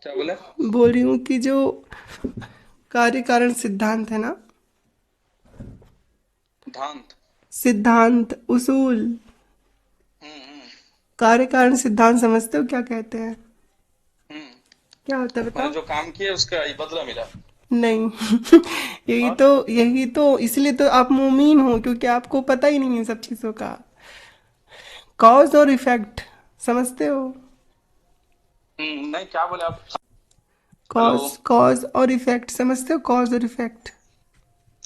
क्या बोले? बोल रही हूँ कि जो कार्य कारण सिद्धांत है ना, धांत। सिद्धांत उसूल, हम्म। कार्य कारण सिद्धांत समझते हो क्या कहते हैं? हम्म। क्या होता है मैंने बताओ। जो काम किया उसका बदला मिला। नहीं। यही और तो यही तो इसलिए तो आप मुमीन हो, क्योंकि आपको पता ही नहीं है सब चीज़ों का। कॉज और इफेक्ट समझते हो? नहीं, क्या बोले आप? हेलो। कॉज कॉज और इफेक्ट समझते हो? कॉज और इफेक्ट,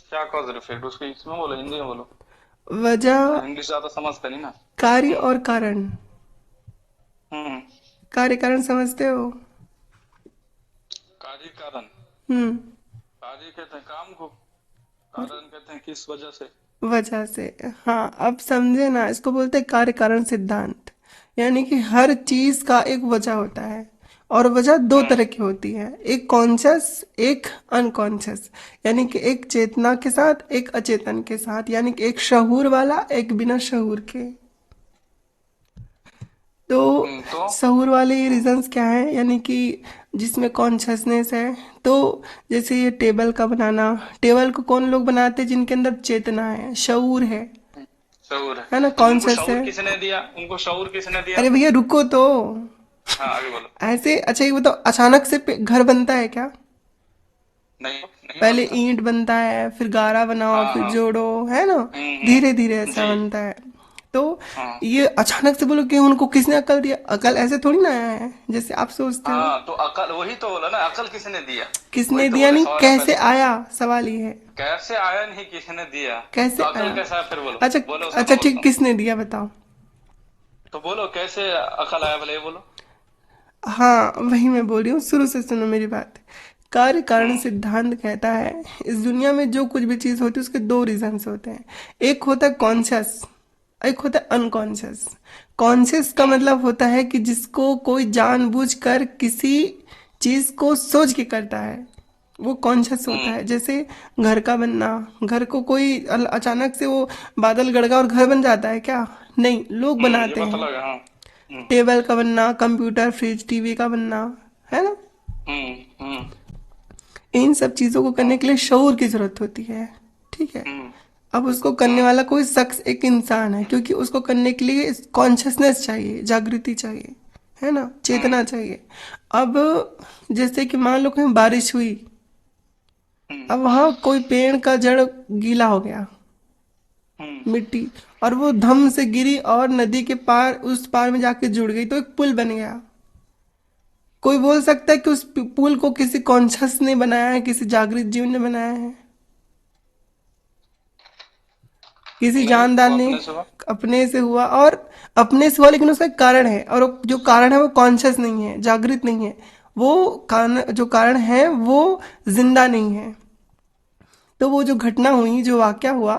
क्या कॉज और इफेक्ट, उसको इसमें बोलो, हिंदी में बोलो। वजह, मैं इंग्लिश ज्यादा समझता नहीं ना। कार्य हम्म। और कारण। हम्म। कार्य कारण समझते हो? कार्य कारण। हम्म। कार्य कहते हैं काम को, कारण कहते हैं किस वजह से। वजह से। हाँ, अब समझे ना, इसको बोलते हैं कार्य कारण सिद्धांत। यानी कि हर चीज का एक वजह होता है, और वजह दो हम्म। तरह की होती है, एक कॉन्शियस, एक अनकॉन्शियस। यानी कि एक चेतना के साथ, एक अचेतन के साथ, यानी कि एक शहूर वाला, एक बिना शहूर के। तो तो शहूर वाले रीजंस क्या है, यानी कि जिसमें कॉन्शियसनेस है। तो जैसे ये टेबल का बनाना, टेबल को कौन लोग बनाते हैं? जिनके अंदर चेतना है, शऊर शऊर है। है ना, तो उनको कॉन्शियस शऊर है। किसने दिया? उनको शऊर किसने दिया? अरे भैया रुको तो। हाँ, आगे बोलो। ऐसे अच्छा, ये बताओ, अचानक से घर बनता है क्या? नहीं, नहीं पहले बनता। ईंट बनता है, फिर गारा बनाओ, हाँ फिर हाँ। जोड़ो, है ना। धीरे धीरे हम्म। ऐसा जी। बनता है। तो हाँ ये अचानक से बोलो कि उनको किसने अकल दिया? अकल ऐसे थोड़ी ना आया है जैसे आप सोचते हो। हाँ, तो अकल वही तो बोला ना, अकल किसने दिया? वही किसने तो दिया बोले, नहीं, सवाल है कैसे पहले। आया, सवाल ये है। कैसे आया, नहीं किसने दिया। कैसे तो अकल आया? कैसा है फिर बोलो। अच्छा। बोलो, उसका अच्छा मैं बोलता ठीक, हूँ। किसने दिया बताओ। तो बोलो कैसे अकल आया, भले ये बोलो। हाँ, वही मैं बोल रही हूँ, शुरू से सुनो मेरी बात। कार्य कारण हम्म। सिद्धांत कहता है, इस दुनिया में जो कुछ भी चीज़ होती है उसके दो रीजंस होते हैं। एक होता है हम्म। कॉन्शियस, एक होता है अनकॉन्शियस। कॉन्शियस का हम्म। मतलब होता है कि जिसको कोई जानबूझकर किसी चीज़ को सोच के करता है, वो कॉन्शियस होता हम्म। है। जैसे घर का बनना, घर को कोई अचानक से वो बादल गड़का और घर बन जाता है क्या? नहीं, लोग ये बनाते पता हैं। लगा, हाँ। टेबल का बनना, कंप्यूटर, फ्रिज, टीवी का बनना, है ना। हम्म। हम्म। इन सब चीज़ों को करने हम्म। के लिए शऊर की ज़रूरत होती है। ठीक है। हम्म। अब उसको करने हम्म। वाला कोई शख्स, एक इंसान है, क्योंकि उसको करने के लिए कॉन्शियसनेस चाहिए, जागृति चाहिए, है ना, हम्म। चेतना चाहिए। अब जैसे कि मान लो कहीं बारिश हुई, हम्म। अब वहाँ कोई पेड़ का जड़ गीला हो गया, हम्म। मिट्टी, और वो धम से गिरी और नदी के पार, उस पार में जाके जुड़ गई, तो एक पुल बन गया। कोई बोल सकता है कि उस पुल को किसी कॉन्शस ने बनाया है, किसी जागृत जीव ने बनाया है, किसी नहीं, जानदार वो ने? अपने से हुआ। अपने से हुआ, और अपने से हुआ, लेकिन उसका एक कारण है, और जो कारण है वो कॉन्शस नहीं है, जागृत नहीं है। वो कारण, जो कारण है वो जिंदा नहीं है। तो वो जो घटना हुई, जो वाक्या हुआ,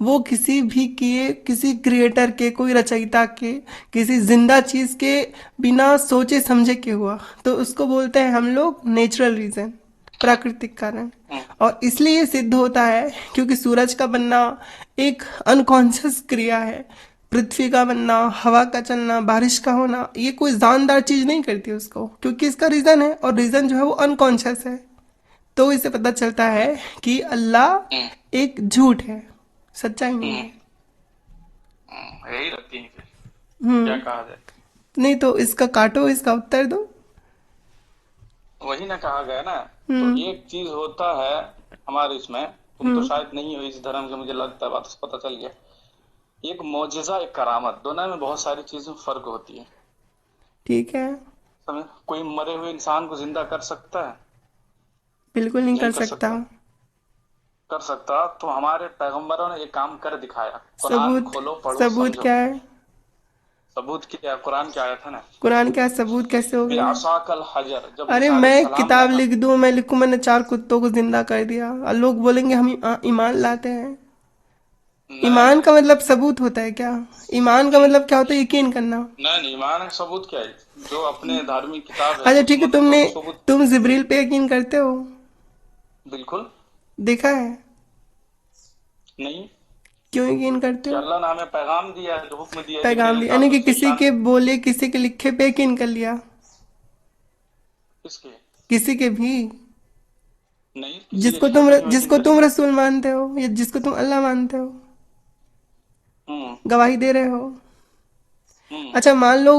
वो किसी भी किए, किसी क्रिएटर के, कोई रचयिता के, किसी जिंदा चीज के बिना सोचे समझे के हुआ। तो उसको बोलते हैं हम लोग नेचुरल रीजन, प्राकृतिक कारण। हम्म। और इसलिए ये सिद्ध होता है क्योंकि सूरज का बनना एक अनकॉन्शियस क्रिया है। पृथ्वी का बनना, हवा का चलना, बारिश का होना, ये कोई जानदार चीज नहीं करती उसको, क्योंकि इसका रीजन है, और रीजन जो है वो अनकॉन्शियस है। तो इससे पता चलता है कि हम्म। अल्लाह एक झूठ है, सच्चाई नहीं हम्म। है। यही रखती है फिर। क्या हम्म। कहा जाए? नहीं तो इसका काटो, इसका उत्तर दो। वही ना कहा गया ना। तो हम्म। एक चीज होता है हमारे इसमें, तुम तो हम्म। शायद नहीं हो इस धर्म के, मुझे लगता है, बात से पता चल गया। एक मौजिजा, एक करामत, दोनों में बहुत सारी चीजों में फर्क होती है। ठीक है। समझ? कोई मरे हुए इंसान को जिंदा कर सकता है? बिल्कुल नहीं नहीं कर कर सकता। सकता। कर सकता तो हमारे पैगंबरों ने ये काम कर दिखाया। कुरान सबूत, खोलो, पढ़ो, सबूत समझो। क्या है? सबूत क्या? कुरान क्या आया था ना। कुरान क्या सबूत कैसे हो गया? बिआसाकल हजर, जब अरे मूसा मैं अलैहिस्सलाम ने किताब लिख दूं, मैं लिखूं मैंने 4 कुत्तों को जिंदा कर दिया, और लोग बोलेंगे हम ईमान लाते हैं। नहीं ईमान नहीं। का मतलब सबूत होता है क्या? ईमान का मतलब क्या होता है? यकीन करना। नहीं नहीं, ईमान का सबूत क्या है? जो अपने धार्मिक किताब है अच्छा ठीक उसमें है, तुम तुमने, लोग सबूत। तुम जिब्रील पे यकीन करते हो? बिल्कुल। देखा है? नहीं। क्यों यकीन करते कि हो? अल्लाह ने हमें पैगाम दिया है, जो हुक्म दिया है पैगाम जिब्रील दिया, का, यानी तो कि उससे किसी शान। के बोले, किसी के लिखे पे यकीन कर लिया। किसके? किसी के भी, नहीं, किसी के क्यों नहीं यकीन जिसको तुम करेंगे? रसूल मानते हो या जिसको तुम अल्लाह मानते हो, हम्म। गवाही दे रहे हो। हम्म। अच्छा मान लो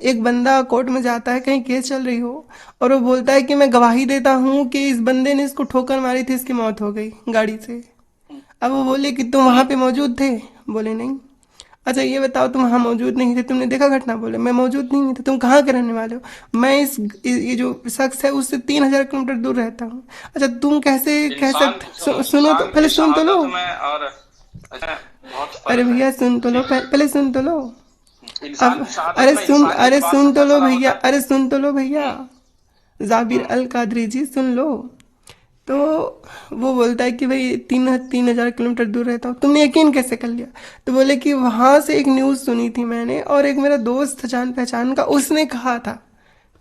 एक बंदा कोर्ट में जाता है, कहीं केस चल रही हो, और वो बोलता है कि मैं गवाही देता हूँ कि इस बंदे ने इसको ठोकर मारी थी, इसकी मौत हो गई गाड़ी से। हम्म। अब वो बोले कि तुम वहां हम्म। पे मौजूद थे, बोले नहीं। अच्छा ये बताओ तुम वहां मौजूद नहीं थे, तुमने देखा घटना, बोले मैं मौजूद नहीं था। तुम कहाँ के रहने वाले हो, मैं ये जो शख्स है उससे 3,000 किलोमीटर दूर रहता हूँ। अच्छा तुम कैसे कह इंसान सकते, सुनो, सुनो तो इंसान पहले की सुन तो लो। शहादत में और अच्छा, बहुत अरे फर्क है। भैया सुन तो लो, ठीक है। पहले सुन तो लो। इंसान अब की शहादत में इंसानियत अरे बात सुन से तो लो फैसला भैया, होता है। अरे सुन तो लो भैया, हम्म। जाबिर हम्म। अल कादरी जी सुन लो। तो वो बोलता है कि भाई 3,000 किलोमीटर दूर रहता हूँ, तुमने यकीन कैसे कर लिया। तो बोले कि वहां से एक न्यूज़ सुनी थी मैंने, और एक मेरा दोस्त था जान पहचान का, उसने कहा था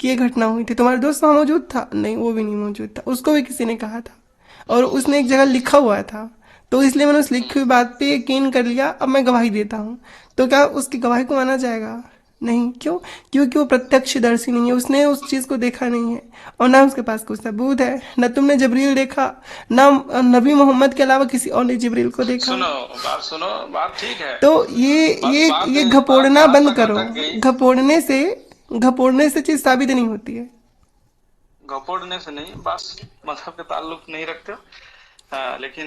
कि ये घटना हुई थी। तुम्हारा दोस्त वहाँ मौजूद था? नहीं, वो भी नहीं मौजूद था, उसको भी किसी ने कहा था, और उसने एक जगह लिखा हुआ था। तो इसलिए मैंने उस लिखी हम्म। हुई बात पे यकीन कर लिया, अब मैं गवाही देता हूँ। तो क्या उसकी गवाही को माना जाएगा? नहीं। क्यों? क्योंकि वो प्रत्यक्षदर्शी नहीं है, उसने उस चीज़ को देखा नहीं है, और ना उसके पास कोई सबूत है। न तुमने जबरील देखा, ना नबी मोहम्मद के अलावा किसी और ने जबरील को देखा। सुनो, बात ठीक है। तो ये बस ये बात ये बात घपोड़ना जहां बंद तक करो। अटक गई। घपोड़ने से चीज़ साबित नहीं होती है। घपोड़ने से नहीं, बस मजहब के ताल्लुक नहीं रखते हो। हाँ, लेकिन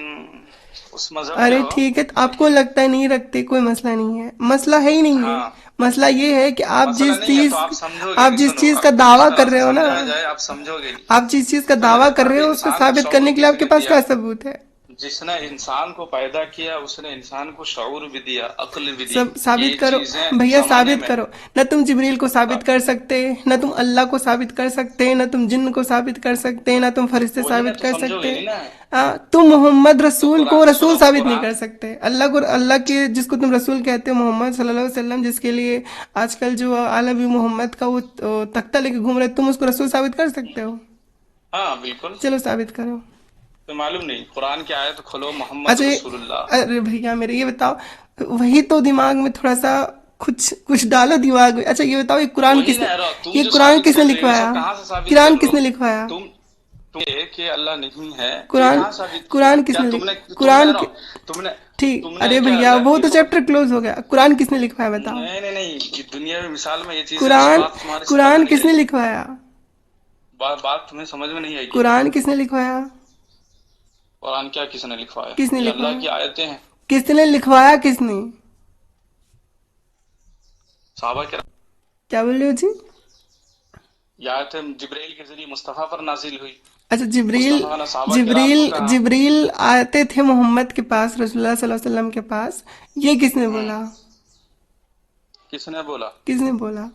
उस मजहब के अरे हो। ठीक है, तो आपको लेकिन लगता है नहीं रखते, कोई मसला नहीं है, मसला है ही नहीं है। हाँ, मसला ये है कि मसला नहीं है तो आप समझोगे आप नहीं। जिस सुनो, चीज का आपको दावा जिस कर तरह रहे से हो ना, समझाया जाए आप समझोगे नहीं। आप जिस चीज का सुनो, दावा कर रहे अब हो उसको इंसान को साबित शऊर करने के लिए आपके किसने पास दिया? क्या सबूत है? जिसने इंसान को पैदा किया उसने इंसान को शऊर भी दिया, अक्ल भी दी। सब साबित ये करो चीजें भैया, जमाने साबित में करो। न तुम जिब्रील को साबित अब कर सकते, न तुम अल्लाह को साबित कर सकते, न तुम जिन्न को साबित कर सकते, न तुम फरिश्ते वही ना, साबित तो कर समझोगे सकते। नहीं ना। तुम मोहम्मद तो रसूल को कुरान रसूल सुनो, साबित नहीं कुरान। कर सकते। अल्लाह को, अल्लाह के जिसको तुम रसूल कहते हो, मोहम्मद सल्लल्लाहु अलैहि वसल्लम, जिसके लिए आजकल जो आला भी मोहम्मद का वो तख्ता लेके घूम रहे, तुम उसको रसूल साबित कर सकते हो? हाँ, बिल्कुल। चलो साबित करो। तो मालूम नहीं, कुरान की आयत खोलो, मोहम्मद अच्छा रसूलुल्लाह। अरे भैया मेरे ये बताओ, वही तो दिमाग में थोड़ा सा कुछ कुछ डालो दिमाग में। अच्छा ये बताओ, वही ना यार, तुम ये जो कुरान साबित किसने कर रहे हो ये लिखवाया? सब कहाँ से साबित कर कुरान रहे हो? किसने लिखवाया? तुम ये कि अल्लाह नहीं है, ये कुरान कहाँ साबित किया? कुरान क्या किसने लिख तुमने तुमने कुरान रो कि, तुमने ठीक, तुमने अरे क्या भैया अल्लाह वो की तो चैप्टर क्लोज हो गया। कुरान किसने लिखवाया बताओ? नहीं, नहीं, नहीं, ये दुनियावी मिसाल में ये चीजें, इस कुरान बात तुम्हारी समझ में कुरान नहीं किसने आएगी। लिखवाया? बात तुम्हें समझ में नहीं आएगी। कुरान किसने लिखवाया? कुरान क्या किसने लिखवाया? किसने ये अल्लाह लिखवाया? की आयतें हैं। किसने लिखवाया किसने? साहबा के। क्या बोल रहे हो जी? ये आयतें जिब्राइल के जरिए मुस्तफा पर नाजिल हुई। अच्छा जिब्रील, मुस्तफा ने साहबा किराम को कहा। जिब्रील आते थे मोहम्मद के पास, रसूलुल्लाह सल्लल्लाहु अलैहि वसल्लम के पास, ये किसने हम्म। बोला? किसने बोला? किसने बोला?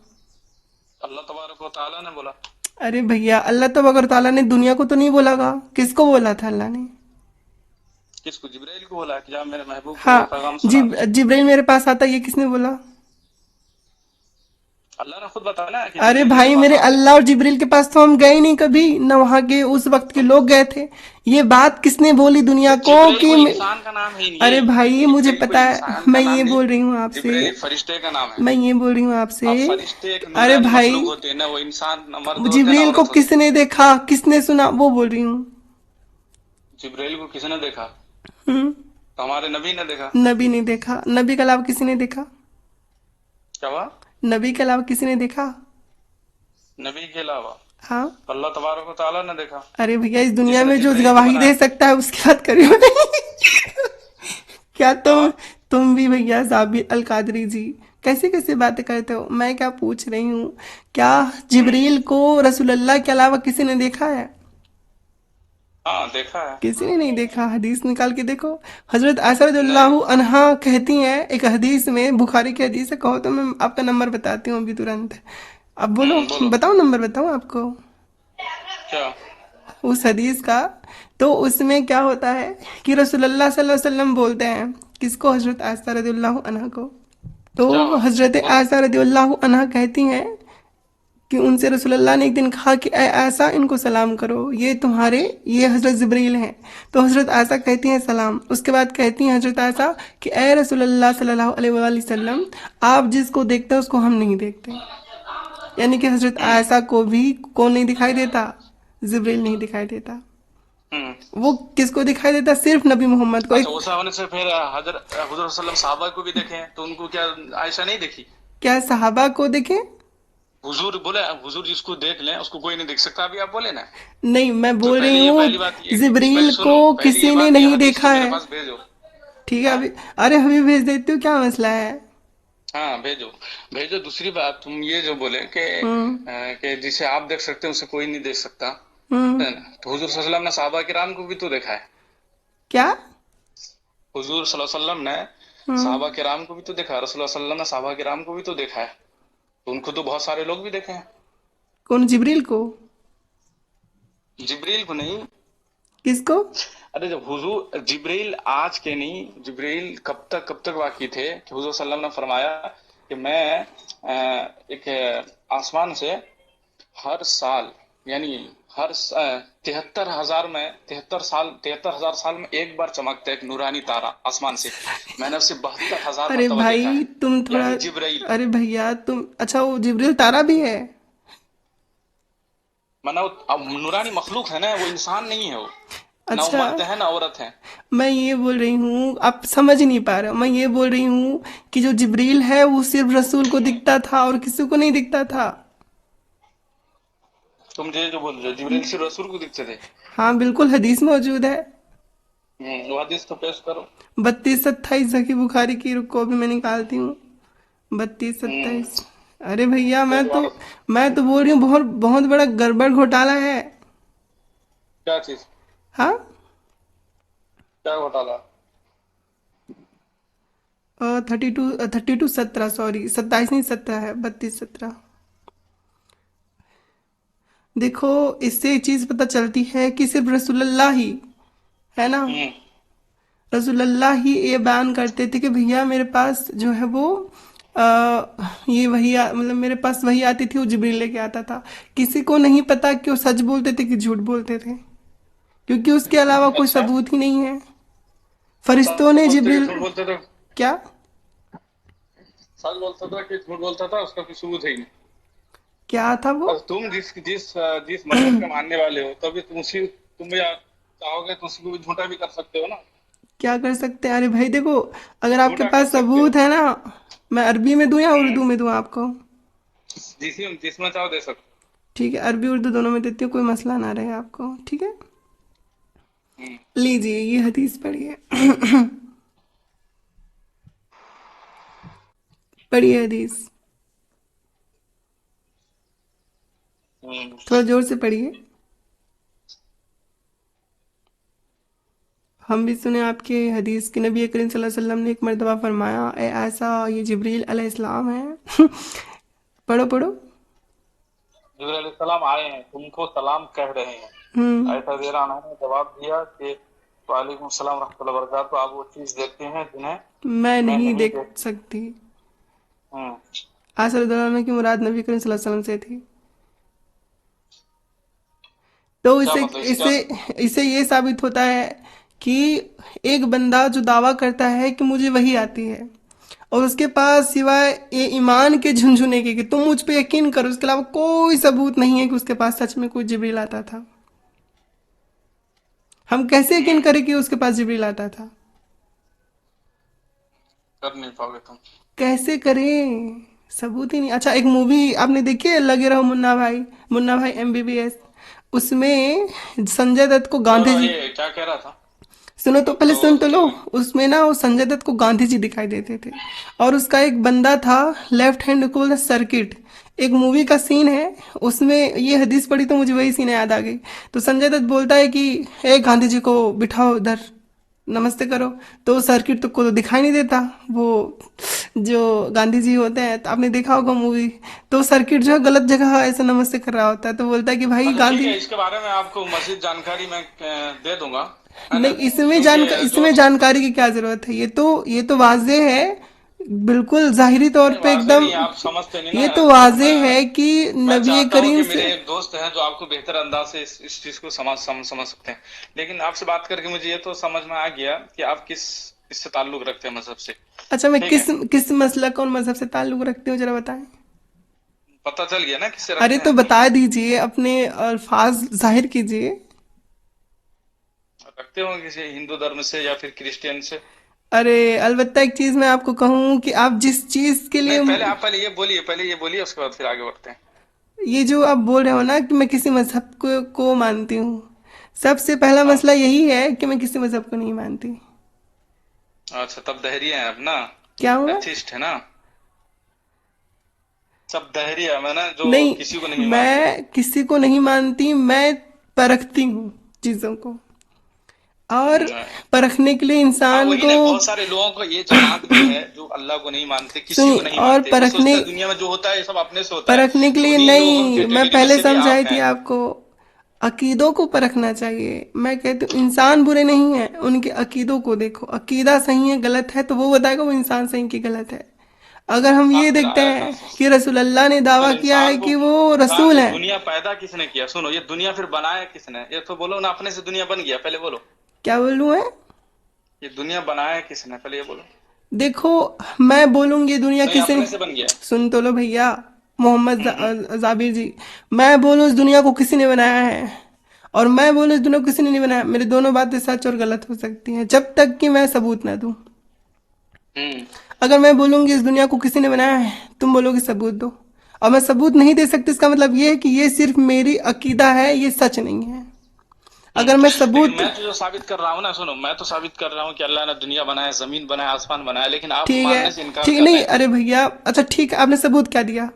अल्लाह तबारक व तआला ने बोला। अरे भैया अल्लाह तबारक व तआला ने दुनिया को तो नहीं बोलागा, किसको बोला था अल्लाह ने? किसको? जिब्राइल को बोला कि जा मेरे महबूब को हाँ, मेरा पैगाम सुना दे। जिब्रील मेरे पास आता, ये किसने बोला? अल्लाह ने खुद बताया ना कि अरे जिब्रील मेरे भाई पास मेरे आते हैं। अल्लाह और जिब्रील के पास तो हम गए नहीं कभी, न वहां के उस वक्त के तुम लोग गए थे। ये बात किसने बोली दुनिया तो को जिब्राइल कि कोई इंसान का नाम है नहीं अरे भाई है। ये मुझे जिब्राइल पता कोई है, इंसान का मैं नाम ये नहीं। बोल रही हूँ आपसे, जिब्राइल एक फरिश्ते का नाम है। मैं ये बोल रही हूँ आपसे। अब फरिश्ते एक अरे नूरानी भाई मखलूक होते हैं ना, वो इंसान ना मर्द होते हैं ना जिब्रील को औरत होते हैं। किसने देखा, किसने सुना, वो बोल रही हूँ। जिब्राइल को किसने देखा? हम्म, तो हमारे नबी ने देखा। नबी ने देखा, नबी के अलावा किसी ने देखा? क्या हुआ? नबी के अलावा किसी ने देखा? नबी के अलावा हाँ। अल्लाह तबारक व तआला ने देखा, अरे भैया इस दुनिया जिसने में जो जिब्राइल को गवाही दे बनाया। सकता है उसकी बात करियो नहीं। क्या क्या हुआ? तुम भी भैया साबिर अल कादरी जी, कैसे कैसे बातें करते हो? मैं क्या पूछ रही हूँ, क्या हम्म। जिब्रील को रसूलुल्लाह के अलावा किसी ने देखा है? हाँ, देखा है। किसी ने नहीं देखा। हदीस निकाल के देखो। हजरत आयशा नहीं। रदियल्लाहु अन्हा कहती हैं एक हदीस में, बुखारी की हदीस है, कहो तो मैं आपका नंबर बताती हूँ अभी तुरंत। अब बोलो, बोलो। बताओ नंबर बताओ आपको क्या? उस हदीस का। तो उसमें क्या होता है कि रसूलुल्लाह सल्लल्लाहु अलैहि वसल्लम बोलते हैं किसको, हजरत आयशा रदियल्लाहु अन्हा को। तो क्या हुआ? हजरत बोलो। आयशा रदियल्लाहु अन्हा कहती हैं कि उनसे रसूलुल्लाह ने एक दिन कहा कि ऐ आयशा इनको सलाम करो, ये तुम्हारे, ये हजरत जिब्रील हैं। तो हजरत आयशा कहती हैं सलाम। उसके बाद कहती हैं हजरत आयशा कि ऐ रसूलुल्लाह सल्लल्लाहु अलैहि वसल्लम, आप जिसको देखते हैं उसको हम नहीं देखते। यानी कि हजरत हम्म। आयशा को भी कौन नहीं दिखाई देता? जिब्रील नहीं दिखाई देता। हम्म। वो किसको दिखाई देता? सिर्फ नबी मोहम्मद को। अच्छा, एक ऐसा होने से फिर हुजूर सल्लम साहबा को भी देखे तो उनको क्या आयशा नहीं देखी? क्या सहाबा को देखे? हुजूर बोले, हुजूर जिसको देख लें उसको कोई नहीं देख सकता, अभी आप बोले ना। नहीं, मैं तो बोल रही पहले ये हूँ पहली बात ये, पहले जिब्रील को सुनो, पहली ये किसी ने बात, ये नहीं हदीस देखा तुम मेरे है। पास भेजो। ठीक है हाँ। अभी। अरे अभी भेज देती हूँ, क्या मसला है? हाँ, भेजो। भेजो। दूसरी बात, तुम ये जो बोले हम्म। कि जिसे आप देख सकते हैं उसे कोई नहीं देख सकता, हम्म। है ना? तो हुजूर सल्लल्लाहु अलैहि वसल्लम ने सहाबा किराम को भी तो देखा है। क्या? हुजूर सल्लल्लाहु अलैहि वसल्लम ने हम्म। सहाबा किराम को भी तो देखा है, रसूलुल्लाह सल्लल्लाहु अलैहि वसल्लम ने सहाबा किराम को भी तो देखा है। तो उनको तो बहुत सारे लोग भी देखे हैं। कौन, जिब्रील को? जिब्रील को नहीं। किसको? अरे जब हुजूर जिब्रील आज के नहीं, जिब्रील कब तक वाकई थे कि हुजूर सल्लल्लाहु अलैहि वसल्लम ने फरमाया कि मैं एक आसमान से हर साल, यानी 73,000 में एक बार चमकता है एक नूरानी तारा आसमान से। मैंने उसे 72,000 अरे मरतबा देखा भाई है। तुम थोड़ा। यानी जिब्राइल। अरे भैया तुम, अच्छा वो जिब्रील तारा भी है? माना वो अब नूरानी मखलूक है ना, वो इंसान नहीं है वो। ना वो अच्छा, मर्द है ना औरत है। मैं ये बोल रही हूँ, आप समझ नहीं पा रहे हो। मैं ये बोल रही हूँ कि जो जिब्रील है वो सिर्फ रसूल को दिखता था और किसी को नहीं दिखता था। तुम जो बोल रहे हो जिब्रील सिर्फ रसूल को दिखते थे। हाँ बिल्कुल, हदीस मौजूद है। वो हदीस तो पेश करो। 32-27 सही बुखारी की, रुको अभी मैं निकालती हूँ। 32-27। अरे भैया मैं तो बोल रही हूँ बहुत बहुत बड़ा गड़बड़ घोटाला है। क्या चीज? हाँ। क्या घोटाला? 32-17, सॉरी 27 नहीं 17 है, 32-17। देखो, इससे एक चीज पता चलती है कि सिर्फ रसूलुल्लाह ही, है ना, हम्म। रसूलुल्लाह ही ये बयान करते थे कि भैया मेरे पास जो है वो आ, ये वही मतलब मेरे पास वही आती थी, वो जिब्रील लेके आता था। किसी को नहीं पता कि वो सच बोलते थे कि झूठ बोलते थे, क्योंकि उसके अलावा कोई अच्छा। सबूत ही नहीं है। फरिश्तों सच ने बोलते कि जिब्रील। झूठ बोलते थे? क्या? सच बोलता था कि झूठ बोलता था, उसका कोई सबूत है ही नहीं। क्या था वो? बस तुम जिस जिस जिस मजहब के मानने वाले हो, तभी तुम भी चाहोगे तो उसी को भी झूठा भी कर सकते हो ना। क्या कर सकते हैं? अरे भाई देखो, अगर आपके झूठा कर पास सकते हो। सबूत है ना, मैं अरबी में दूं या हम्म। उर्दू में दूं आपको? जिसमें चाहो दे सकते ठीक है, अरबी उर्दू दोनों में देती हूँ, कोई मसला ना रहे आपको, ठीक है। हो। लीजिए ये हदीस पढ़िए। पढ़िए हदीस, हम्म। थोड़ा जोर से पढ़िए, हम भी सुने आपके हदीस की। नबी करीम सल्लल्लाहु अलैहि वसल्लम ने एक मरतबा फरमाया, ए ऐसा, ये जिब्रील अलैहिस्सलाम है। पढ़ो पढ़ो। जिब्रील अलैहिस्सलाम आए हैं, तुमको सलाम कह रहे हैं। हम्म। ऐसा दे रहा ने जवाब दिया कि वालेकुम सलाम रहमतुल्लाहि व बरकातहू, आप वो चीज देखते हैं जिन्हें मैं मैं नहीं नहीं देख देख। सकती। हम्म। आसर दौरान की मुराद नबी करीम सल्लल्लाहु अलैहि वसल्लम से थी। तो क्या इससे मतलब इस क्या? इससे इससे ये साबित होता है कि एक बंदा जो दावा करता है कि मुझे वही आती है, और उसके पास सिवाय ये ईमान के झुंझुने के कि तुम मुझ पे यकीन करो, उसके अलावा कोई सबूत नहीं है कि उसके पास सच में कोई जिब्रील आता था, हम कैसे यकीन करें कि उसके पास जिब्रील आता था? कर नहीं पाओगे तुम। कैसे करें? सबूत ही नहीं। अच्छा, एक मूवी आपने देखी है, लगे रहो मुन्ना भाई, मुन्ना भाई एमबीबीएस? उसमें संजय दत्त को जो गांधी जी। ये क्या कह रहा था? सुनो तो, अब पहले तो सुन तो लो। उसमें ना वो संजय दत्त को गांधी जी दिखाई देते थे, और उसका एक बंदा था, लेफ्ट हैंड को बोलते सर्किट। एक मूवी का सीन है, उसमें ये हदीस पढ़ी तो मुझे वही सीन याद आ गई। तो संजय दत्त बोलता है कि ए गांधी जी को बिठाओ इधर, नमस्ते करो। तो सर्किट तो को तो दिखाई नहीं देता, वो जो गांधी जी होते हैं, तो आपने देखा होगा मूवी। तो सर्किट जो है गलत जगह ऐसे नमस्ते कर रहा होता है, तो बोलता है कि भाई अच्छा ठीक गांधी। है, इसके बारे में आपको मजीद जानकारी मैं दे दूंगा, है नहीं, ना? क्योंकि जो इसमें जानकारी की क्या जरूरत है? ये तो वाजे है, बिल्कुल जाहिरी तौर नहीं, पे वाजे एकदम। नहीं, आप समझते नहीं ये ना। तो तो वाजे है कि मैं नबी चाहता हूं करीम कि से। मेरे एक दोस्त हैं जो आपको बेहतर अंदाज से इस चीज को समझ सकते हैं। लेकिन आपसे बात करके मुझे ये तो समझ में आ गया कि आप किस इससे ताल्लुक रखते हैं, मजहब से। अच्छा, मैं ठीक है। किस किस मसलक और मजहब से ताल्लुक रखती हूँ, जरा बताएं। पता चल गया ना किससे अरे रखते तो हैं। बता दीजिए, अपने अल्फाज जाहिर कीजिए। रखते होंगे किसी हिंदू धर्म से या फिर क्रिश्चियन से। अरे अलबत्ता एक चीज मैं आपको कहूँ कि आप जिस चीज के लिए, नहीं, पहले आप पहले ये बोलिए, उसके बाद फिर आगे बढ़ते हैं। ये जो आप बोल रहे हो ना कि मैं किसी मजहब को मानती हूँ, सबसे पहला हाँ। मसला यही है कि मैं किसी मजहब को नहीं मानती। अच्छा, तब दहरिया है अपना। क्या हूँ मैं? एथिस्ट है ना। सब दहरिया है ना, जो नहीं, किसी को नहीं मानते। मैं किसी को नहीं मानती, मैं परखती हूँ चीजों को। और नहीं। परखने के लिए हाँ, इंसान वही को, ना, बहुत सारे लोगों को ये जमात भी है जो अल्लाह को नहीं मानते, किसी सुनिए, को नहीं और मानते। वो सोचते हैं दुनिया में जो होता है ये सब अपने से होता है। परखने के तो लिए उन्हीं लोगों नहीं, मैं कैटेगरी में पहले से भी आप समझाई थी हैं। आपको। अकीदों को परखना चाहिए। मैं कहती हूँ इंसान बुरे नहीं है, उनके अकीदों को देखो, अकीदा सही है गलत है तो वो बताएगा वो इंसान सही कि गलत है। अगर हम हाँ, ये फिर देखते आया हैं था। कि रसूल अल्लाह ने दावा सुनो, किया है इंसान को कि वो इंसान रसूल से है। दुनिया पैदा किसने किया? सुनो, ये दुनिया फिर बनाया किसने? ये तो बोलो ना, अपने से दुनिया बन गया? पहले बोलो। क्या बोलूँ है? ये दुनिया बनाया किसने? पहले ये बोलो। देखो, मैं बोलूंगी दुनिया नहीं, किसी ने, अपने से बन गया। सुन तो लो भैया, मोहम्मद हम्म। जाबिर जी, मैं बोलूँ इस दुनिया को किसी ने बनाया है, और मैं बोलूँ इस दुनिया को किसी ने नहीं बनाया, मेरी दोनों बातें सच और गलत हो सकती हैं जब तक कि मैं सबूत ना दूं। हम्म। अगर मैं बोलूंगी इस दुनिया को किसी ने बनाया है, तुम बोलोगे सबूत दो, और मैं सबूत नहीं दे सकती, इसका मतलब ये है कि ये सिर्फ मेरी अकीदा है, ये सच नहीं है। हम्म। अगर मैं लेकिन सबूत, मैं तो जो साबित कर रहा हूँ ना, सुनो, मैं तो साबित कर रहा हूँ कि अल्लाह ने दुनिया बनाया, जमीन बनाया, आसमान बनाया, लेकिन आप ठीक है, मानने से इनकार ठीक कर रहे नहीं, हैं। अरे भैया, अच्छा ठीक है, आपने सबूत क्या दिया?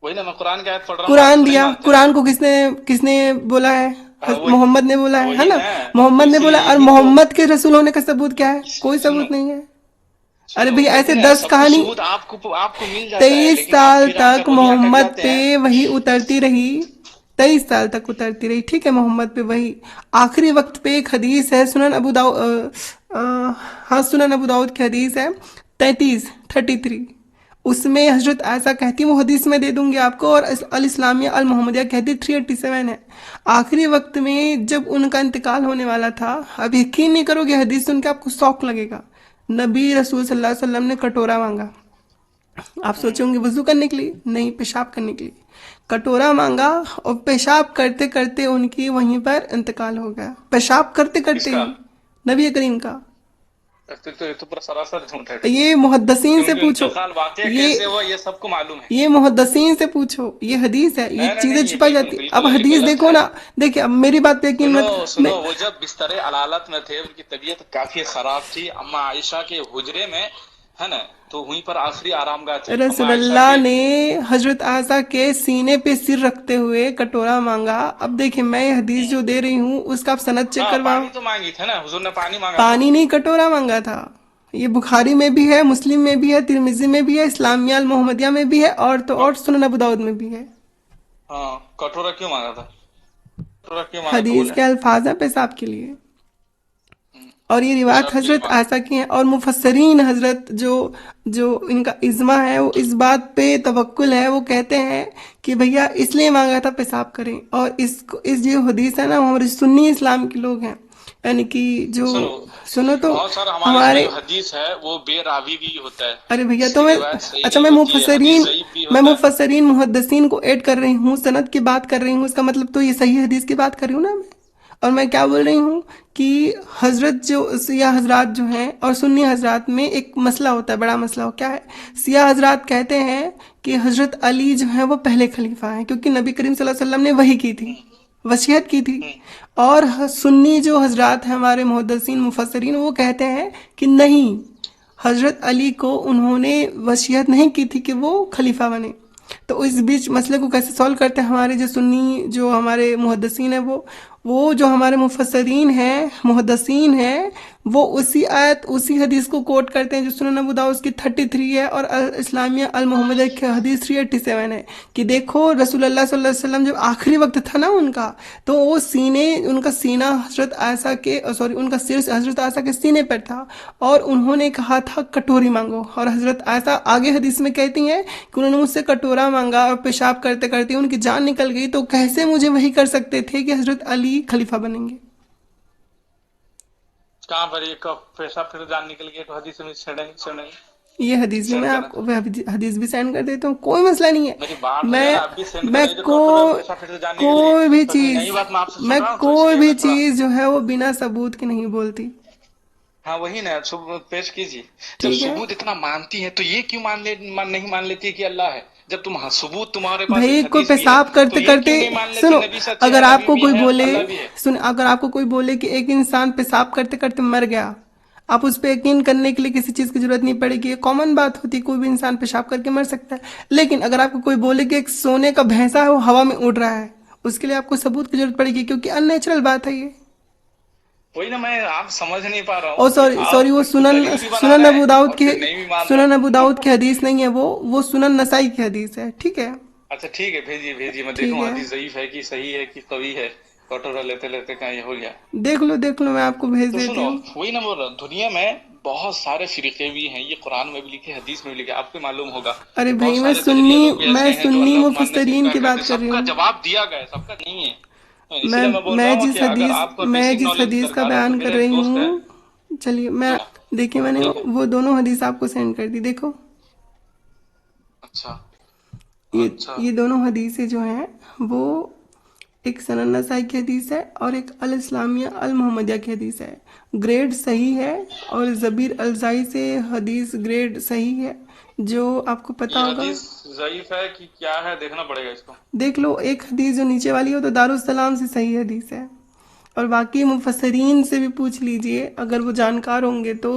वही ना, मैं कुरान की आयत पढ़ रहा हूँ, आप कुरान तो नहीं दिया, मानते ना। कुरान को किसने किसने बोला है? हाँ, वही। मोहम्मद ने बोला है वही ना? ना। तो मोहम्मद ने बोला, इसीलिए और यही तो। मोहम्मद के रसूल होने का सबूत क्या है? कोई सुनो, सबूत नहीं है। अरे सुनो, भैया वही ऐसे ना, 10 सब कुछ कहानी, सबूत आपको आपको मिल जाता है, 23 लेकिन आप साल फिर तक आकर वहीं अटक मोहम्मद जाते पे हैं। वही उतरती रही, 23 साल तक उतरती रही, ठीक है, मोहम्मद पे वही। आखिरी वक्त पे एक हदीस है, सुनन अबू दाऊद, हाँ सुनन अबू दाऊद की हदीस है, 33 उसमें हजरत आयशा कहती, वो हदीस में दे दूंगी आपको, और अल इस्लामिया अल मोहम्मदिया कहती 387 है। आखिरी वक्त में जब उनका इंतकाल होने वाला था, अब यकीन नहीं करोगे, हदीस सुन के आपको शौक लगेगा, नबी रसूल सल्लल्लाहु अलैहि वसल्लम ने कटोरा मांगा। आप हम्म। सोचोगे वजू करने के लिए? नहीं, पेशाब करने के लिए। कटोरा मांगा, और पेशाब करते करते उनकी वहीं पर इंतकाल हो गया, पेशाब करते करते किसका? ही, नबी करीम का। तो ये तो पूरा सरासर झूठ है फिर। ये कि मुहद्दसीन से उनका पूछो, इंतकाल वाकया ये कैसे हुआ ये सबको मालूम है। ये मुहद्दसीन से पूछो, ये हदीस है, ये नहीं, नहीं, चीजें नहीं, ये छुपाई बिल्कुल जाती। अब बिल्कुल ये हदीस गलत देखो है। ना, देखिए अब मेरी बात पे यकीन सुनो, मत, सुनो, नहीं, वो जब बिस्तरे अलालत में थे, उनकी तबीयत काफी खराब थी, अम्मा आयशा के हुजरे में, है ना। तो वहीं पर आखिरी आरामगाह थी अम्मा आयशा रसूलुल्लाह के। ने हजरत आयशा के सीने पे सिर रखते हुए कटोरा मांगा। अब देखिए, मैं ये हदीस जो दे रही हूँ उसका आप सनद चेक हाँ, करवाओ। पानी तो मांगी थे ना, हुजूर ने पानी मांगा था। पानी नहीं, कटोरा मांगा था। ये बुखारी में भी है, मुस्लिम में भी है, तिरमिजी में भी है, इस्लामिया अल मोहम्मदिया में भी है, और तो और क- सुनन अबू दाऊद में भी है। हाँ, कटोरा क्यों मांगा था? कटोरा क्यों मांगा था हदीस बोले? के अल्फाज हैं पेशाब के लिए, और ये रिवायत पेशाब के लिए हजरत मांगा। आयशा की है, और मुफस्सरीन हजरत जो जो इनका इज्मा है वो इस बात पे तवक्कुल है, वो कहते हैं कि भैया इसलिए मांगा था पेशाब करें। और इस जो हदीस है ना, वो हमारे सुन्नी इस्लाम के लोग हैं, यानी कि जो, सुनो, सुनो तो, बहुत सारा हमारे इसमें हमारे, जो हदीस है वो बेरावी भी होता है। अरे भैया तो इसकी मैं, रिवायत सही अच्छा नहीं होती है, हदीस ज़ईफ भी मैं होता है। मुफस्सरीन मुहद्दिसीन को ऐड कर रही हूँ, सनद की बात कर रही हूँ, इसका मतलब तो ये सही हदीस की बात कर रही हूँ ना मैं। और मैं क्या बोल रही हूँ कि हजरत जो सिया हजरात जो हैं और सुन्नी हजरात में एक मसला होता है, बड़ा मसला हो, क्या है? सिया हजरात कहते हैं कि हजरत अली जो है वो पहले खलीफा हैं, क्योंकि नबी करीम सल्लल्लाहु अलैहि वसल्लम ने वही की थी, वसीयत की थी। हम्म। और सुन्नी जो हजरात हैं हमारे मुहद्दिसीन मुफस्सरीन, वो कहते हैं कि नहीं, हजरत अली को उन्होंने वसीयत नहीं की थी कि वो खलीफा बने। तो इस बीच मसले को कैसे सॉल्व करते हैं हमारे जो सुन्नी, जो हमारे मुहद्दिसीन हैं, वो जो हमारे मुफस्सरीन हैं, मुहद्दिसीन हैं, वो उसी आयत उसी हदीस को कोट करते हैं जो सुनन अबू दाऊद की 33 है, और अल इस्लामिया अल मोहम्मदिया की हदीस 387 है, कि देखो रसूलुल्लाह सल्लल्लाहु अलैहि वसल्लम जब आखिरी वक्त था ना उनका, तो वो सीने, उनका सीना हजरत आयशा के, सॉरी, उनका सिर हजरत आयशा के सीने पर था, और उन्होंने कहा था कटोरी मांगो। और हजरत आयशा आगे हदीस में कहती हैं कि उन्होंने मुझसे कटोरा मांगा, और पेशाब करते करते उनकी जान निकल गई, तो कैसे मुझे वही कर सकते थे कि हजरत अली खलीफा बनेंगे? कहाँ पर ये कब पेशाब फिर जान निकल गई? तो हदीस में छेड़ेंगे छेड़ेंगे। ये हदीस भी सेंड मैं करें। आपको हदीस भी सेंड कर देता हूँ, कोई मसला नहीं है। मेरी बात सुनिए मैं ना, आप भी सेंड मैं करेंगे को थोड़ा एक्स्ट्रा फिर से जानने के लिए, कोई भी तो कोई नई चीज बात मैं आपसे सुन मैं रहा हूँ, तो कोई इसलिए भी मैं थोड़ा। चीज जो है वो बिना सबूत के नहीं बोलती। हाँ वही ना, सबूत पेश कीजिए। जब ठीक है सबूत इतना मानती है तो ये क्यों नहीं मान लेती है कि अल्लाह है? जब तुम सबूत तुम्हारे पास भाई, एक कोई हदीस भी है, पेशाब तो करते ये करते, क्यों नहीं मान लेती सुनो, नबी सच्चे अगर हैं, नबी आपको भी कोई है, बोले, अल्लाह भी है? सुन, अगर आपको कोई बोले कि एक इंसान पेशाब करते करते मर गया, आप उस पर यकीन करने के लिए किसी चीज की जरूरत नहीं पड़ेगी, ये कॉमन बात होती है, कोई भी इंसान पेशाब करके मर सकता है। लेकिन अगर आपको कोई बोले कि एक सोने का भैंसा है वो हवा में उड़ रहा है, उसके लिए आपको सबूत की जरूरत पड़ेगी, क्योंकि अननेचुरल बात है ये। वही ना, मैं आप समझ नहीं पा रहा और हूँ कि सॉरी सॉरी, आप वो कुछ सुनन दलील भी बना सुनन रहे अबू हैं दाऊद और की फिर नहीं भी मान सुनन अबू रहे। दाऊद की हदीस नहीं है वो सुनन नसाई की हदीस है, ठीक है। अच्छा ठीक है, भेजिए भेजिए, मैं ठीक देखूं है, हदीस ज़ईफ है कि सही है कि कवी है। कटोरा लेते लेते कहीं ये हो गया। देख लो, मैं आपको भेज तो देती सुनो, हूँ। वही ना बोल रहा हूँ, दुनिया में बहुत सारे फिरके भी हैं, ये कुरान में भी लिखे, हदीस में भी लिखे, आपको मालूम होगा अरे कि भाई, बहुत सारे दजरिया लोग भी ऐसे मैं हैं जो सुन्नी अल्लाह को मानने से मुफस्सरीन इनकार की करते बात हैं। कर रही सबका हूँ। जवाब दिया गया है, सबका नहीं है। तो इसलिए मैं बोल रहा हूँ कि अगर आपको मैं बेसिक जिस नॉलेज हदीस का दरकार है, तो बयान कर मेरा एक रही दोस्त है। हूँ, चलिए मैं, हाँ देखिए मैंने ठीक है। वो दोनों हदीस आपको सेंड कर दी, देखो। अच्छा ये अच्छा। ये दोनों हदीसें जो हैं वो एक सनन नसाई की हदीस है और एक अल इस्लामिया अल मोहम्मदिया की हदीस है। ग्रेड सही है, और जबीर अलजाई से हदीस ग्रेड सही है, जो आपको पता ये होगा। हदीस ज़ईफ है कि क्या है, देखना पड़ेगा इसको। देख लो, एक हदीस जो नीचे वाली हो तो दारुस्सलाम से सही हदीस है, और बाकी मुफस्सरीन से भी पूछ लीजिए, अगर वो जानकार होंगे तो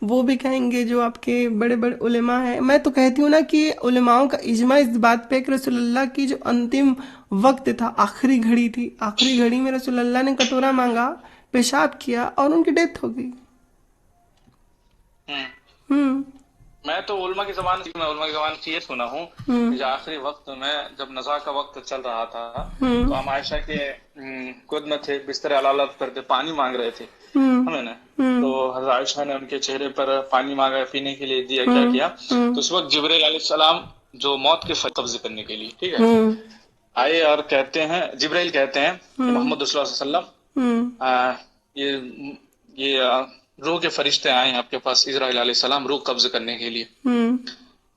वो भी कहेंगे, जो आपके बड़े बड़े उलेमा हैं। मैं तो कहती हूँ ना कि उलेमाओं का इजमा इस बात पे है कि रसूलुल्लाह की जो अंतिम वक्त था, आखिरी घड़ी थी, आखिरी घड़ी में रसूलुल्लाह ने कटोरा मांगा, पेशाब किया और उनकी डेथ हो गई। हम्म। हम्म। मैं तो उलमा की जबान से ये सुना हूँ कि हम्म। जो आखिरी वक्त में जब नज़ा का वक्त चल रहा था, तो हम्म। हम आयशा के गोद में थे, बिस्तर अलालत करके पानी मांग रहे थे, हम्म। हमें ना। तो हम्म। हज़रत आयशा ने उनके चेहरे पर पानी मांगा, पीने के लिए दिया, क्या हम्म। किया। हम्म। तो उस वक्त जिब्रील अलैहिस्सलाम, जो मौत के कब्जे करने के लिए, ठीक है, हम्म। आए और कहते हैं, जिब्रील कहते हैं कि हम्म। मोहम्मद सल्लल्लाहु अलैहि वसल्लम, हम्म। आ, ये रूह के फरिश्ते आए हैं आपके पास, इजराइल अलैहिस्सलाम, रूह कब्ज करने के लिए, हम्म।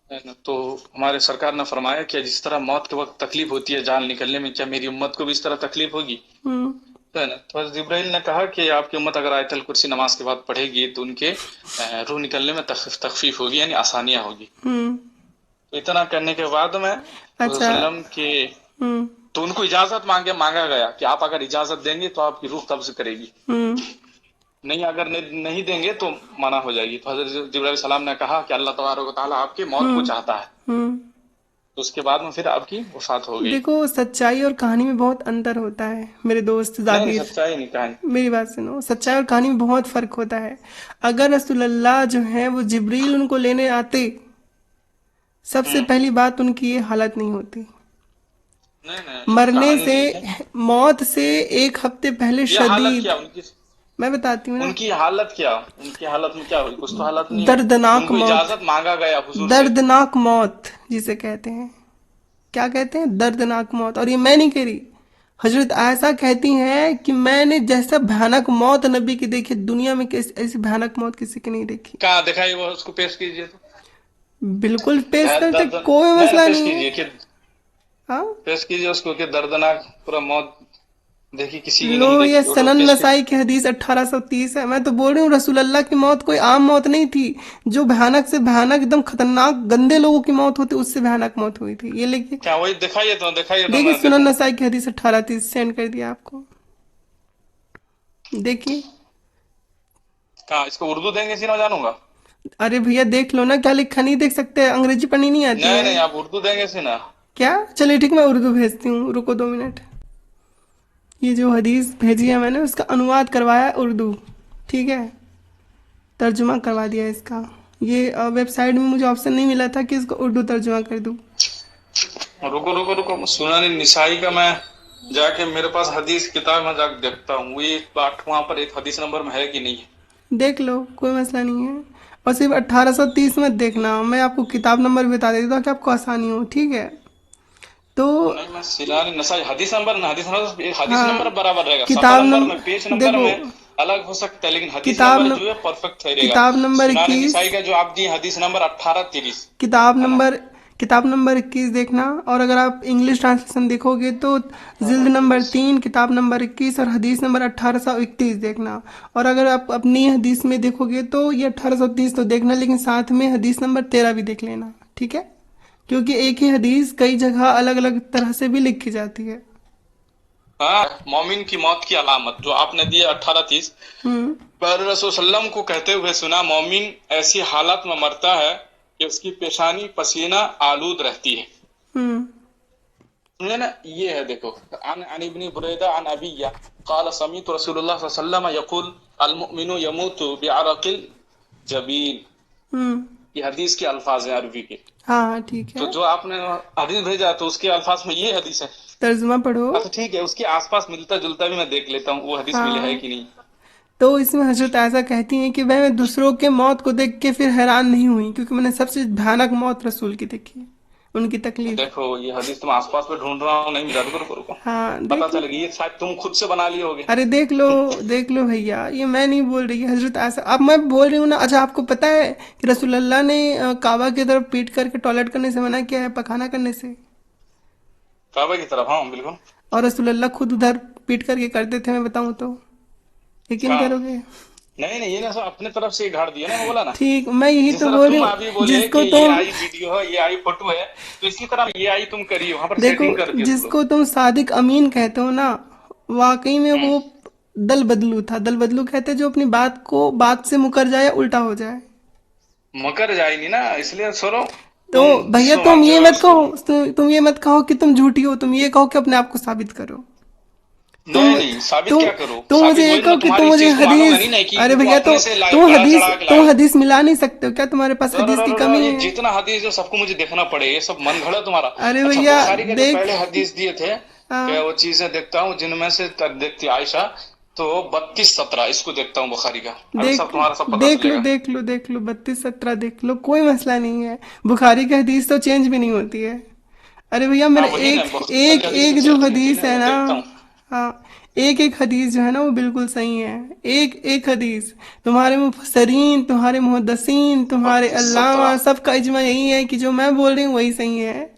है ना। तो हमारे सरकार ने फरमाया कि जिस तरह मौत के वक्त तकलीफ होती है जान निकलने में, क्या मेरी उम्मत को भी इस तरह तकलीफ होगी? हम्म। तो है ना, तो हज़रत जिब्राइल ने कहा कि आपकी उम्मत अगर आयतल कुर्सी नमाज के बाद पढ़ेगी तो उनके रूह निकलने में तखफीफ होगी, यानी आसानियां होगी। हम्म। तो इतना करने के बाद में अच्छा। वसल्लम के, हम्म। तो उनको इजाजत मांगा गया कि आप अगर इजाजत देंगे तो आपकी रूह कब्ज करेगी, हम्म। नहीं अगर नहीं देंगे तो मना हो जाएगी। तो हजरत जिब्राइल सलाम ने कहा कि अल्लाह तबारक व तआला आपकी मौत को हम्म। चाहता है। हम्म। तो उसके बाद में फिर आपकी वफात हो गई। देखो, सच्चाई और कहानी में बहुत अंतर होता है मेरे दोस्त नहीं नहीं, जाबिर। सच्चाई नहीं कहानी। मेरी बात सुनो, सच्चाई और कहानी में बहुत फर्क होता है। अगर रसूलुल्लाह जो है वो जिब्रील उनको लेने आते, सबसे हम्म। पहली बात उनकी ये हालत नहीं होती। नहीं नहीं, ये मरने कहानी से, नहीं है। मौत से एक हफ्ते पहले ये हालत शदीद, क्या उनकी? मैं बताती हूँ ना, उनकी हालत क्या, उनकी हालत में क्या हुई? कुछ तो हालत नहीं हुई। दर्दनाक उनको मौत, इजाजत मांगा गया हुजूर से। दर्दनाक मौत जिसे कहते हैं, क्या कहते हैं, दर्दनाक मौत। और ये मैं नहीं कह रही, हजरत आयशा कहती हैं कि मैंने जैसा भयानक मौत नबी की देखी, दुनिया में ऐसी भयानक मौत किसी की नहीं देखी। कहाँ दिखाई, वो उसको पेश कीजिए तो। बिल्कुल पेश करते, दर्द कोई नहीं मसला पेश नहीं है। कीजिए कि, हाँ, पेश कीजिए उसको कि दर्दनाक पूरा मौत देखी, किसी की लो, नहीं ये देखी, वो सनन पेश कीजिए। नसाई की हदीस 1830 है। मैं तो बोल रही हूँ रसूल अल्लाह की मौत कोई आम मौत नहीं थी, जो भयानक से भयानक, एकदम खतरनाक गंदे लोगों की मौत होती, उससे भयानक मौत हुई थी। ये लेके क्या वही दिखाइए तो देखिए, मैं सुनन देखूंगा। नसाई की हदीस 1830 सेंड कर दिया आपको, देखिए। कहाँ, इसको उर्दू देंगे इसी ना जानूंगा। अरे भैया देख लो ना, क्या लिखा नहीं देख सकते? अंग्रेजी पढ़नी नहीं आती नहीं है नहीं, आप उर्दू देंगे इसी ना। क्या? चलिए ठीक, मैं उर्दू भेजती हूँ, रुको 2 मिनट। ये जो हदीस भेजी है मैंने, उसका अनुवाद करवाया है उर्दू, ठीक है, तर्जुमा करवा दिया इसका। ये वेबसाइट में मुझे ऑप्शन नहीं मिला था कि इसको उर्दू तर्जुमा कर दूँ। रुको रुको रुको, सुनानी निसाई का मैं जाके, मेरे पास हदीस किताब में जाके देखता हूँ, वो एक बात वहां पर एक हदीस नंबर में है कि नहीं है। देख लो, कोई मसला नहीं है। और सिर्फ 1830 मत देखना, मैं आपको किताब नंबर भी बता देती हूँ ताकि आपको आसानी हो, ठीक है। तो नहीं, मैं सिलानी नसाई हदीस नंबर ना, हदीस नंबर हाँ, बराबर रहेगा, सफ़ा किताब नंबर में, नंबर पेज नंबर देखो, में। अलग हो सकता है, लेकिन हदीस किताब नंबर न, जो है परफेक्ट ठहरेगा। किताब नंबर सुनान 21, निसाई का जो आप दिए हदीस नंबर 1830, किताब है ना? नंबर किताब नंबर 21 देखना। और अगर आप इंग्लिश ट्रांसलेशन देखोगे तो जिल्द नंबर 1830। 3, किताब नंबर 21 और हदीस नंबर 1831 देखना। और अगर आप अपनी हदीस में देखोगे तो ये 1830 तो देखना, लेकिन साथ में हदीस नंबर 13 भी देख लेना, ठीक है? क्योंकि एक ही हदीस कई जगह अलग अलग तरह से भी लिखी जाती है। हाँ, मोमिन की मौत की अलामत जो आपने दी 1830, हम्म। पर रसूल सल्लम को कहते हुए सुना, मोमिन ऐसी हालत में मरता है कि उसकी पेशानी पसीना आलूद रहती है। हम्म। समझे ना? ये है, देखो, अन इब्न बुरैदा अन अबिया क़ाल समीअतु रसूलुल्लाह सल्लल्लाहु अलैहि वसल्लम यक़ूल अल मुमिनु यमूतु बिअरक़िल जबीन। हम्म। ये हदीस के अल्फाज हैं अरबी के। हाँ हाँ, ठीक तो है। जो आपने हदीस भेजा तो उसके अल्फाज में ये हदीस है। तर्जुमा पढ़ो। अच्छा ठीक है, उसके आसपास मिलता जुलता भी मैं देख लेता हूँ वो हदीस मिले है हाँ, कि नहीं। तो इसमें हजरत आयशा कहती हैं कि वह मैं दूसरों के मौत को देख के फिर हैरान नहीं हुई, क्योंकि मैंने सबसे भयानक मौत रसूल की देखी, उनकी तकलीफ। देखो ये हदीस तुम आसपास में ढूंढ रहा हूँ, नहीं मिला, रुको रुको, हाँ, पता देख लो। चलेगी, ये शायद तुम खुद से बना लिए होगे। अरे देख लो, देख लो भैया, ये मैं नहीं बोल रही, हजरत आयशा। अब मैं बोल रही हूँ ना। अच्छा, आपको पता है कि रसूलुल्लाह ने काबा की तरफ पीट करके टॉयलेट करने से मना किया है, पखाना करने से। काबा की तरफ, हाँ बिल्कुल। और रसूलुल्लाह खुद उधर पीट करके करते थे, मैं बताऊँ तो यकीन हाँ, करोगे? नहीं नहीं, ये ना सब अपने तरफ से ही गाड़ दिया ना, मैं बोला ना। ठीक, मैं यही जिस तो तरह बोल रही तुम हूँ। अभी बोले कि जिसको ये तुम आई वीडियो है, ये आई फोटो है, तो इसी तरह ये आई तुम करिए वहां पर देखो, सेटिंग करके इसको। जिसको तुम सादिक अमीन कहते हो ना, वाकई में हम्म। वो दल बदलू था। दल बदलू कहते हैं जो अपनी बात को बात से मुकर जाए या उल्टा हो जाए। मकर जाएगी ना, इसलिए छोड़ो। तो तुम भैया, तुम ये समझो मत इसको। कहो, तुम ये मत कहो कि तुम झूठी हो, तुम ये कहो कि अपने आप को साबित करो। नहीं तुम नहीं, साबित तुम क्या करो? तुम मुझे साबित ये वही कहो मैं कि तुम तुम्हारी इस मुझे चीज को मानूंगा हदीस। नहीं, नहीं कि अरे वो भैया, अपने से गड़ा चढ़ा के तुम लाए हो। हदीस मिला नहीं सकते हो क्या? तुम्हारे पास हदीस की कमी ये है? जितना हदीस है सबको मुझे देखना पड़े, ये सब मन घड़ा तुम्हारा। अरे अच्छा, भैया, बुखारी के जो देख। पहले हदीस दिए थे, क्या हाँ, वो चीजें देखता हूँ जिनमें से तक देखती आयशा, तो 32-17 इसको देखता हूँ बुखारी का। अभी सब देख तुम्हारा सब पता देख लो, चलेगा। देख लो, देख लो, 32-17 देख लो, कोई मसला नहीं है। बुखारी की हदीस तो चेंज भी नहीं होती है। अरे भैया, हाँ मेरा वही ना, एक बुखारी एक की हदीस तो एक जो चेंज नहीं होती हदीस ना, है मैं ना। देखता हूँ। हाँ, एक एक हदीस जो है ना वो बिल्कुल सही है। एक एक हदीस। तुम्हारे मुफस्सरीन, तुम्हारे मुहद्दिसीन, तुम्हारे बत्तीस अल्लामा, सत्रह सबका इजमा यही है कि जो मैं बोल रही हूँ वही सही है।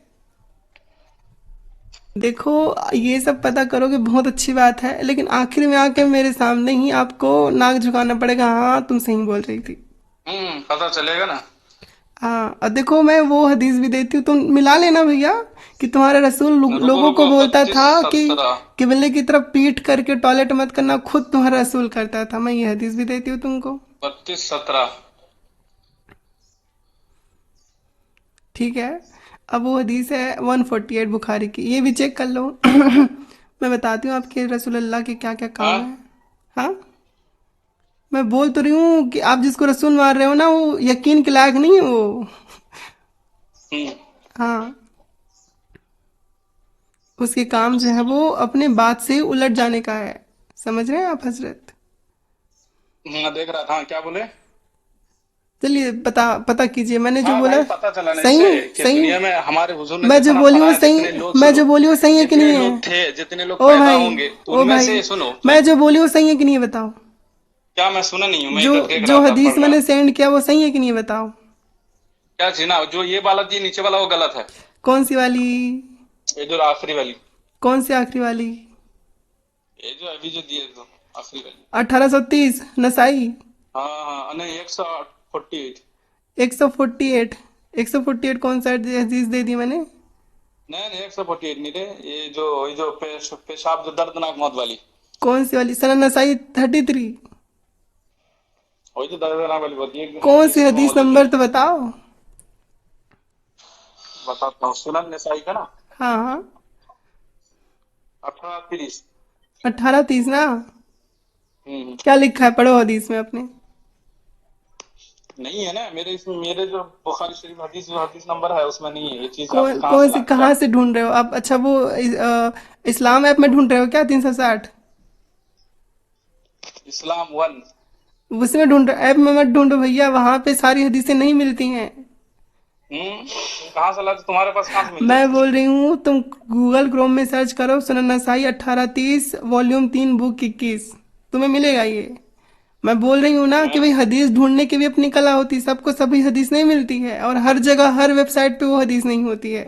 देखो, ये सब पता करोगे बहुत अच्छी बात है, लेकिन आखिर में आके मेरे सामने ही आपको नाक झुकाना पड़ेगा। हाँ, तुम सही बोल रही थी। पता चलेगा ना। हाँ, और देखो, मैं वो हदीस भी देती हूँ, तुम मिला लेना भैया। कि तुम्हारा रसूल रुको लोगों को रुको, बोलता बत्तीस था कि सत्रह किबले की तरफ पीठ करके टॉयलेट मत करना, खुद तुम्हारा रसूल करता था। मैं ये हदीस भी देती हूँ तुमको। 32-17। ठीक है। अब वो हदीस है 148 बुखारी की, ये भी चेक कर लो। मैं बताती हूँ आपके रसूल अल्लाह के क्या क्या काम हाँ। है। हाँ, मैं बोल तो रही हूँ कि आप जिसको रसूल मार रहे हो ना, वो यकीन के लायक नहीं है वो। हम्म। हाँ, उसके काम जो है वो अपने बात से उलट जाने का है। समझ रहे हैं आप हजरत? देख रहा था, क्या बोले? चलिए, पता पता कीजिए, मैंने जो हाँ बोला भाई, पता चला ना सही इससे है, कि सही है। दुनिया में हमारे हुजूर ने मैं जो जितना बोली वो फरमाया, सही, जितने लोग, मैं जो सुनो, बोली वो सही है कि जितने नहीं है? लोग थे, जितने लोग ओ पैदा भाई, होंगे, तो ओ उनमें भाई, से सुनो तुम। मैं जो बोली वो सही है कि नहीं है, बताओ? क्या मैं सुना नहीं हूँ? मैं जो इधर देख जो रहा था, हदीस पढ़ रहा मैंने था। सेंड किया वो सही है कि नहीं है, बताओ? क्या चीना जो ये वाला जी नीचे वाला वो गलत है। कौन सी वाली? ये जो आखिरी वाली, कौन सी आखिरी वाली? ये जो अभी जो दिए तो आखिरी वाली। 1830 नसाई। हाँ हाँ, नहीं 148। 148? 148 कौन सा हदीस दे दी मैंने? नहीं नहीं, 148 नहीं रे, ये जो पेशाब जो दर्दनाक मौत वाली, कौन सी वाली? सनन नसाई 33? वही तो दर्दनाक वाली होती है कौन सी हदीस में हदीस मौजूद है। नंबर तो बताओ। बताता हूँ, सुनन नसाई का ना, हाँ हाँ, 1830। 1830 ना? हम्म। क्या लिखा है, पढ़ो हदीस में अपने। नहीं है ना मेरे इसमें, मेरे जो बुखारी शरीफ हदीस जो हदीस नंबर है उसमें नहीं है ये चीज, आप कौन कहाँ कौन से सी, ला क्या? कहाँ से ढूंढ रहे हो आप? अच्छा, वो इस्लाम ऐप में ढूंढ रहे हो क्या? 360? इस्लाम वन। उसमें ढूंढ रहे, ऐप में मत ढूंढो भैया, वहां पे सारी हदीसें नहीं मिलती हैं। तुम कहाँ से लाते, तुम्हारे पास कहाँ से मिल मैं जाती? बोल रही हूँ, तुम गूगल क्रोम में सर्च करो सुनन नसाई 1830 वॉल्यूम 3 बुक 21, तुम्हें मिलेगा ये। मैं बोल रही हूँ ना कि भाई हदीस ढूंढने की भी अपनी कला होती है, सबको सभी हदीस नहीं मिलती है, और हर जगह हर वेबसाइट पे वो हदीस नहीं होती है।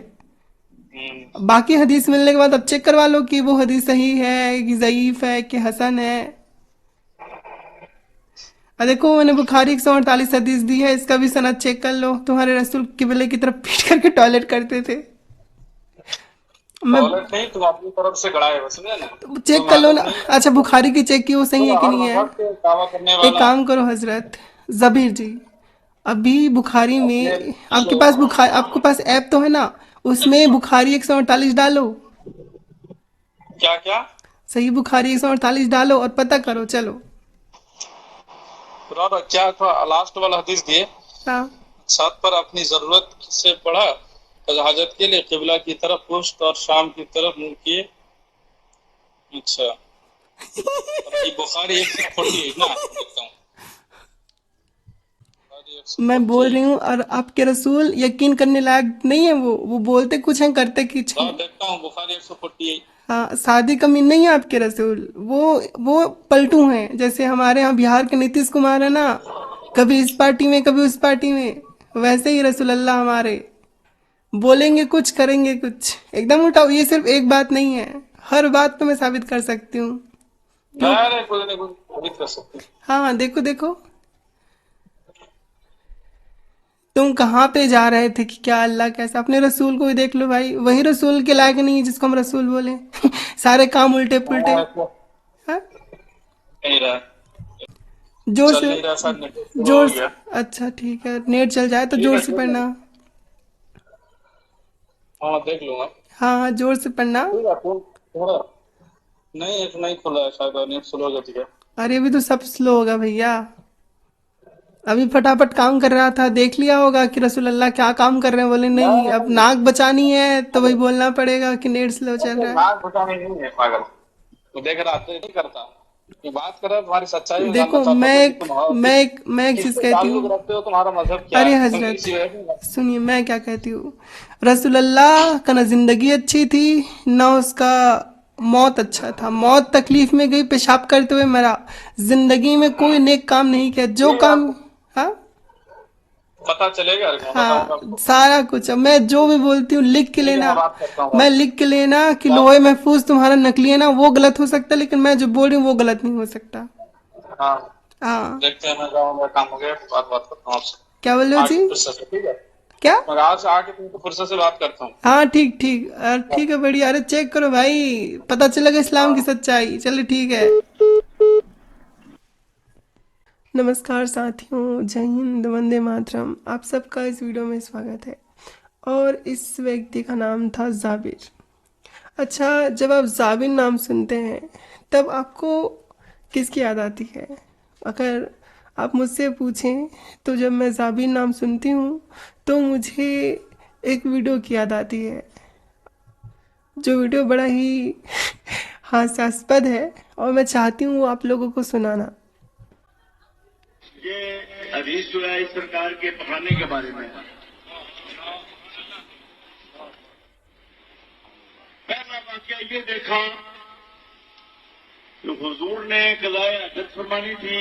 हम्म। बाकी हदीस मिलने के बाद अब चेक करवा लो कि वो हदीस सही है कि ज़ईफ है कि हसन है। और देखो मैंने बुखारी 148 हदीस दी है, इसका भी सनद चेक कर लो। तुम्हारे रसूल किबले की तरफ पीट करके टॉयलेट करते थे। मैं टॉयलेट नहीं, तुम अपनी तरफ से गड़ा है, समझे ना? चेक तुम कर लो आदत ना। नहीं है अच्छा बुखारी की चेक की वो सही तो है कि हर नहीं है। वक्त दावा करने एक वाला। काम करो हजरत जबीर जी, अभी बुखारी अपने में आपके पास बुखार, आपके पास ऐप तो है ना, उसमें बुखारी 148 डालो। क्या क्या? सही बुखारी 148 डालो और पता करो चलो। और क्या था लास्ट वाला हदीस दिए? हाँ। छत पर अपनी जरूरत से पढ़ा, हाजत के लिए किबला की तरफ पुश्त और शाम की तरफ मुंह किए। अच्छा, ये बुखारी 148 ना, देखता हूँ। बुखारी मैं बोल रही 148। हूँ और आपके रसूल यकीन करने लायक नहीं है, वो बोलते कुछ हैं करते कुछ हैं। देखता हूँ बुखारी 148। हाँ शादी कमी नहीं है आपके रसूल, वो पलटू हैं, जैसे हमारे यहाँ बिहार के नीतीश कुमार है ना, कभी इस पार्टी में कभी उस पार्टी में, वैसे ही रसूल अल्लाह हमारे बोलेंगे कुछ करेंगे कुछ, एकदम उल्टा। ये सिर्फ एक बात नहीं है, हर बात पे मैं साबित कर सकती हूँ। क्यों? नहीं नहीं, कोई नहीं, कोई उम्मीद कर सकते हैं। हाँ हाँ, देखो देखो, तुम कहाँ पे जा रहे थे कि क्या अल्लाह कैसा, अपने रसूल को भी देख लो भाई, वही रसूल के लायक नहीं है जिसको हम रसूल बोले। सारे काम उल्टे पुल्टे। तो हाँ। नहीं रहा, जोर चल से, नहीं रहा, शायद नेट स्लो जोर हो से। गया। अच्छा ठीक है, नेट चल जाए तो ठीक जोर है, से ठीक है। पढ़ना। हाँ, देख लूंगा। हाँ हाँ, जोर से पढ़ना। ठीक है, फोन थोड़ा नहीं, एक नहीं खुला है शायद, नेट स्लो हो गया। अरे अभी तो सब स्लो होगा भैया, अभी फटाफट काम कर रहा था, देख लिया होगा कि रसूल अल्लाह क्या काम कर रहे हैं, बोले नहीं अब नहीं नाक बचानी है तो नहीं, वही बोलना पड़ेगा कि नेट स्लो चल रहा है। नाक बचाने नहीं है पागल। तो देख रहा तो नहीं करता। ये बात कर रहा है, तुम्हारी सच्चाई में जानना देखो चाहता था कि तुम मैं एक चीज़ किससे कहती ताल्लुक हूँ। रखते हो, तुम्हारा मजहब क्या अरे है, तुम हजरत इसी वजह से। सुनिए मैं क्या कहती हूँ, रसूलुल्लाह का ना जिंदगी अच्छी थी ना उसका मौत अच्छा था, मौत तकलीफ में गई, पेशाब करते हुए मरा, जिंदगी में कोई नेक काम नहीं किया जो ये काम। आपको हाँ पता चलेगा, मैं बताऊंगा हाँ आपको। सारा कुछ, अब मैं जो भी बोलती हूँ लिख के ठीक है, लेना। मैं बात करता हूँ मैं आपसे। लिख के लेना कि बात लोहे महफूज तुम्हारा नकली है ना, वो गलत हो सकता है, लेकिन मैं जो बोल रही हूँ वो गलत नहीं हो सकता। हाँ, हाँ। देखते हैं, मैं जाऊंगा, काम हो गया, बात करता हूँ आपसे क्या बोल रहे हो आके जी? फुर्सत से, ठीक है? क्या? मैं आज आके तुमको फुर्सत से बात करता हूँ। हाँ ठीक ठीक, ठीक है बढ़िया, अरे चेक करो भाई, पता चलेगा इस्लाम की हाँ। सच्चाई, चलिए ठीक है। नमस्कार साथियों, जय हिंद, वंदे मातरम, आप सबका इस वीडियो में स्वागत है। और इस व्यक्ति का नाम था जाबिर। अच्छा, जब आप जाबिर नाम सुनते हैं तब आपको किसकी याद आती है? अगर आप मुझसे पूछें तो जब मैं जाबिर नाम सुनती हूँ तो मुझे एक वीडियो की याद आती है, जो वीडियो बड़ा ही हास्यास्पद है, और मैं चाहती हूँ वो आप लोगों को सुनाना। ये हदीस जो है इस सरकार के पढ़ाने के बारे में है। पहला वाकया ये देखा कि हुजूर ने कज़ाए हजत फरमानी थी,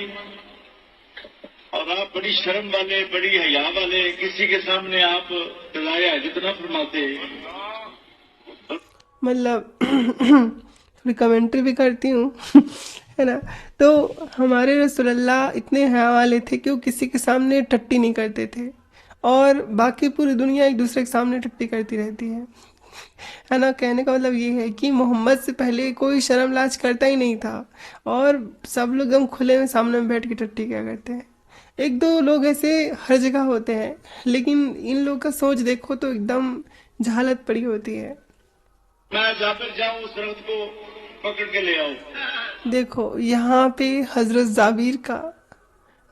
और आप बड़ी शर्म वाले, बड़ी हया वाले, किसी के सामने आप कज़ाए हजत ना फरमाते। मतलब थोड़ी कमेंट्री भी करती हूँ है ना। तो हमारे रसूलुल्लाह इतने हया वाले थे कि वो किसी के सामने टट्टी नहीं करते थे, और बाकी पूरी दुनिया एक दूसरे के सामने टट्टी करती रहती है ना। कहने का मतलब ये है कि मोहम्मद से पहले कोई शर्म लाज करता ही नहीं था, और सब लोग एकदम खुले में सामने में बैठ के टट्टी क्या करते हैं। एक दो लोग ऐसे हर जगह होते हैं, लेकिन इन लोग का सोच देखो तो एकदम जहालत पड़ी होती है। मैं जाकर जाऊं उस रथ को पकड़ के ले आऊं। देखो यहाँ पे हजरत जाबिर का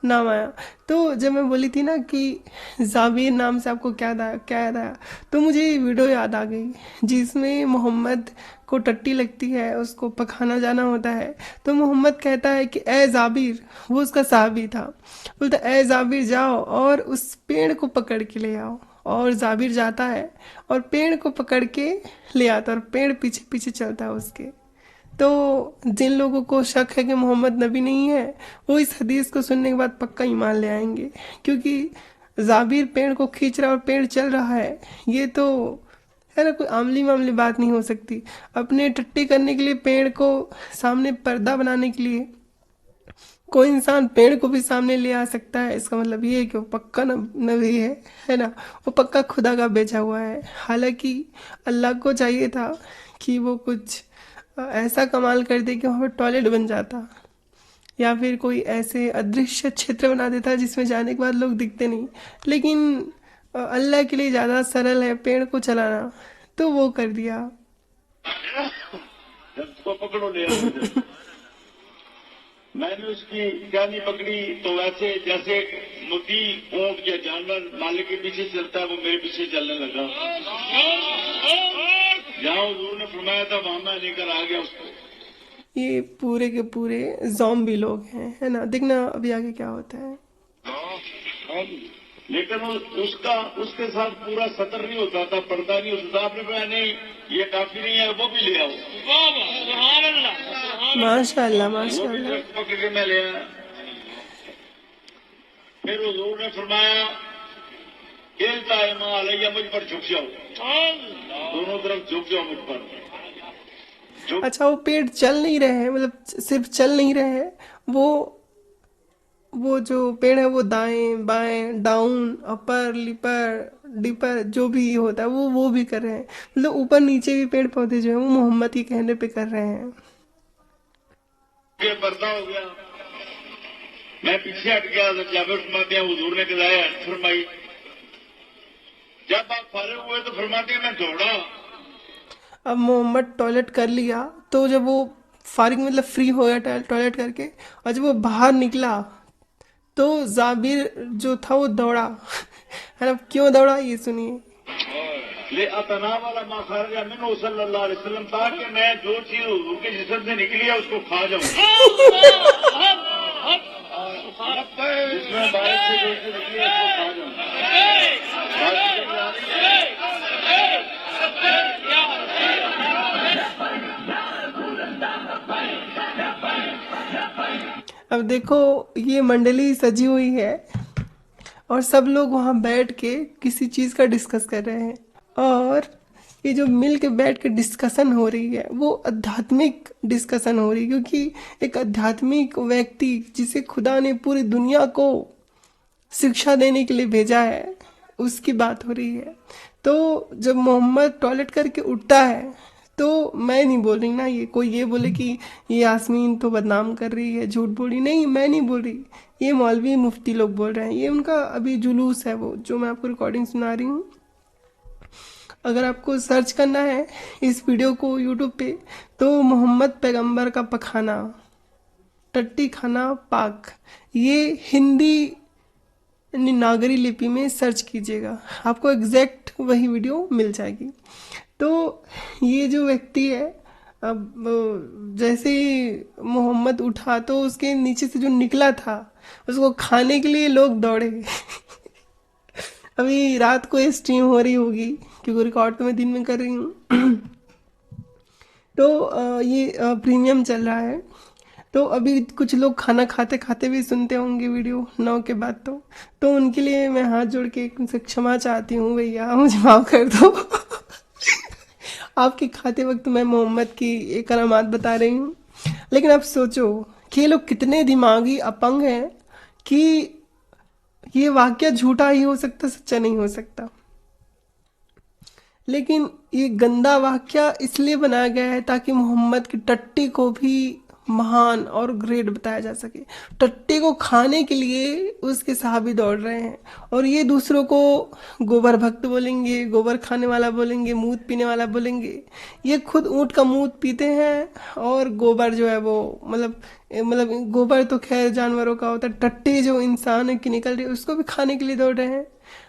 नाम आया, तो जब मैं बोली थी ना कि जाबिर नाम से आपको क्या याद आया, तो मुझे ये वीडियो याद आ गई जिसमें मोहम्मद को टट्टी लगती है, उसको पखाना जाना होता है, तो मोहम्मद कहता है कि ए जाबिर, वो उसका साहबी था, बोलता ए जाबिर जाओ और उस पेड़ को पकड़ के ले आओ। और जाबिर जाता है और पेड़ को पकड़ के ले आता है, और पेड़ पीछे पीछे चलता है उसके। तो जिन लोगों को शक है कि मोहम्मद नबी नहीं है, वो इस हदीस को सुनने के बाद पक्का ईमान ले आएंगे, क्योंकि जाबिर पेड़ को खींच रहा है और पेड़ चल रहा है, ये तो है ना, कोई आमली मामली बात नहीं हो सकती। अपने टट्टी करने के लिए, पेड़ को सामने पर्दा बनाने के लिए कोई इंसान पेड़ को भी सामने ले आ सकता है, इसका मतलब ये है कि वो पक्का नबी है ना, वो पक्का खुदा का भेजा हुआ है। हालांकि अल्लाह को चाहिए था कि वो कुछ ऐसा कमाल कर दे कि वहाँ पर टॉयलेट बन जाता, या फिर कोई ऐसे अदृश्य क्षेत्र बना देता जिसमें जाने के बाद लोग दिखते नहीं। लेकिन अल्लाह के लिए ज़्यादा सरल है पेड़ को चलाना, तो वो कर दिया। जब उसको पकड़ो ले आओ मुझे। मैंने उसकी जानी पकड़ी तो वैसे जैसे मुती ऊंट या जानवर मालिक के पीछे चलता है, वो मेरे पीछे चलने लगा। जहां हुजूर ने फरमाया था वहां मैं लेकर आ गया उसको। ये पूरे के पूरे ज़ॉम्बी लोग हैं, है ना। देखना अभी आगे क्या होता है। लेकिन उसका उसके साथ पूरा सतर नहीं होता था, पर्दा नहीं होता था। आपने कहा नहीं ये काफी नहीं है, वो भी ले आओ। माशाल्लाह वो भी माशाल्लाह। ट्रक पकड़ के मैं ले आया। फिर हुजूर ने फरमाया खेलता है माँ अलैया, मुझ पर झुक जाओ, दोनों तरफ झुक जाओ मुझ पर। अच्छा, वो पेड़ चल नहीं रहे हैं, मतलब सिर्फ चल नहीं रहे हैं, वो जो पेड़ है वो दाएं बाएं डाउन अपर लिपर डिपर जो भी होता है वो भी कर रहे हैं। मतलब ऊपर नीचे भी पेड़ पौधे जो है वो मोहम्मद के कहने पे कर रहे हैं। ये पर्दा हो गया, मैं पीछे हट गया तो जाबिर फरमाते हैं हुजूर ने कहा फरमाई। जब आप फारिग हुए तो फरमाते हैं मैं दौड़ा। अब मोहम्मद टॉयलेट कर लिया, तो जब वो फारिग मतलब फ्री हो गया टॉयलेट करके, और जब वो बाहर निकला तो जाबिर जो था वो दौड़ा। है ना, क्यों दौड़ा ये सुनिए। ले अतना वाला माखरजा मिन्हु सल्लल्लाहु अलैहि वसल्लम, ताकि मैं जो चीज हुजूर के जिस्म से निकली है उसको खा जाऊं। जिसमें बारिश से जो चीज निकली है उसको खा जाऊं। अब देखो, ये मंडली सजी हुई है और सब लोग वहाँ बैठ के किसी चीज़ का डिस्कस कर रहे हैं, और ये जो मिल के बैठ के डिस्कशन हो रही है वो आध्यात्मिक डिस्कशन हो रही है, क्योंकि एक आध्यात्मिक व्यक्ति जिसे खुदा ने पूरी दुनिया को शिक्षा देने के लिए भेजा है, उसकी बात हो रही है। तो जब मोहम्मद टॉयलेट करके उठता है, तो मैं नहीं बोल रही ना, ये कोई ये बोले कि ये यास्मीन तो बदनाम कर रही है, झूठ बोल रही, नहीं मैं नहीं बोल रही, ये मौलवी मुफ्ती लोग बोल रहे हैं, ये उनका अभी जुलूस है वो जो मैं आपको रिकॉर्डिंग सुना रही हूँ। अगर आपको सर्च करना है इस वीडियो को यूट्यूब पे, तो मोहम्मद पैगंबर का पखाना टट्टी खाना पाक, ये हिंदी नागरी लिपि में सर्च कीजिएगा, आपको एग्जैक्ट वही वीडियो मिल जाएगी। तो ये जो व्यक्ति है, अब जैसे ही मोहम्मद उठा तो उसके नीचे से जो निकला था उसको खाने के लिए लोग दौड़े। अभी रात को ये स्ट्रीम हो रही होगी, क्योंकि रिकॉर्ड तो मैं दिन में कर रही हूँ। तो ये प्रीमियम चल रहा है, तो अभी कुछ लोग खाना खाते खाते भी सुनते होंगे वीडियो 9 के बाद, तो उनके लिए मैं हाथ जोड़ के उनसे क्षमा चाहती हूँ, भैया मुझे माफ़ कर दो। आपके खाते वक्त मैं मोहम्मद की एक करामात बता रही हूँ। लेकिन आप सोचो कि ये लोग कितने दिमागी अपंग हैं कि ये वाक्य झूठा ही हो सकता, सच्चा नहीं हो सकता। लेकिन ये गंदा वाक्य इसलिए बनाया गया है ताकि मोहम्मद की टट्टी को भी महान और ग्रेट बताया जा सके। टट्टी को खाने के लिए उसके सहाबी दौड़ रहे हैं, और ये दूसरों को गोबर भक्त बोलेंगे, गोबर खाने वाला बोलेंगे, मूत पीने वाला बोलेंगे। ये खुद ऊँट का मूत पीते हैं, और गोबर जो है वो मतलब गोबर तो खैर जानवरों का होता है, टट्टी जो इंसान की निकल रही है उसको भी खाने के लिए दौड़ रहे हैं।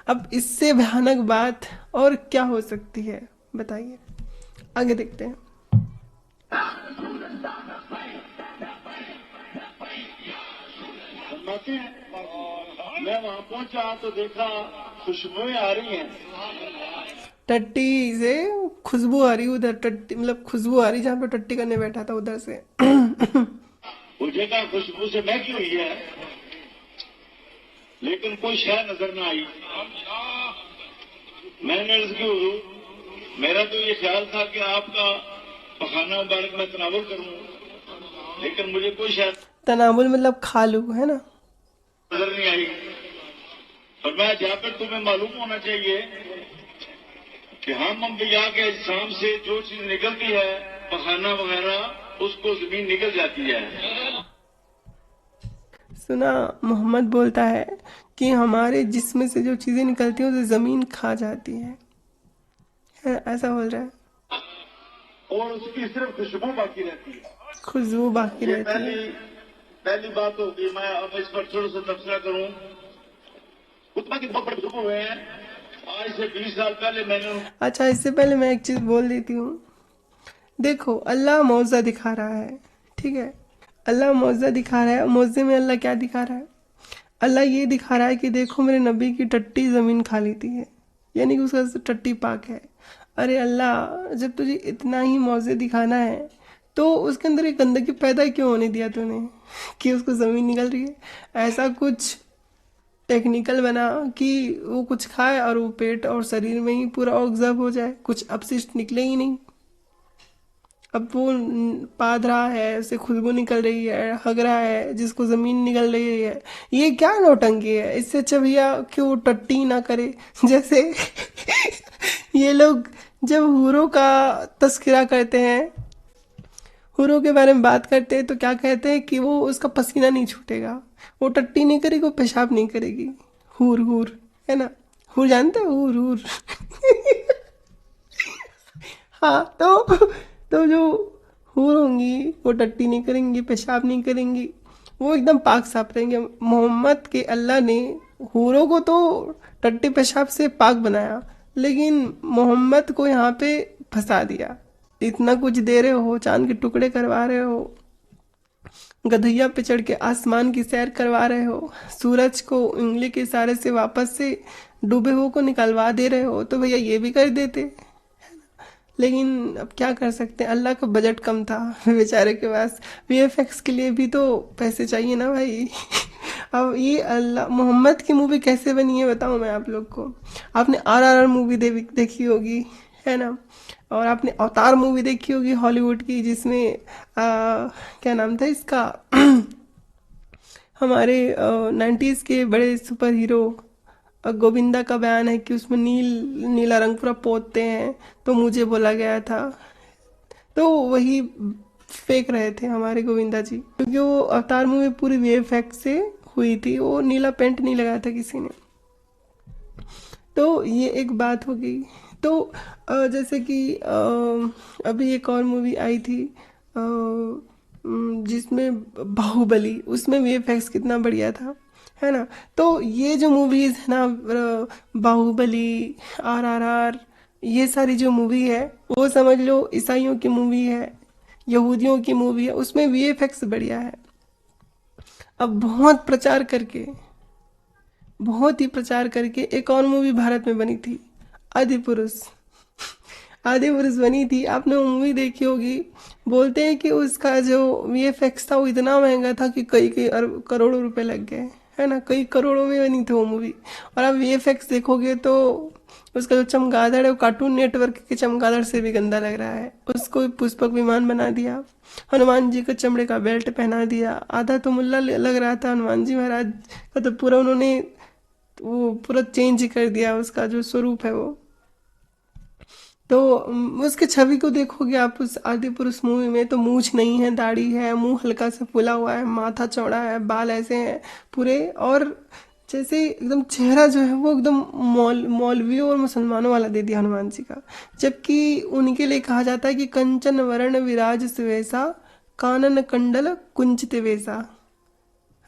अब इससे भयानक बात और क्या हो सकती है, बताइए। आगे देखते हैं। मैं वहां पहुंचा तो देखा खुशबुएं आ रही हैं। टट्टी से खुशबू आ रही उधर, टट्टी मतलब खुशबू आ रही जहाँ पे टट्टी करने बैठा था उधर से। वो जगह खुशबू से महकी हुई है, लेकिन कोई शय नजर ना आई। मैंने अर्ज की हुजूर, मेरा तो ये ख्याल था कि आपका पखाना मुबारक मैं तनावुल करूं, लेकिन मुझे कोई शय तनावुल मतलब खा लूँ, है ना। नजर नहीं आई। और मैं जाकर तुम्हें मालूम होना चाहिए कि हम अंबिया के इस्लाम से जो चीज निकलती है, पखाना वगैरह, उसको जमीन निकल जाती है। सुना, मोहम्मद बोलता है कि हमारे जिस्म से जो चीज़ें निकलती हैं उसे ज़मीन खा जाती है, ऐसा बोल रहा है। और उसकी सिर्फ खुशबू बाकी रहती है। खुशबू बाकी ये रहती है। पहली बात होगी। मैं अब इस पर थोड़ा सा तबसरा करूं। खुतबा के बहुत बड़े बुजुर्ग हुए हैं। आज से 20 साल पहले मैंने अच्छा, इससे पहले मैं एक चीज़ बोल देती हूँ। देखो, अल्लाह मौज़ा दिखा रहा है, ठीक है। अल्लाह मौज़ा दिखा रहा है। मौज़े में अल्लाह क्या दिखा रहा है? अल्लाह ये दिखा रहा है कि देखो मेरे नबी की टट्टी ज़मीन खा लेती है, यानी कि उसका टट्टी पाक है। अरे अल्लाह, जब तुझे इतना ही मौज़े दिखाना है तो उसके अंदर एक गंदगी पैदा क्यों होने दिया तूने कि उसको ज़मीन निकल रही है? ऐसा कुछ टेक्निकल बना कि वो कुछ खाए और वो पेट और शरीर में ही पूरा ऑब्जर्व हो जाए, कुछ अपशिष्ट निकले ही नहीं। अब वो पाद रहा है, उससे खुशबू निकल रही है, हग रहा है, जिसको ज़मीन निकल रही है। ये क्या नौटंकी है? इससे अच्छा भैया कि वो टट्टी ना करे। जैसे ये लोग जब हूरों का तस्करा करते हैं, हूरों के बारे में बात करते हैं, तो क्या कहते हैं कि वो उसका पसीना नहीं छूटेगा, वो टट्टी नहीं करेगी, वो पेशाब नहीं करेगी। हूर हूर, है ना। हूर जानते हो? हूर हूर। हाँ, तो जो हूर होंगी वो टट्टी नहीं करेंगी, पेशाब नहीं करेंगी, वो एकदम पाक साफ रहेंगे। मोहम्मद के अल्लाह ने हूरों को तो टट्टी पेशाब से पाक बनाया, लेकिन मोहम्मद को यहाँ पे फंसा दिया। इतना कुछ दे रहे हो, चांद के टुकड़े करवा रहे हो, गधैया पे चढ़ के आसमान की सैर करवा रहे हो, सूरज को उंगली के इशारे से वापस से डूबे हुए को निकलवा दे रहे हो, तो भैया ये भी कर देते। लेकिन अब क्या कर सकते हैं, अल्लाह का बजट कम था बेचारे के पास। वीएफएक्स के लिए भी तो पैसे चाहिए ना भाई। अब ये अल्लाह मोहम्मद की मूवी कैसे बनी है बताऊँ मैं आप लोग को। आपने RRR मूवी देखी होगी, है ना। और आपने अवतार मूवी देखी होगी हॉलीवुड की, जिसमें क्या नाम था इसका हमारे 90s के बड़े सुपर हीरो गोविंदा का बयान है कि उसमें नीला रंग पूरा पोतते हैं, तो मुझे बोला गया था। तो वही फेंक रहे थे हमारे गोविंदा जी, क्योंकि वो अवतार मूवी पूरी वीएफएक्स से हुई थी, वो नीला पेंट नहीं लगाया था किसी ने। तो ये एक बात हो गई। तो जैसे कि अभी एक और मूवी आई थी जिसमें बाहुबली, उसमें वीएफएक्स कितना बढ़िया था, है ना। तो ये जो मूवीज़ है ना, बाहुबली, RRR, ये सारी जो मूवी है वो समझ लो ईसाइयों की मूवी है, यहूदियों की मूवी है, उसमें वीएफएक्स बढ़िया है। अब बहुत ही प्रचार करके एक और मूवी भारत में बनी थी, आदि पुरुष। आदि पुरुष बनी थी, आपने वो मूवी देखी होगी। बोलते हैं कि उसका जो वीएफएक्स था वो इतना महंगा था कि कई कई करोड़ों रुपए लग गए, है ना। कई करोड़ों में बनी थी वो मूवी। और आप वीएफएक्स देखोगे तो उसका जो चमगादड़ है वो कार्टून नेटवर्क के चमगादड़ से भी गंदा लग रहा है। उसको पुष्पक विमान बना दिया, हनुमान जी को चमड़े का बेल्ट पहना दिया, आधा तो मुल्ला लग रहा था हनुमान जी महाराज का, तो पूरा उन्होंने वो पूरा चेंज कर दिया उसका जो स्वरूप है वो। तो उसके छवि को देखोगे आप उस आदि पुरुष मूवी में, तो मूछ नहीं है, दाढ़ी है, मुंह हल्का सा फूला हुआ है, माथा चौड़ा है, बाल ऐसे हैं पूरे, और जैसे एकदम चेहरा जो है वो एकदम मौलवियों और मुसलमानों वाला दे दिया हनुमान जी का। जबकि उनके लिए कहा जाता है कि कंचन वरण विराज सुवेसा, कानन कंडल कुंचित वेसा,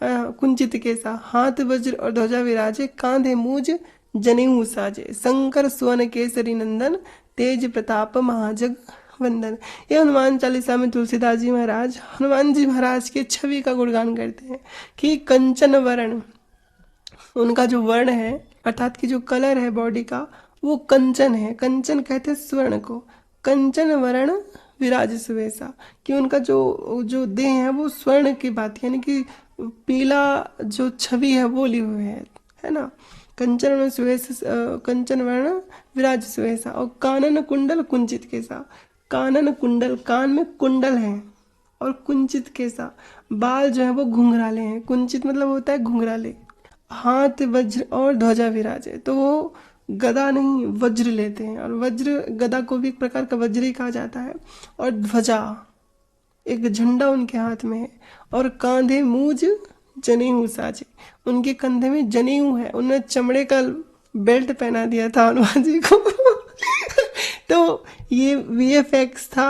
कुंचित केसा, हाथ वज्र और ध्वजा विराजे, कांधे मूज जनेऊ साजे, शंकर सुवन केसरी नंदन, तेज प्रताप महाजग वंदन। ये हनुमान चालीसा में तुलसीदास जी महाराज हनुमान जी महाराज के छवि का गुणगान करते हैं कि कंचन वर्ण, उनका जो वर्ण है अर्थात कि जो कलर है बॉडी का वो कंचन है। कंचन कहते हैं स्वर्ण को। कंचन वर्ण विराज सुवेशा, कि उनका जो जो देह है वो स्वर्ण की बात, यानी कि पीला जो छवि है वो ली हुई है ना। कंचन वर्ण सुवेश, कंचन वर्ण विराज सुवेशा। और कानन कुंडल कुंचित केसा। कानन कुंडल, कान में कुंडल है, और कुंचित केसा, बाल जो है वो घुंघराले हैं। कुंचित मतलब होता है घुंघराले। हाथ वज्र और ध्वजा विराजे, तो वो गदा नहीं वज्र लेते हैं, और वज्र, गदा को भी एक प्रकार का वज्र ही कहा जाता है। और ध्वजा, एक झंडा उनके हाथ में है। और कांधे मूज जनेऊ साजे, उनके कंधे में जनेऊ है। उन्होंने चमड़े का बेल्ट पहना दिया था हनुमान जी को। तो ये वीएफएक्स था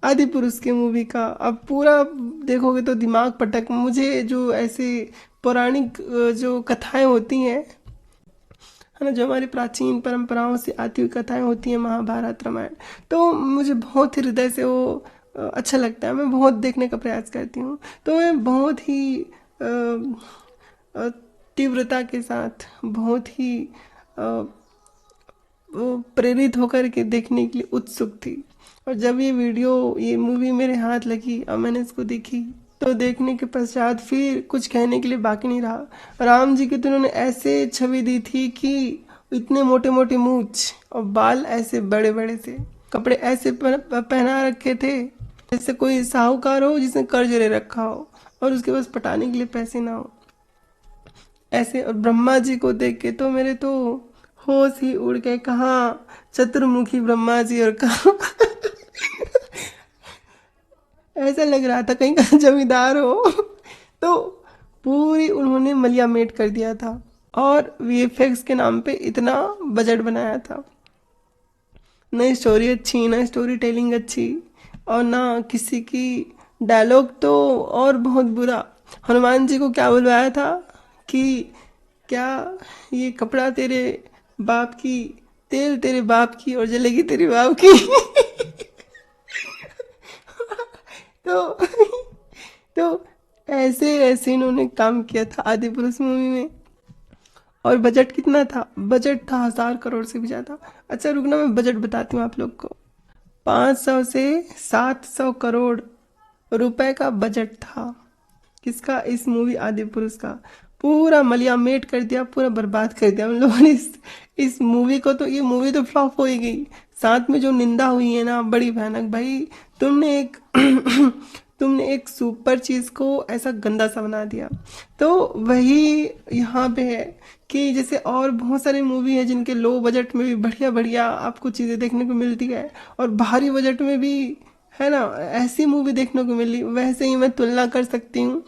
आदि पुरुष के मूवी का। अब पूरा देखोगे तो दिमाग पटक, मुझे जो ऐसे पौराणिक जो कथाएं होती हैं, है ना, जो हमारी प्राचीन परंपराओं से आती हुई कथाएं होती हैं, महाभारत रामायण, तो मुझे बहुत ही हृदय से वो अच्छा लगता है। मैं बहुत देखने का प्रयास करती हूँ। तो मैं बहुत ही तीव्रता के साथ, बहुत ही वो प्रेरित होकर के देखने के लिए उत्सुक थी। और जब ये वीडियो, ये मूवी मेरे हाथ लगी और मैंने इसको देखी, तो देखने के पश्चात फिर कुछ कहने के लिए बाकी नहीं रहा। राम जी की तो उन्होंने ऐसे छवि दी थी कि इतने मोटे मोटे मूछ और बाल ऐसे बड़े बड़े से, कपड़े ऐसे पहना रखे थे जैसे कोई साहूकार हो जिसने कर्ज ले रखा हो और उसके पास पटाने के लिए पैसे ना हो ऐसे। और ब्रह्मा जी को देख के तो मेरे तो होश ही उड़ गए। कहाँ चतुर्मुखी ब्रह्मा जी और कहाँ ऐसा लग रहा था कहीं का जमींदार हो। तो पूरी उन्होंने मलियामेट कर दिया था, और वीएफएक्स के नाम पे इतना बजट बनाया था। ना स्टोरी अच्छी, ना स्टोरी टेलिंग अच्छी, और ना किसी की डायलॉग तो और बहुत बुरा। हनुमान जी को क्या बुलवाया था कि क्या ये कपड़ा तेरे बाप की, तेल तेरे बाप की, और जलेगी तेरी बाप की। तो तो ऐसे ऐसे इन्होंने काम किया था आदि पुरुष मूवी में। और बजट कितना था? बजट था 1000 करोड़ से भी ज्यादा। अच्छा रुकना, मैं बजट बताती हूँ आप लोग को। 500 से 700 करोड़ रुपए का बजट था। किसका? इस मूवी आदि पुरुष का। पूरा मलियामेट कर दिया, पूरा बर्बाद कर दिया हम लोगों ने इस मूवी को। तो ये मूवी तो फ्लॉप हो ही गई, साथ में जो निंदा हुई है ना, बड़ी भयानक। भाई तुमने एक तुमने एक सुपर चीज को ऐसा गंदा सा बना दिया। तो वही यहाँ पे है कि जैसे और बहुत सारी मूवी है जिनके लो बजट में भी बढ़िया बढ़िया आपको चीजें देखने को मिलती है, और भारी बजट में भी, है ना, ऐसी मूवी देखने को मिली। वैसे ही मैं तुलना कर सकती हूँ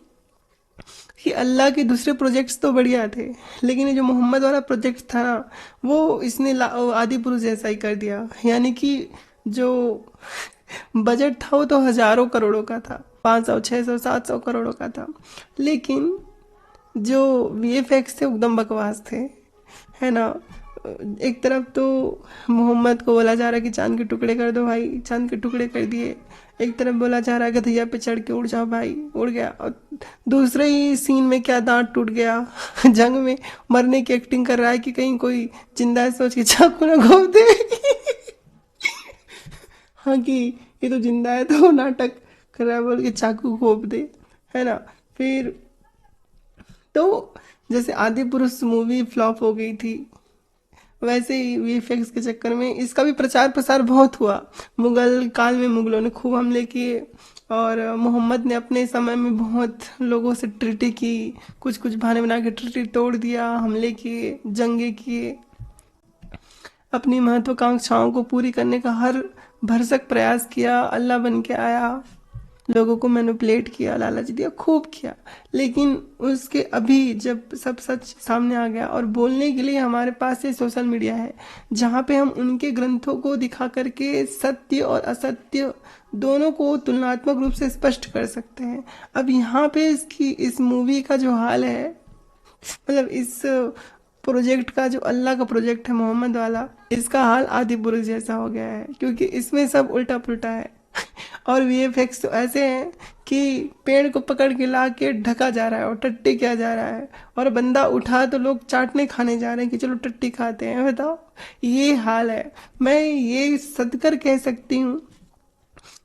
कि अल्लाह के दूसरे प्रोजेक्ट्स तो बढ़िया थे, लेकिन ये जो मोहम्मद वाला प्रोजेक्ट था ना, वो इसने आदि पुरुष जैसा ही कर दिया। यानी कि जो बजट था वो तो हजारों करोड़ों का था, 500 600 700 करोड़ों का था, लेकिन जो वीएफएक्स थे एकदम बकवास थे, है ना। एक तरफ तो मोहम्मद को बोला जा रहा है कि चांद के टुकड़े कर दो भाई, चांद के टुकड़े कर दिए। एक तरफ बोला जा रहा है गधैया पे चढ़ के उड़ जाओ भाई, उड़ गया। और दूसरे ही सीन में क्या दांत टूट गया जंग में मरने की एक्टिंग कर रहा है कि कहीं कोई जिंदा है सोच के चाकू ना घोप दे। हाँ कि ये तो जिंदा है तो नाटक कर रहा है बोल के चाकू घोप दे, है ना। फिर तो जैसे आदि पुरुष मूवी फ्लॉप हो गई थी, वैसे ही वीएफएक्स के चक्कर में इसका भी प्रचार प्रसार बहुत हुआ। मुगल काल में मुगलों ने खूब हमले किए, और मोहम्मद ने अपने समय में बहुत लोगों से ट्रीटी की, कुछ कुछ बहाने बना के ट्रीटी तोड़ दिया, हमले किए, जंगे किए, अपनी महत्वाकांक्षाओं को पूरी करने का हर भरसक प्रयास किया। अल्लाह बन के आया, लोगों को मैनिपुलेट किया, लालच दिया, खूब किया। लेकिन उसके अभी जब सब सच सामने आ गया, और बोलने के लिए हमारे पास ये सोशल मीडिया है, जहाँ पे हम उनके ग्रंथों को दिखा करके सत्य और असत्य दोनों को तुलनात्मक रूप से स्पष्ट कर सकते हैं। अब यहाँ पे इस मूवी का जो हाल है, मतलब इस प्रोजेक्ट का, जो अल्लाह का प्रोजेक्ट है मोहम्मद वाला, इसका हाल आदि पुरुष जैसा हो गया है, क्योंकि इसमें सब उल्टा पुल्टा है। और वीएफएक्स तो ऐसे हैं कि पेड़ को पकड़ के ला के ढका जा रहा है और टट्टी किया जा रहा है, और बंदा उठा तो लोग चाटने खाने जा रहे हैं कि चलो टट्टी खाते हैं। बताओ, ये हाल है। मैं ये सदकर कह सकती हूँ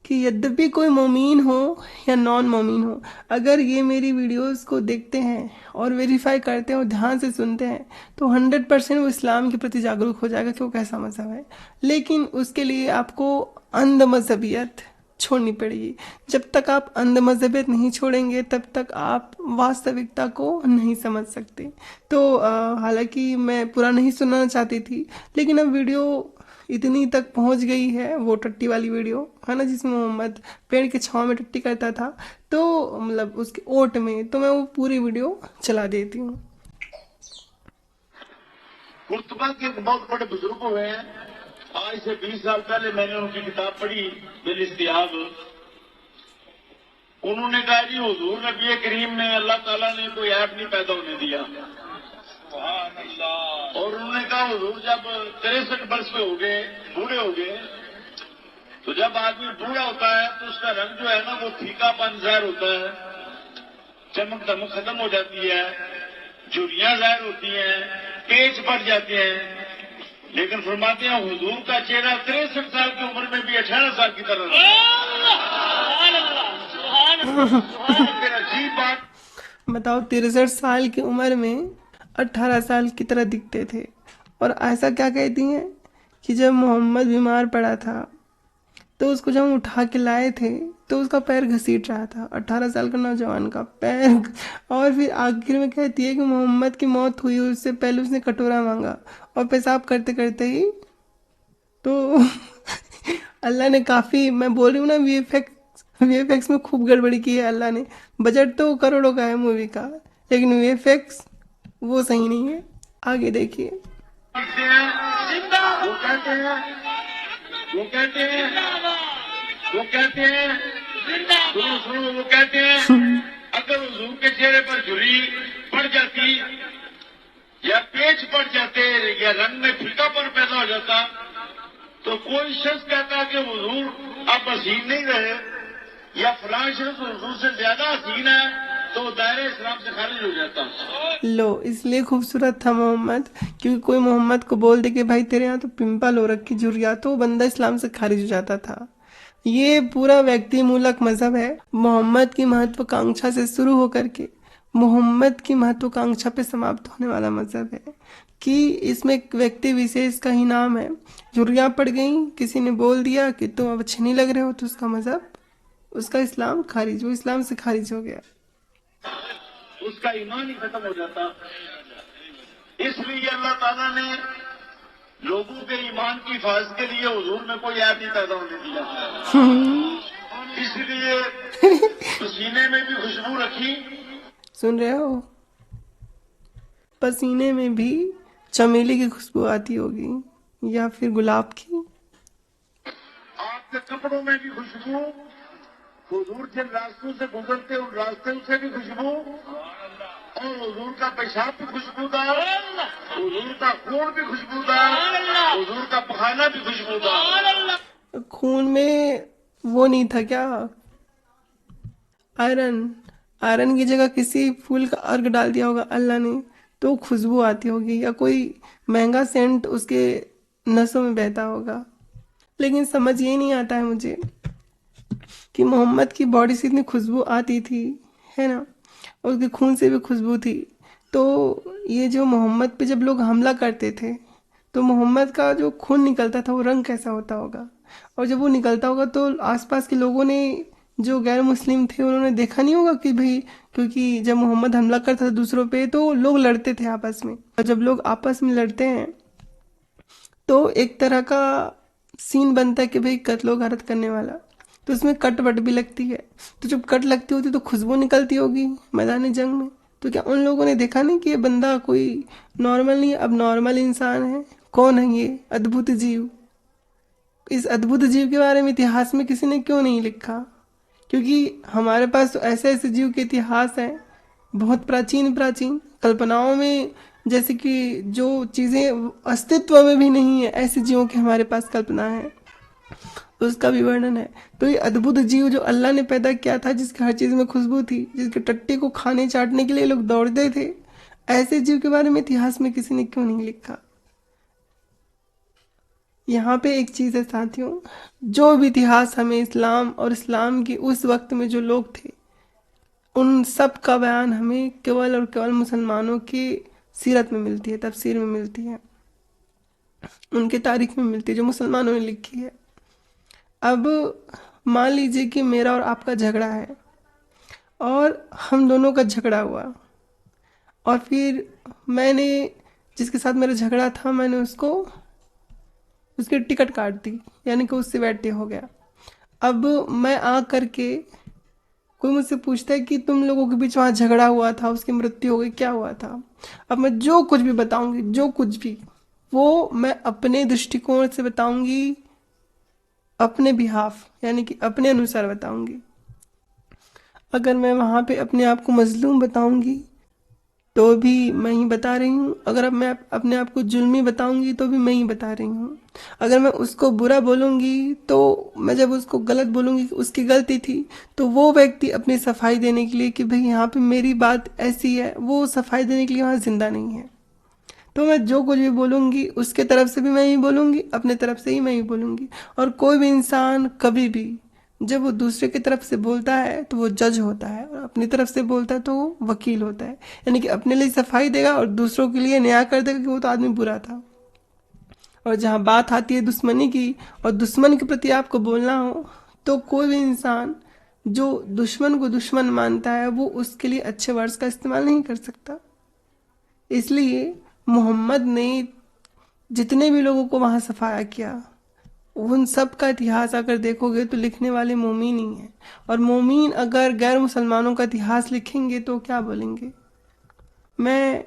कि यद्यपि कोई मोमीन हो या नॉन मोमीन हो, अगर ये मेरी वीडियोस को देखते हैं और वेरीफाई करते हैं और ध्यान से सुनते हैं तो 100% वो इस्लाम के प्रति जागरूक हो जाएगा कि वो कैसा मज़हब है। लेकिन उसके लिए आपको अंध मजहबियत छोड़नी पड़ेगी। जब तक आप अंध मजहबियत नहीं छोड़ेंगे तब तक आप वास्तविकता को नहीं समझ सकते। तो हालांकि मैं पूरा नहीं सुनाना चाहती थी, लेकिन अब वीडियो इतनी तक पहुंच गई है, वो टट्टी वाली वीडियो है ना, जिसमें मोहम्मद पेड़ के छांव में टट्टी करता था, तो मतलब उसके ओट में, तो मैं वो पूरी वीडियो चला देती हूँ। कुर्तबा के बहुत बड़े बुजुर्ग हुए हैं। आज से 20 साल पहले मैंने उनकी किताब पढ़ी बिल इस्तिहाब। उन्होंने कहा जी हुजूर नबी करीम में अल्लाह ताला ने कोई ऐप नहीं पैदा होने दिया। और उन्होंने कहा हुजूर जब 63 वर्ष के हो गए, बूढ़े हो गए, तो जब आदमी बूढ़ा होता है तो उसका रंग जो है ना वो फीकापन ज़ाहिर होता है, चमक दमक खत्म हो जाती है, झुर्रियां ज़ाहिर होती हैं, पेच बढ़ जाते हैं। लेकिन फरमाते हैं हुजूर का चेहरा 63 साल की उम्र में भी 18 साल की तरह फिर अजीब बात, बताओ, 63 साल की उम्र में 18 साल की तरह दिखते थे। और ऐसा क्या कहती हैं कि जब मोहम्मद बीमार पड़ा था तो उसको जब हम उठा के लाए थे तो उसका पैर घसीट रहा था, 18 साल का नौजवान का पैर। और फिर आखिर में कहती है कि मोहम्मद की मौत हुई उससे पहले उसने कटोरा मांगा और पेशाब करते करते ही तो अल्लाह ने काफ़ी, मैं बोल रही हूँ ना, वीएफएक्स में खूब गड़बड़ी की है अल्लाह ने। बजट तो करोड़ों का है मूवी का, लेकिन वीएफएक्स वो सही नहीं है। आगे देखिए। वो कहते हैं वो कहते हैं सुनो, वो कहते हैं अगर हुजूर के चेहरे पर झुर्री पड़ जाती या पेच पड़ जाते या रंग में फीकापन पैदा हो जाता तो कोई शख्स कहता कि हुजूर अब हसीन नहीं रहे, या फलां शख्स हुजूर से ज्यादा हसीन है, तो दायरे इस्लाम से खारिज हो जाता। लो, इसलिए खूबसूरत था मोहम्मद, क्योंकि कोई मोहम्मद को बोल दे कि भाई तेरे यहाँ तो पिंपल हो रखी, झुर्रियाँ, तो बंदा इस्लाम से खारिज हो जाता था। ये पूरा व्यक्ति मूलक मजहब है। मोहम्मद की महत्वाकांक्षा से शुरू होकर के मोहम्मद की महत्वाकांक्षा पे समाप्त होने वाला मजहब है कि इसमें एक व्यक्ति विशेष का ही नाम है। झुर्रियाँ पड़ गई, किसी ने बोल दिया कि तुम अब अच्छे नहीं लग रहे हो, तो उसका मजहब, उसका इस्लाम खारिज, वो इस्लाम से खारिज हो गया, उसका ईमान ही खत्म हो जाता। इसलिए अल्लाह ताला ने लोगों के ईमान की हिफाजत के लिए हुजूर में कोई ऐप नहीं पैदा होने दिया। इसलिए पसीने में भी खुशबू रखी। सुन रहे हो? पसीने में भी चमेली की खुशबू आती होगी या फिर गुलाब की। आपके कपड़ों में भी खुशबू, हुजूर जिन रास्तों से गुजरते उन रास्तों से भी खुशबू, और हुजूर का पेशाब भी खुशबूदार, हुजूर का खून भी खुशबूदार, हुजूर का पखाना भी खुशबूदार। खून में वो नहीं था क्या, आयरन की जगह किसी फूल का अर्क डाल दिया होगा अल्लाह ने, तो खुशबू आती होगी, या कोई महंगा सेंट उसके नसों में बहता होगा। लेकिन समझ ये नहीं आता है मुझे कि मोहम्मद की बॉडी से इतनी खुशबू आती थी, है ना, और उसके खून से भी खुशबू थी। तो ये जो मोहम्मद पे जब लोग हमला करते थे तो मोहम्मद का जो खून निकलता था वो रंग कैसा होता होगा, और जब वो निकलता होगा तो आसपास के लोगों ने, जो गैर मुस्लिम थे, उन्होंने देखा नहीं होगा कि भाई, क्योंकि जब मोहम्मद हमला करता था दूसरों पे तो लोग लड़ते थे आपस में, और जब लोग आपस में लड़ते हैं तो एक तरह का सीन बनता है कि भाई कत्लो गारत करने वाला, तो उसमें कट वट भी लगती है। तो जब कट लगती होती तो खुशबू निकलती होगी मैदान जंग में। तो क्या उन लोगों ने देखा नहीं कि ये बंदा कोई नॉर्मल नहीं है, अब नॉर्मल इंसान है? कौन है ये अद्भुत जीव? इस अद्भुत जीव के बारे में इतिहास में किसी ने क्यों नहीं लिखा? क्योंकि हमारे पास तो ऐसे ऐसे जीव के इतिहास हैं, बहुत प्राचीन कल्पनाओं में, जैसे कि जो चीज़ें अस्तित्व में भी नहीं है, ऐसे जीवों की हमारे पास कल्पना है। उसका भी वर्णन है। तो ये अद्भुत जीव जो अल्लाह ने पैदा किया था, जिसकी हर चीज में खुशबू थी, जिसके टट्टी को खाने चाटने के लिए लोग दौड़ते थे, ऐसे जीव के बारे में इतिहास में किसी ने क्यों नहीं लिखा। यहाँ पे एक चीज है साथियों, जो भी इतिहास हमें इस्लाम और इस्लाम के उस वक्त में जो लोग थे, उन सब का बयान हमें केवल और केवल मुसलमानों की सीरत में मिलती है, तफसीर में मिलती है, उनके तारीख में मिलती है जो मुसलमानों ने लिखी है। अब मान लीजिए कि मेरा और आपका झगड़ा है, और हम दोनों का झगड़ा हुआ, और फिर मैंने जिसके साथ मेरा झगड़ा था, मैंने उसकी टिकट काट दी, यानी कि उससे बैठे हो गया। अब मैं आ करके कोई मुझसे पूछता है कि तुम लोगों के बीच वहाँ झगड़ा हुआ था, उसकी मृत्यु हो गई, क्या हुआ था? अब मैं जो कुछ भी बताऊंगी, जो कुछ भी, वो मैं अपने दृष्टिकोण से बताऊंगी, अपने बिहाफ यानी कि अपने अनुसार बताऊंगी। अगर मैं वहाँ पे अपने आप को मजलूम बताऊंगी तो भी मैं ही बता रही हूँ, अगर अब मैं अपने आप को जुल्मी बताऊंगी तो भी मैं ही बता रही हूँ। अगर मैं उसको बुरा बोलूंगी, तो मैं जब उसको गलत बोलूंगी कि उसकी गलती थी, तो वो व्यक्ति अपनी सफाई देने के लिए कि भाई यहाँ पे मेरी बात ऐसी है, वो सफाई देने के लिए वहाँ जिंदा नहीं है। तो मैं जो कुछ भी बोलूंगी उसके तरफ से भी मैं ही बोलूंगी, अपने तरफ से ही मैं ही बोलूंगी। और कोई भी इंसान कभी भी जब वो दूसरे की तरफ से बोलता है तो वो जज होता है, और अपनी तरफ से बोलता है तो वो वकील होता है, यानी कि अपने लिए सफाई देगा और दूसरों के लिए न्याय कर देगा कि वो तो आदमी बुरा था। और जहाँ बात आती है दुश्मनी की, और दुश्मन के प्रति आपको बोलना हो, तो कोई भी इंसान जो दुश्मन को दुश्मन मानता है वो उसके लिए अच्छे वर्ड्स का इस्तेमाल नहीं कर सकता। इसलिए मोहम्मद ने जितने भी लोगों को वहां सफाया किया, उन सब का इतिहास अगर देखोगे तो लिखने वाले मोमीन ही हैं। और मोमीन अगर गैर मुसलमानों का इतिहास लिखेंगे तो क्या बोलेंगे? मैं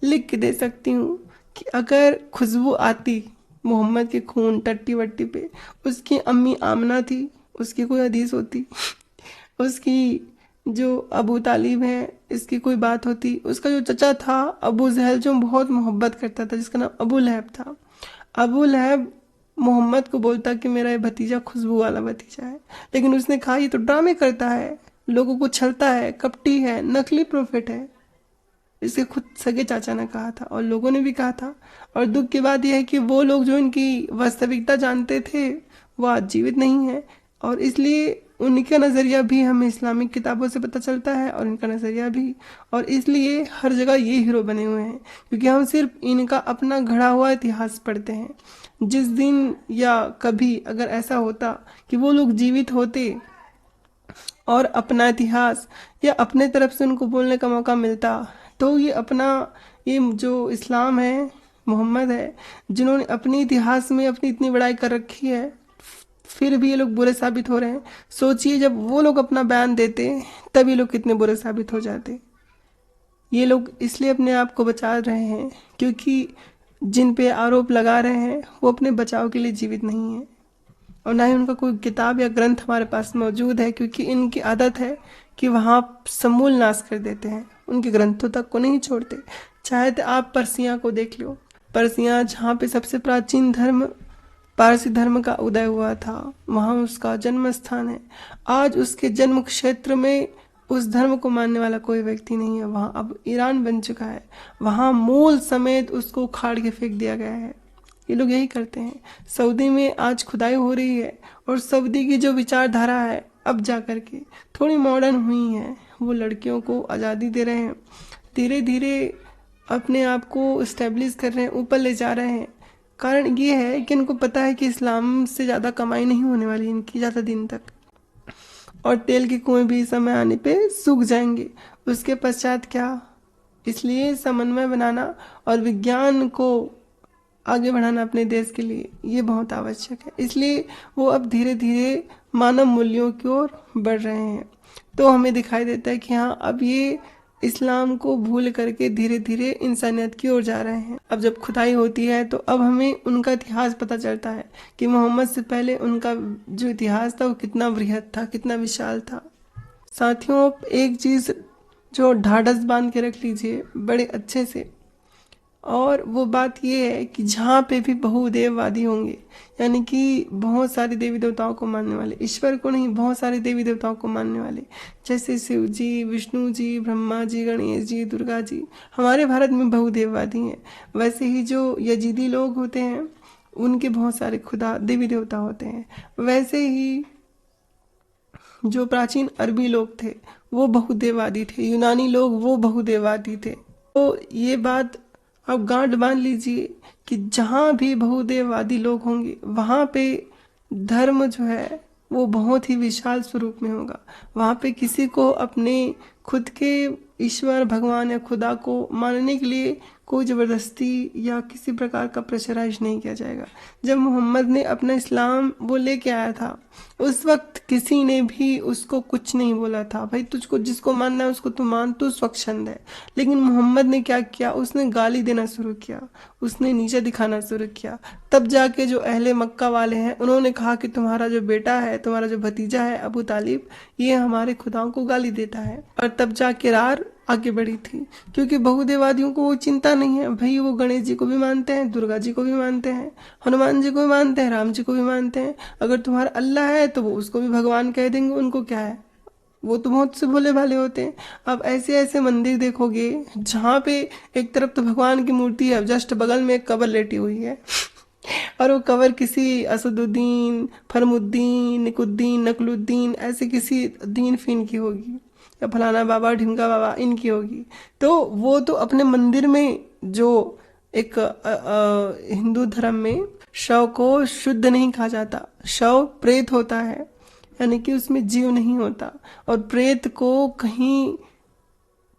लिख के दे सकती हूँ कि अगर खुशबू आती मोहम्मद के खून टट्टी वट्टी पे, उसकी अम्मी आमना थी, उसकी कोई हदीस होती, उसकी जो अबू तालिब है इसकी कोई बात होती, उसका जो चचा था अबू जहल जो बहुत मोहब्बत करता था, जिसका नाम अबू लहब था, अबू लहब मोहम्मद को बोलता कि मेरा ये भतीजा खुशबू वाला भतीजा है, लेकिन उसने कहा ये तो ड्रामे करता है, लोगों को छलता है, कपटी है, नकली प्रोफेट है। इसके खुद सगे चाचा ने कहा था और लोगों ने भी कहा था। और दुख की बात यह है कि वो लोग जो इनकी वास्तविकता जानते थे वो आज जीवित नहीं है, और इसलिए उनका नज़रिया भी हमें इस्लामिक किताबों से पता चलता है, और इनका नज़रिया भी, और इसलिए हर जगह ये हीरो बने हुए हैं, क्योंकि हम सिर्फ इनका अपना घड़ा हुआ इतिहास पढ़ते हैं। जिस दिन या कभी अगर ऐसा होता कि वो लोग जीवित होते और अपना इतिहास या अपने तरफ से उनको बोलने का मौका मिलता, तो ये जो इस्लाम है, मोहम्मद है, जिन्होंने अपने इतिहास में अपनी इतनी बड़ाई कर रखी है, फिर भी ये लोग बुरे साबित हो रहे हैं। सोचिए जब वो लोग अपना बयान देते तब ये लोग कितने बुरे साबित हो जाते। ये लोग इसलिए अपने आप को बचा रहे हैं क्योंकि जिन पे आरोप लगा रहे हैं वो अपने बचाव के लिए जीवित नहीं है, और ना ही उनका कोई किताब या ग्रंथ हमारे पास मौजूद है, क्योंकि इनकी आदत है कि वहाँ समूल नाश कर देते हैं, उनके ग्रंथों तक को नहीं छोड़ते। चाहे तो आप पर्सियाँ को देख लो, पर्सियाँ जहाँ पे सबसे प्राचीन धर्म पारसी धर्म का उदय हुआ था, वहाँ उसका जन्म स्थान है। आज उसके जन्म क्षेत्र में उस धर्म को मानने वाला कोई व्यक्ति नहीं है, वहाँ अब ईरान बन चुका है, वहाँ मूल समेत उसको उखाड़ के फेंक दिया गया है। ये लोग यही करते हैं। सऊदी में आज खुदाई हो रही है, और सऊदी की जो विचारधारा है अब जा कर के थोड़ी मॉडर्न हुई है, वो लड़कियों को आज़ादी दे रहे हैं, धीरे धीरे अपने आप को इस्टेब्लिश कर रहे हैं, ऊपर ले जा रहे हैं। कारण ये है कि इनको पता है कि इस्लाम से ज़्यादा कमाई नहीं होने वाली इनकी ज़्यादा दिन तक, और तेल के कुएं भी समय आने पे सूख जाएंगे। उसके पश्चात क्या? इसलिए समन्वय बनाना और विज्ञान को आगे बढ़ाना अपने देश के लिए ये बहुत आवश्यक है। इसलिए वो अब धीरे धीरे मानव मूल्यों की ओर बढ़ रहे हैं। तो हमें दिखाई देता है कि हाँ, अब ये इस्लाम को भूल करके धीरे धीरे इंसानियत की ओर जा रहे हैं। अब जब खुदाई होती है तो अब हमें उनका इतिहास पता चलता है कि मोहम्मद से पहले उनका जो इतिहास था वो कितना बृहद था, कितना विशाल था। साथियों, एक चीज़ जो ढाढ़स बांध के रख लीजिए बड़े अच्छे से, और वो बात ये है कि जहाँ पे भी बहुदेववादी होंगे, यानी कि बहुत सारे देवी देवताओं को मानने वाले, ईश्वर को नहीं बहुत सारे देवी देवताओं को मानने वाले, जैसे शिव जी, विष्णु जी, ब्रह्मा जी, गणेश जी, दुर्गा जी, हमारे भारत में बहुदेववादी हैं। वैसे ही जो यजीदी लोग होते हैं उनके बहुत सारे खुदा देवी देवता होते हैं। वैसे ही जो प्राचीन अरबी लोग थे वो बहुदेववादी थे, यूनानी लोग वो बहुदेववादी थे। तो ये बात आप गांठ बांध लीजिए कि जहाँ भी बहुदेववादी लोग होंगे वहाँ पे धर्म जो है वो बहुत ही विशाल स्वरूप में होगा। वहाँ पे किसी को अपने खुद के ईश्वर भगवान या खुदा को मानने के लिए कोई ज़बरदस्ती या किसी प्रकार का प्रेशराइज नहीं किया जाएगा। जब मोहम्मद ने अपना इस्लाम वो लेके आया था उस वक्त किसी ने भी उसको कुछ नहीं बोला था, भाई तुझको जिसको मानना है उसको तू मान, तू स्वच्छंद है। लेकिन मोहम्मद ने क्या किया, उसने गाली देना शुरू किया, उसने नीचे दिखाना शुरू किया। तब जाके जो अहले मक्का वाले हैं उन्होंने कहा कि तुम्हारा जो बेटा है, तुम्हारा जो भतीजा है अबू तालिब, ये हमारे खुदाओं को गाली देता है। और तब जाके रार आगे बढ़ी थी, क्योंकि बहुदेववादियों को वो चिंता नहीं है, भाई वो गणेश जी को भी मानते हैं, दुर्गा जी को भी मानते हैं, हनुमान जी को भी मानते हैं, राम जी को भी मानते हैं। अगर तुम्हारा अल्लाह है तो वो उसको भी भगवान कह देंगे, उनको क्या है, वो तो बहुत से भोले भाले होते हैं। अब ऐसे ऐसे मंदिर देखोगे जहाँ पे एक तरफ तो भगवान की मूर्ति है, जस्ट बगल में एक कब्र लेटी हुई है और वो कब्र किसी असदुद्दीन, फरमुद्दीन, निकुद्दीन, नकलुद्दीन ऐसे किसी दीन फीन की होगी, या फलाना बाबा, ढिमका बाबा इनकी होगी। तो वो तो अपने मंदिर में जो एक हिंदू धर्म में शव को शुद्ध नहीं कहा जाता, शव प्रेत होता है, यानी कि उसमें जीव नहीं होता, और प्रेत को कहीं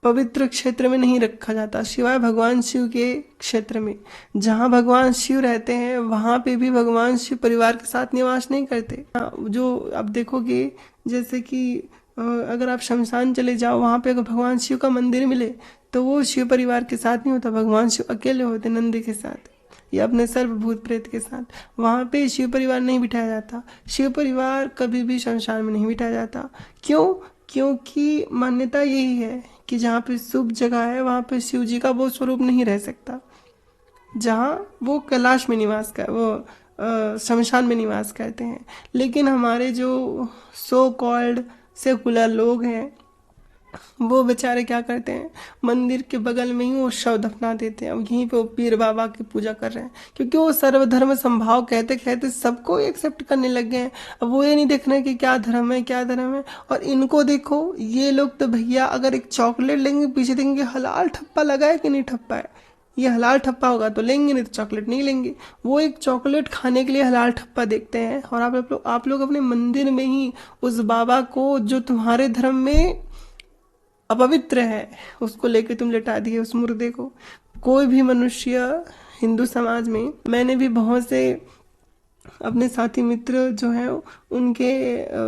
पवित्र क्षेत्र में नहीं रखा जाता सिवाय भगवान शिव के क्षेत्र में। जहाँ भगवान शिव रहते हैं वहाँ पे भी भगवान शिव परिवार के साथ निवास नहीं करते। जो आप देखोगे जैसे कि अगर आप शमशान चले जाओ, वहाँ पे अगर भगवान शिव का मंदिर मिले तो वो शिव परिवार के साथ नहीं होता, भगवान शिव अकेले होते नंदी के साथ या अपने सर्वभूत प्रेत के साथ। वहाँ पे शिव परिवार नहीं बिठाया जाता, शिव परिवार कभी भी शमशान में नहीं बिठाया जाता। क्यों? क्योंकि मान्यता यही है कि जहाँ पे शुभ जगह है वहाँ पे शिव जी का वो स्वरूप नहीं रह सकता, जहाँ वो कैलाश में निवास कर वो शमशान में निवास करते हैं। लेकिन हमारे जो सो कॉल्ड सेकुलर लोग हैं वो बेचारे क्या करते हैं, मंदिर के बगल में ही वो शव दफना देते हैं, अब यहीं पे वो पीर बाबा की पूजा कर रहे हैं, क्योंकि वो सर्वधर्म संभाव कहते कहते सबको एक्सेप्ट करने लग गए हैं। अब वो ये नहीं देख रहे कि क्या धर्म है क्या धर्म है। और इनको देखो, ये लोग तो भैया अगर एक चॉकलेट लेंगे पीछे देखेंगे हलाल ठप्पा लगा है कि नहीं ठप्पा है, ये हलाल ठप्पा होगा तो लेंगे, नहीं तो चॉकलेट नहीं लेंगे। वो एक चॉकलेट खाने के लिए हलाल ठप्पा देखते हैं। और आप लोग अपने मंदिर में ही उस बाबा को जो तुम्हारे धर्म में अपवित्र है उसको लेके तुम लिटा दिए उस मुर्दे को। कोई भी मनुष्य हिंदू समाज में, मैंने भी बहुत से अपने साथी मित्र जो हैं उनके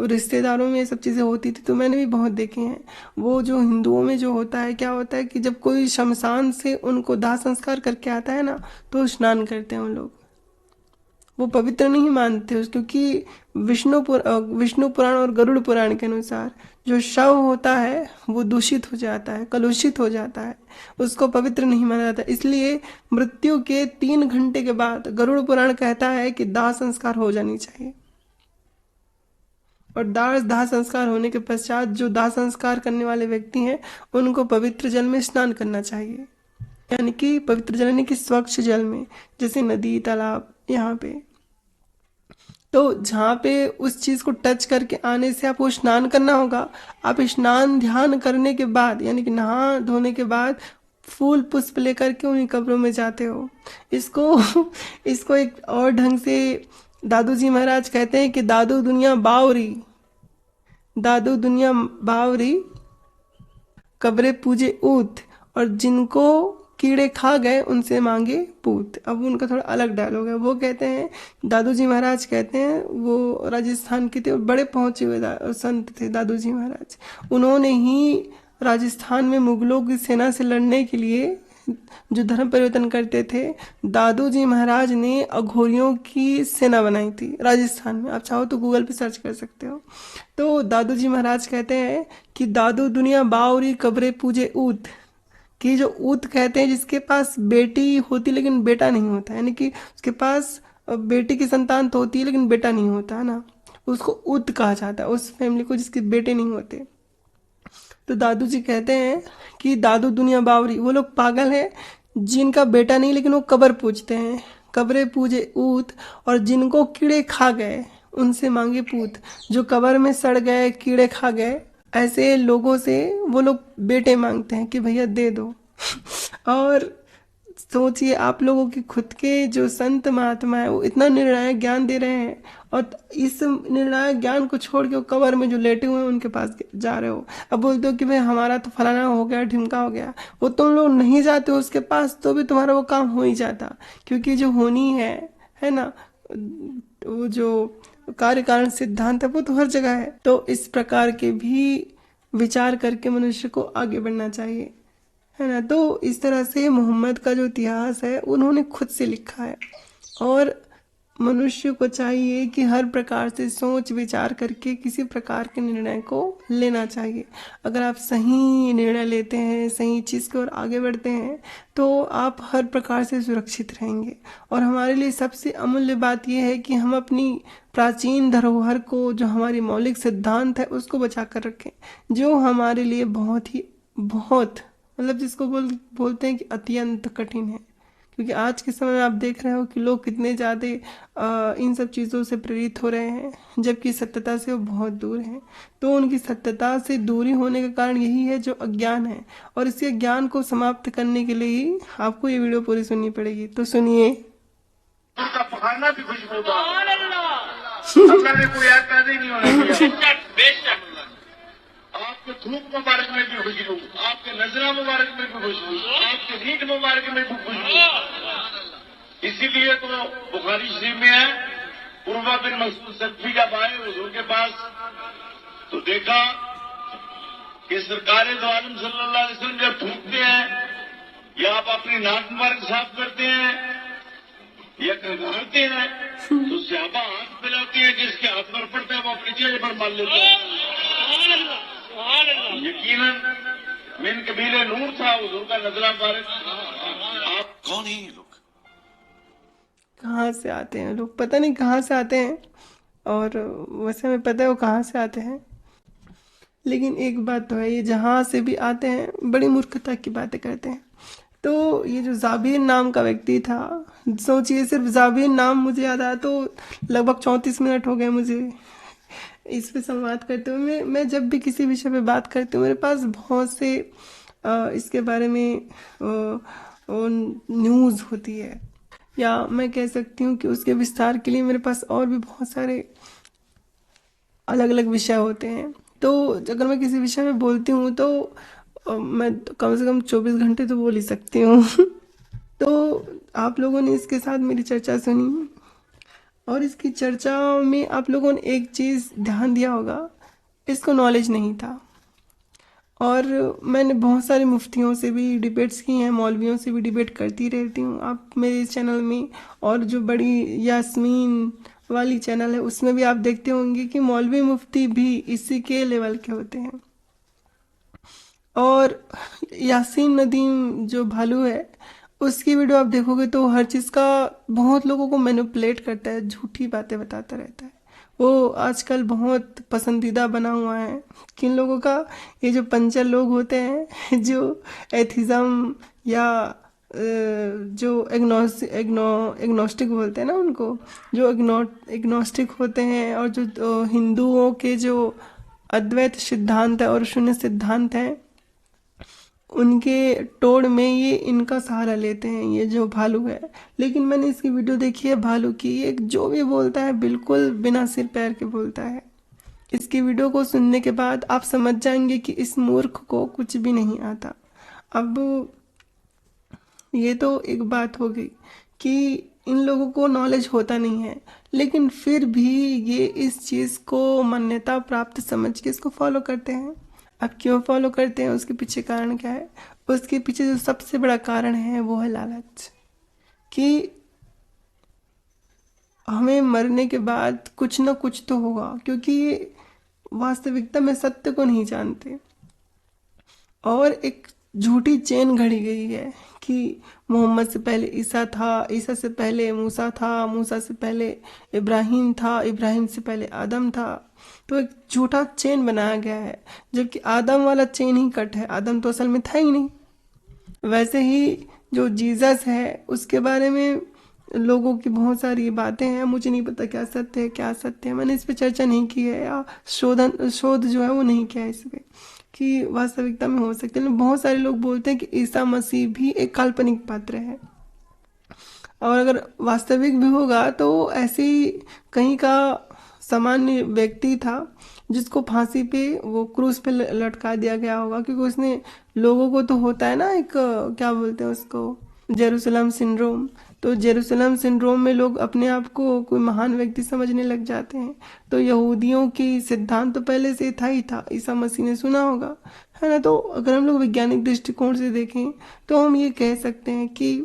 रिश्तेदारों में ये सब चीज़ें होती थी तो मैंने भी बहुत देखे हैं। वो जो हिंदुओं में जो होता है, क्या होता है कि जब कोई शमशान से उनको दाह संस्कार करके आता है ना तो स्नान करते हैं उन लोग, वो पवित्र नहीं मानते उस, क्योंकि विष्णु पुराण और गरुड़ पुराण के अनुसार जो शव होता है वो दूषित हो जाता है, कलुषित हो जाता है, उसको पवित्र नहीं माना जाता। इसलिए मृत्यु के 3 घंटे के बाद गरुड़ पुराण कहता है कि दाह संस्कार हो जानी चाहिए, और दाह संस्कार होने के पश्चात जो दाह संस्कार करने वाले व्यक्ति हैं उनको पवित्र जल में स्नान करना चाहिए, यानी कि पवित्र जल यानी कि स्वच्छ जल में, जैसे नदी तालाब यहाँ पे। तो जहाँ पे उस चीज़ को टच करके आने से आपको स्नान करना होगा। आप स्नान ध्यान करने के बाद यानी कि नहा धोने के बाद फूल पुष्प लेकर के उन्हीं कब्रों में जाते हो। इसको एक और ढंग से दादू जी महाराज कहते हैं कि दादू दुनिया बावरी कब्रें पूजे ऊत, और जिनको कीड़े खा गए उनसे मांगे पूत। अब उनका थोड़ा अलग डायलॉग है। वो कहते हैं, दादू जी महाराज कहते हैं, वो राजस्थान के थे, बड़े पहुंचे हुए संत थे दादू जी महाराज। उन्होंने ही राजस्थान में मुगलों की सेना से लड़ने के लिए जो धर्म परिवर्तन करते थे, दादू जी महाराज ने अघोरियों की सेना बनाई थी राजस्थान में। आप चाहो तो गूगल पे सर्च कर सकते हो। तो दादू जी महाराज कहते हैं कि दादू दुनिया बावरी कब्रे पूजे ऊत, कि जो ऊत कहते हैं जिसके पास बेटी होती लेकिन बेटा नहीं होता, यानी कि उसके पास बेटी की संतान तो होती है लेकिन बेटा नहीं होता है ना, उसको ऊत कहा जाता है उस फैमिली को जिसके बेटे नहीं होते। तो दादू जी कहते हैं कि दादू दुनिया बावरी, वो लोग पागल हैं जिनका बेटा नहीं लेकिन वो कब्र पूजते हैं, कब्रें पूजे ऊत, और जिनको कीड़े खा गए उनसे मांगे पूत, जो कब्र में सड़ गए कीड़े खा गए ऐसे लोगों से वो लोग बेटे मांगते हैं कि भैया दे दो। और सोचिए आप लोगों के खुद के जो संत महात्मा है वो इतना निर्णायक ज्ञान दे रहे हैं, और इस निर्णायक ज्ञान को छोड़ के वो कब्र में जो लेटे हुए हैं उनके पास जा रहे हो। अब बोलते हो कि भाई हमारा तो फलाना हो गया ढिमका हो गया, वो तुम लोग नहीं जाते हो उसके पास तो भी तुम्हारा वो काम हो ही जाता, क्योंकि जो होनी है ना, वो जो कार्य कारण सिद्धांत है वो तो हर जगह है। तो इस प्रकार के भी विचार करके मनुष्य को आगे बढ़ना चाहिए, है ना। तो इस तरह से मोहम्मद का जो इतिहास है उन्होंने खुद से लिखा है, और मनुष्य को चाहिए कि हर प्रकार से सोच विचार करके किसी प्रकार के निर्णय को लेना चाहिए। अगर आप सही निर्णय लेते हैं, सही चीज़ की ओर आगे बढ़ते हैं, तो आप हर प्रकार से सुरक्षित रहेंगे। और हमारे लिए सबसे अमूल्य बात यह है कि हम अपनी प्राचीन धरोहर को, जो हमारी मौलिक सिद्धांत है, उसको बचा कर रखें, जो हमारे लिए बहुत मतलब जिसको बोलते हैं कि अत्यंत कठिन है। क्योंकि आज के समय में आप देख रहे हो कि लोग कितने ज़्यादा इन सब चीज़ों से प्रेरित हो रहे हैं, जबकि सत्यता से वो बहुत दूर हैं। तो उनकी सत्यता से दूरी होने का कारण यही है जो अज्ञान है, और इसी अज्ञान को समाप्त करने के लिए ही आपको ये वीडियो पूरी सुननी पड़ेगी। तो सुनिए। उनका पखाना भी खुशबूदार, अल्लाह ने कोई आग पैदा ही नहीं होने दिया। बेशक आपके थूक मुबारक में भी खुशबू, आपके नजरा मुबारक में भी खुशबू, आपके रीढ़ मुबारक में भी खुशबू। इसीलिए तो बुखारी शरीफ में है, उर्वा बिन मसूद सख्फी जब आए हुजूर के पास तो देखा कि सरकार दो आलम सल्लल्लाहु अलैहि वसल्लम जब थूकते हैं या आप अपनी नाक मुबारक साफ करते हैं या खंगारते हैं तो सहाबा हाथ मिलाते हैं, जिसके हाथ पर पड़ता है वो अपने चेहरे पर मार लेते हैं। यकीनन मिन कबीले नूर था हुजूर का नजरा मुबारक। आप कौन है ये लोग, कहाँ से आते हैं लोग, पता नहीं कहाँ से आते हैं, और वैसे हमें पता है वो कहाँ से आते हैं, लेकिन एक बात तो है, ये जहाँ से भी आते हैं बड़ी मूर्खता की बातें करते हैं। तो ये जो जाबिर नाम का व्यक्ति था, सोचिए सिर्फ जाबिर नाम मुझे याद आया तो लगभग 34 मिनट हो गए मुझे इस पे संवाद करते हुए। मैं जब भी किसी विषय पे बात करती हूँ मेरे पास बहुत से इसके बारे में न्यूज़ होती है, या मैं कह सकती हूँ कि उसके विस्तार के लिए मेरे पास और भी बहुत सारे अलग अलग विषय होते हैं। तो अगर मैं किसी विषय में बोलती हूँ तो मैं कम से कम 24 घंटे तो बोल ही सकती हूँ। तो आप लोगों ने इसके साथ मेरी चर्चा सुनी, और इसकी चर्चा में आप लोगों ने एक चीज़ ध्यान दिया होगा, इसको नॉलेज नहीं था। और मैंने बहुत सारे मुफ्तियों से भी डिबेट्स की हैं, मौलवियों से भी डिबेट करती रहती हूँ। आप मेरे इस चैनल में, और जो बड़ी यास्मीन वाली चैनल है उसमें भी आप देखते होंगे कि मौलवी मुफ्ती भी इसी के लेवल के होते हैं। और यासीन नदीम जो भालू है उसकी वीडियो आप देखोगे तो हर चीज़ का बहुत लोगों को मैनिपुलेट करता है, झूठी बातें बताता रहता है। वो आजकल बहुत पसंदीदा बना हुआ है किन लोगों का, ये जो पंचर लोग होते हैं, जो एथिज़म या जो एग्नोस्टिक बोलते हैं ना उनको, जो एग्नोस्टिक होते हैं, और जो हिंदुओं के जो अद्वैत सिद्धांत है और शून्य सिद्धांत है उनके तोड़ में ये इनका सहारा लेते हैं, ये जो भालू है। लेकिन मैंने इसकी वीडियो देखी है भालू की, ये जो भी बोलता है बिल्कुल बिना सिर पैर के बोलता है। इसकी वीडियो को सुनने के बाद आप समझ जाएंगे कि इस मूर्ख को कुछ भी नहीं आता। अब ये तो एक बात हो गई कि इन लोगों को नॉलेज होता नहीं है, लेकिन फिर भी ये इस चीज़ को मान्यता प्राप्त समझ के इसको फॉलो करते हैं। अब क्यों फॉलो करते हैं, उसके पीछे कारण क्या है? उसके पीछे जो सबसे बड़ा कारण है वो है लालच, कि हमें मरने के बाद कुछ ना कुछ तो होगा, क्योंकि वास्तविकता में सत्य को नहीं जानते। और एक झूठी चेन घड़ी गई है कि मोहम्मद से पहले ईसा था, ईसा से पहले मूसा था, मूसा से पहले इब्राहिम था, इब्राहिम से पहले आदम था। तो एक झूठा चेन बनाया गया है, जबकि आदम वाला चेन ही कट है, आदम तो असल में था ही नहीं। वैसे ही जो जीसस है उसके बारे में लोगों की बहुत सारी बातें हैं, मुझे नहीं पता क्या सत्य है क्या असत्य है, मैंने इस पे चर्चा नहीं की है या शोध जो है वो नहीं किया है इस पे कि वास्तविकता में हो सकते हैं। बहुत सारे लोग बोलते हैं कि ईसा मसीह भी एक काल्पनिक पात्र है, और अगर वास्तविक भी होगा तो ऐसे ही कहीं का सामान्य व्यक्ति था जिसको फांसी पे वो क्रूस पे लटका दिया गया होगा, क्योंकि उसने लोगों को तो होता है ना एक क्या बोलते हैं उसको, जेरूसलम सिंड्रोम। तो जेरूसलम सिंड्रोम में लोग अपने आप को कोई महान व्यक्ति समझने लग जाते हैं। तो यहूदियों की सिद्धांत तो पहले से था ही था, ईसा मसीह ने सुना होगा, है ना। तो अगर हम लोग वैज्ञानिक दृष्टिकोण से देखें तो हम ये कह सकते हैं कि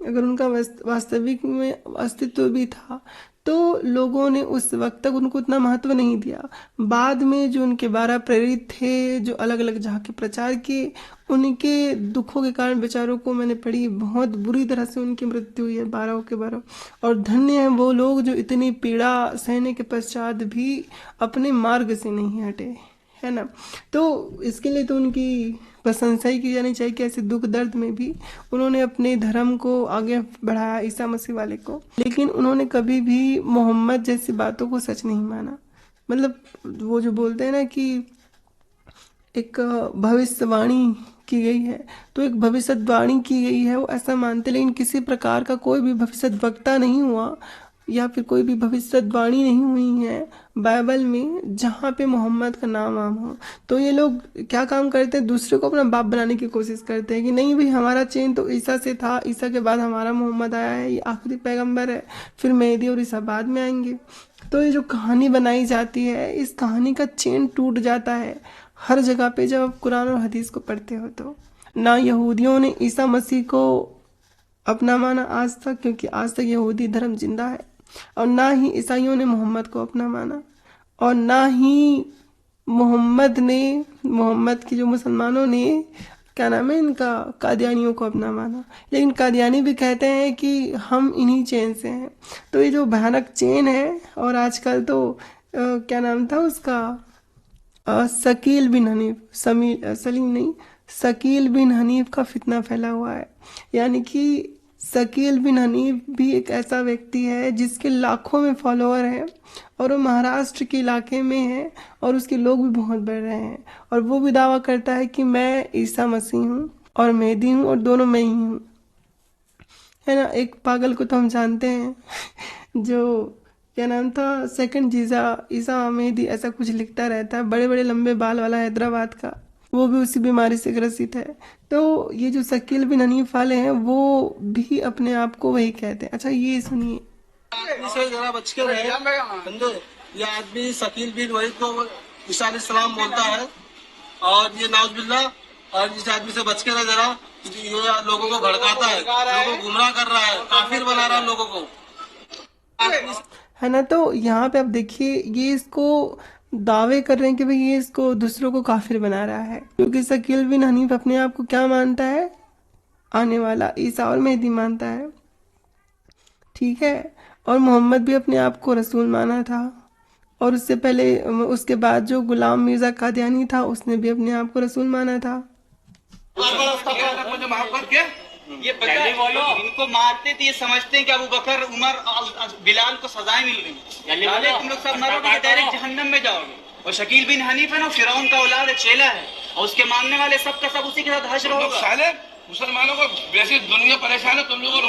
अगर उनका वास्तविक में अस्तित्व भी था तो लोगों ने उस वक्त तक उनको उतना महत्व नहीं दिया। बाद में जो उनके 12 प्रेरित थे जो अलग अलग जगह के प्रचार किए, उनके दुखों के कारण बेचारों को मैंने पढ़ी, बहुत बुरी तरह से उनकी मृत्यु हुई है 12 के 12। और धन्य है वो लोग जो इतनी पीड़ा सहने के पश्चात भी अपने मार्ग से नहीं हटे, है ना। तो इसके लिए तो उनकी प्रशंसा ही की जानी चाहिए कि ऐसे दुख दर्द में भी उन्होंने अपने धर्म को आगे बढ़ाया, ईसा मसीह वाले को। लेकिन उन्होंने कभी भी मोहम्मद जैसी बातों को सच नहीं माना। मतलब वो जो बोलते हैं ना कि एक भविष्यवाणी की गई है, तो एक भविष्यवाणी की गई है वो ऐसा मानते, लेकिन किसी प्रकार का कोई भी भविष्यवक्ता नहीं हुआ या फिर कोई भी भविष्यवाणी नहीं हुई है बाइबल में जहाँ पे मोहम्मद का नाम आम हो। तो ये लोग क्या काम करते हैं, दूसरे को अपना बाप बनाने की कोशिश करते हैं कि नहीं भाई हमारा चेन तो ईसा से था, ईसा के बाद हमारा मोहम्मद आया है, ये आखिरी पैगंबर है, फिर मेहदी और ईसा बाद में आएंगे। तो ये जो कहानी बनाई जाती है, इस कहानी का चेन टूट जाता है हर जगह पे जब आप कुरान और हदीस को पढ़ते हो। तो ना यहूदियों ने ईसा मसीह को अपना माना आज तक, क्योंकि आज तक यहूदी धर्म जिंदा है, और ना ही ईसाइयों ने मोहम्मद को अपना माना, और ना ही मोहम्मद की जो मुसलमानों ने क्या नाम है इनका, कादियानियों को अपना माना। लेकिन कादियानी भी कहते हैं कि हम इन्हीं चेन से हैं। तो ये जो भयानक चेन है, और आजकल तो क्या नाम था उसका, शकील बिन हनीफ, सलीम नहीं, शकील बिन हनीफ का फितना फैला हुआ है। यानी कि शकील बिन हनीफ भी एक ऐसा व्यक्ति है जिसके लाखों में फॉलोअर हैं, और वो महाराष्ट्र के इलाके में है, और उसके लोग भी बहुत बढ़ रहे हैं, और वो भी दावा करता है कि मैं ईसा मसीह हूँ और मेहदी हूँ और दोनों मैं ही हूँ, है ना। एक पागल को तो हम जानते हैं जो क्या नाम था, सेकंड जीजा ईसा मेहदी ऐसा कुछ लिखता रहता है, बड़े बड़े लंबे बाल वाला, हैदराबाद का, वो भी उसी बीमारी से ग्रसित है। तो ये जो शकील बिन हनीफ वाले हैं वो भी अपने आप को वही कहते हैं। अच्छा ये सुनिए, से जरा बच के रहे, समझे। ये आदमी शकील बिन वलीद को ईसा अलैहिस्सलाम बोलता है, और ये नाउजुबिल्ला, और इस आदमी से बच के रहे जरा, ये लोगों को भड़काता है, लोगों को गुमराह कर रहा है, काफिर बना रहा है लोगों को, है ना। तो यहाँ पे आप देखिए ये इसको दावे कर रहे हैं कि भाई ये इसको दूसरों को काफिर बना रहा है, क्योंकि शकील बिन हनीफ अपने आप को क्या मानता है, आने वाला ईसा और मेहदी मानता है, ठीक है। और मोहम्मद भी अपने आप को रसूल माना था, और उससे पहले उसके बाद जो गुलाम मिर्जा कादियानी था उसने भी अपने आप को रसूल माना था। मुझे माफ करके ये बोलो, इनको मारते थे ये समझते हैं कि अबू बकर, उमर, बिलाल को सजाएं मिल रही, तुम लोग सब मरोगे, डायरेक्ट जहन्नम में जाओगे। और शकील बिन हनीफ है ना, फिरौन का औलाद है, चेला है, और उसके मानने वाले सब का सब उसी के साथ हश्र होगा। साले मुसलमानों को वैसे दुनिया परेशान है, तुम लोगों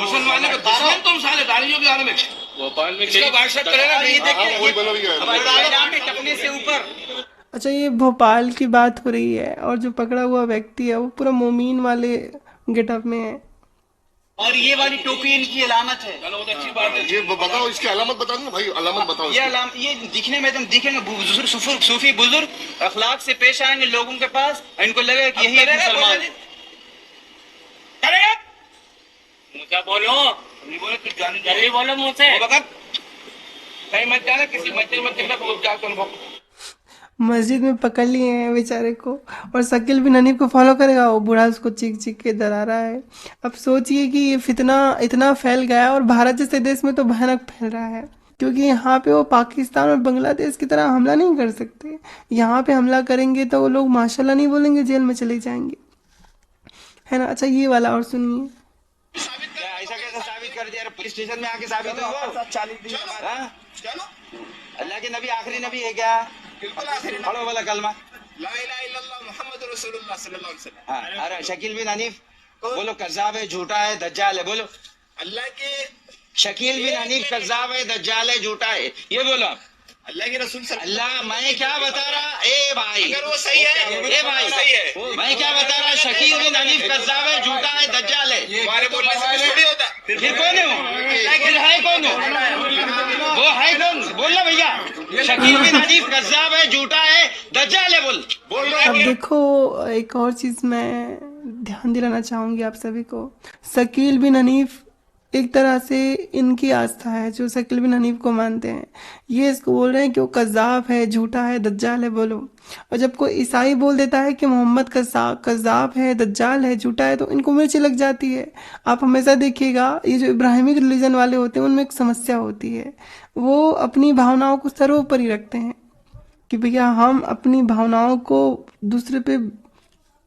मुसलमानों को दुश्मन, तुम साले दाढ़ियों के आने में भोपाल में करेगा, ये देखिए टपने से ऊपर। अच्छा ये भोपाल की बात हो रही है, और जो पकड़ा हुआ व्यक्ति है वो पूरा मोमीन वाले गेटअप में है, और ये वाली टोपी इनकी अलामत है। चलो बहुत अच्छी बात है, ये बताओ इसकी अलामत बता दो भाई, अलामत बताओ। ये दिखने में तुम दिखेंगे सूफी बुजुर्ग अखलाक से पेश आएंगे लोगों के पास, इनको लगेगा कि यही मुसलमान है। मुझे बोलो, बोलो मुझसे, कहीं मत जाना, किसी मस्जिद में मस्जिद में पकड़ लिए हैं बेचारे को, और शकील बिन हनीफ को फॉलो करेगा, वो बूढ़ा उसको चीख चीख के डरा रहा है। अब सोचिए कि ये फितना इतना फैल गया है, और भारत जैसे देश में तो भयानक फैल रहा है, क्योंकि यहाँ पे वो पाकिस्तान और बांग्लादेश की तरह हमला नहीं कर सकते। यहाँ पे हमला करेंगे तो वो लोग माशाल्लाह नहीं बोलेंगे, जेल में चले जाएंगे, है ना। अच्छा ये वाला और सुनिए। ऐसा कैसे साबित कर दिया? पुलिस स्टेशन में आके साबित हो वो 40 दिन के बाद। चलो, अल्लाह के नबी आखिरी नबी है क्या? पढ़ो वाला कलमा, ला इलाहा इल्लल्लाह मुहम्मदुर रसूलुल्लाह सल्लल्लाहु अलैहि वसल्लम। हाँ, अरे शकील बिन हनीफ बोलो कज़्ज़ाब है, झूठा है, दज्जाल है, बोलो। अल्लाह के शकील बिन हनीफ कज़्ज़ाब है, दज्जाल है, झूठा है, ये बोलो। अल्लाह के रसूल अल्लाह, मैं क्या बता रहा, ए भाई अगर वो सही है, ए भाई सही है, मैं क्या बता रहा, शकील बिन हनीफ कज़्ज़ाब है, झूठा है, दज्जाल है, हमारे बोलने से कुछ थोड़ी होता। फिर कौन है वो? फिर है कौन वो? है कौन? बोलना भैया, शकील बिन हनीफ कज़्ज़ाब है, झूठा है, दज्जाल है, बोल। अब देखो, एक और चीज़ मैं ध्यान दिलाना चाहूँगी आप सभी को। शकील बिन हनीफ एक तरह से इनकी आस्था है, जो शकील बिन हनीफ को मानते हैं, ये इसको बोल रहे हैं कि वो कज़्ज़ाब है, झूठा है, दज्जाल है, बोलो। और जब कोई ईसाई बोल देता है कि मोहम्मद कज़्ज़ाब है, दज्जाल है, झूठा है, तो इनको मिर्ची लग जाती है। आप हमेशा देखिएगा, ये जो इब्राहिमिक रिलीजन वाले होते हैं उनमें एक समस्या होती है, वो अपनी भावनाओं को सर्वोपरि रखते हैं कि भैया हम अपनी भावनाओं को दूसरे पे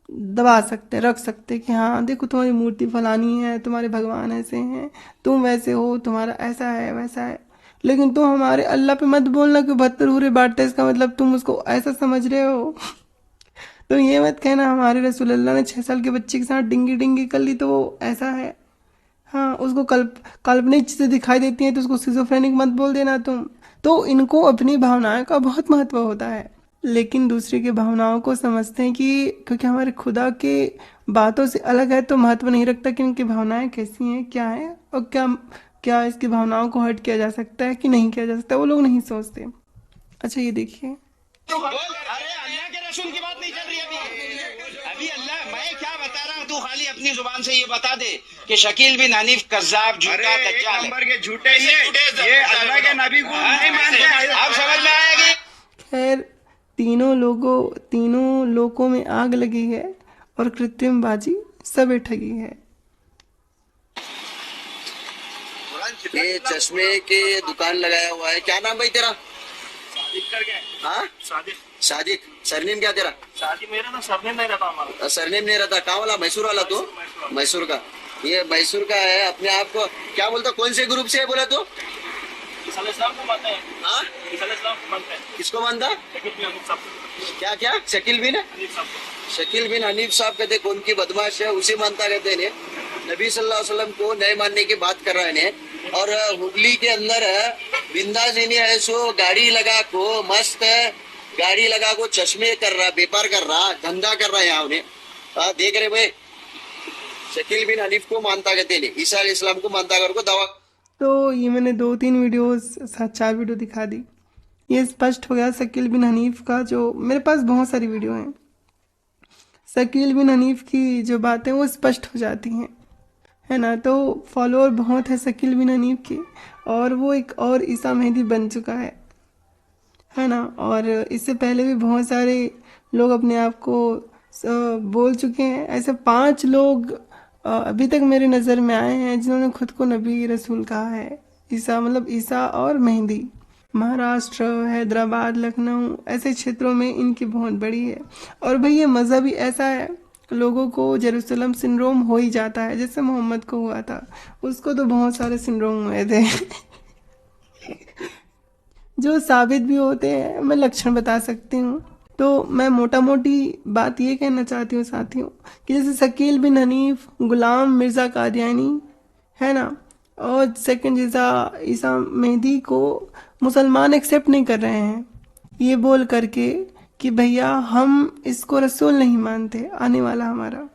दबा सकते, रख सकते कि हाँ देखो तुम्हारी मूर्ति फलानी है, तुम्हारे भगवान ऐसे हैं, तुम वैसे हो, तुम्हारा ऐसा है वैसा है, लेकिन तुम हमारे अल्लाह पे मत बोलना कि 72 हूरे बांटते, इसका मतलब तुम उसको ऐसा समझ रहे हो। तो ये मत कहना हमारे रसूलुल्लाह ने 6 साल के बच्चे के साथ डिंगी डिंगी कर ली तो वो ऐसा है। हाँ, उसको काल्पनिक चीज़ें दिखाई देती हैं तो उसको सिजोफ्रेनिक मत बोल देना तुम। तो इनको अपनी भावनाओं का बहुत महत्व होता है, लेकिन दूसरे की भावनाओं को समझते हैं कि क्योंकि हमारे खुदा के बातों से अलग है तो महत्व नहीं रखता कि इनकी भावनाएं कैसी हैं, क्या हैं, और क्या इसकी भावनाओं को हर्ट किया जा सकता है कि नहीं किया जा सकता, वो लोग नहीं सोचते। अच्छा ये देखिए, अरे अल्लाह के रसूल की बात नहीं चल रही अभी अल्लाह, मैं क्या बता रहा हूँ, तू खाली अपनी जुबान से ये बता दे कि शकील बिन हनीफ कज़्ज़ाब, झूठा, दज्जाल नंबर के झूठे, ये अल्लाह के नबी को नहीं मानते। आप समझ में आएगी? खैर तीनों लोकों में आग लगी है और कृत्रिमबाजी सब ठगी है। ये चश्मे के दुकान लगाया हुआ है, क्या नाम भाई तेरा? हाँ, सादिक। सरनेम क्या तेरा? मेरा ना सरनेम नहीं रहता हमारा। सरनेम नहीं रहता, कहाँ वाला? मैसूर वाला तू? मैसूर का, ये मैसूर का है। अपने आप को क्या बोलता, कौन से ग्रुप से है बोला तू? इस्लाम को मानते हैं। हाँ, इस्लाम को मानते हैं। किसको मानता? क्या शकील बिन हनीफ साहब कहते कौन की बदमाश है, उसे मानता कहते हैं। नबी सल्लल्लाहु अलैहि वसल्लम को नहीं मानने की बात कर रहे हैं। और हुगली के अंदर बिंदाजीनी है सो गाड़ी लगा को मस्त गाड़ी लगा को चश्मे कर रहा, व्यापार कर रहा, धंधा कर रहा है यहाँ उन्हें। देख रहे भाई, शकील बिन हनीफ को मानता कहते हैं, ईसा अलैहिस्सलाम को मानता कर को दवा। तो ये मैंने 2-3 वीडियोस 7-4 वीडियो दिखा दी, ये स्पष्ट हो गया शकील बिन हनीफ का। जो मेरे पास बहुत सारी वीडियो हैं, शकील बिन हनीफ की जो बातें वो स्पष्ट हो जाती हैं, है ना। तो फॉलोअर बहुत है शकील बिन हनीफ की, और वो एक और ईसा मेहदी बन चुका है ना। और इससे पहले भी बहुत सारे लोग अपने आप को बोल चुके हैं। ऐसे 5 लोग अभी तक मेरे नज़र में आए हैं जिन्होंने खुद को नबी रसूल कहा है। ईसा और मेहदी। महाराष्ट्र, हैदराबाद, लखनऊ ऐसे क्षेत्रों में इनकी बहुत बड़ी है। और भाई ये मज़हब ही ऐसा है, लोगों को जेरूसलम सिंड्रोम हो ही जाता है, जैसे मोहम्मद को हुआ था, उसको तो बहुत सारे सिंड्रोम हुए थे जो साबित भी होते हैं, मैं लक्षण बता सकती हूँ। तो मैं मोटा मोटी बात ये कहना चाहती हूँ साथियों कि जैसे शकील बिन हनीफ, गुलाम मिर्ज़ा कादियानी, है ना, और सेकंड ईसा मेहदी को मुसलमान एक्सेप्ट नहीं कर रहे हैं, ये बोल करके कि भैया हम इसको रसूल नहीं मानते, आने वाला हमारा,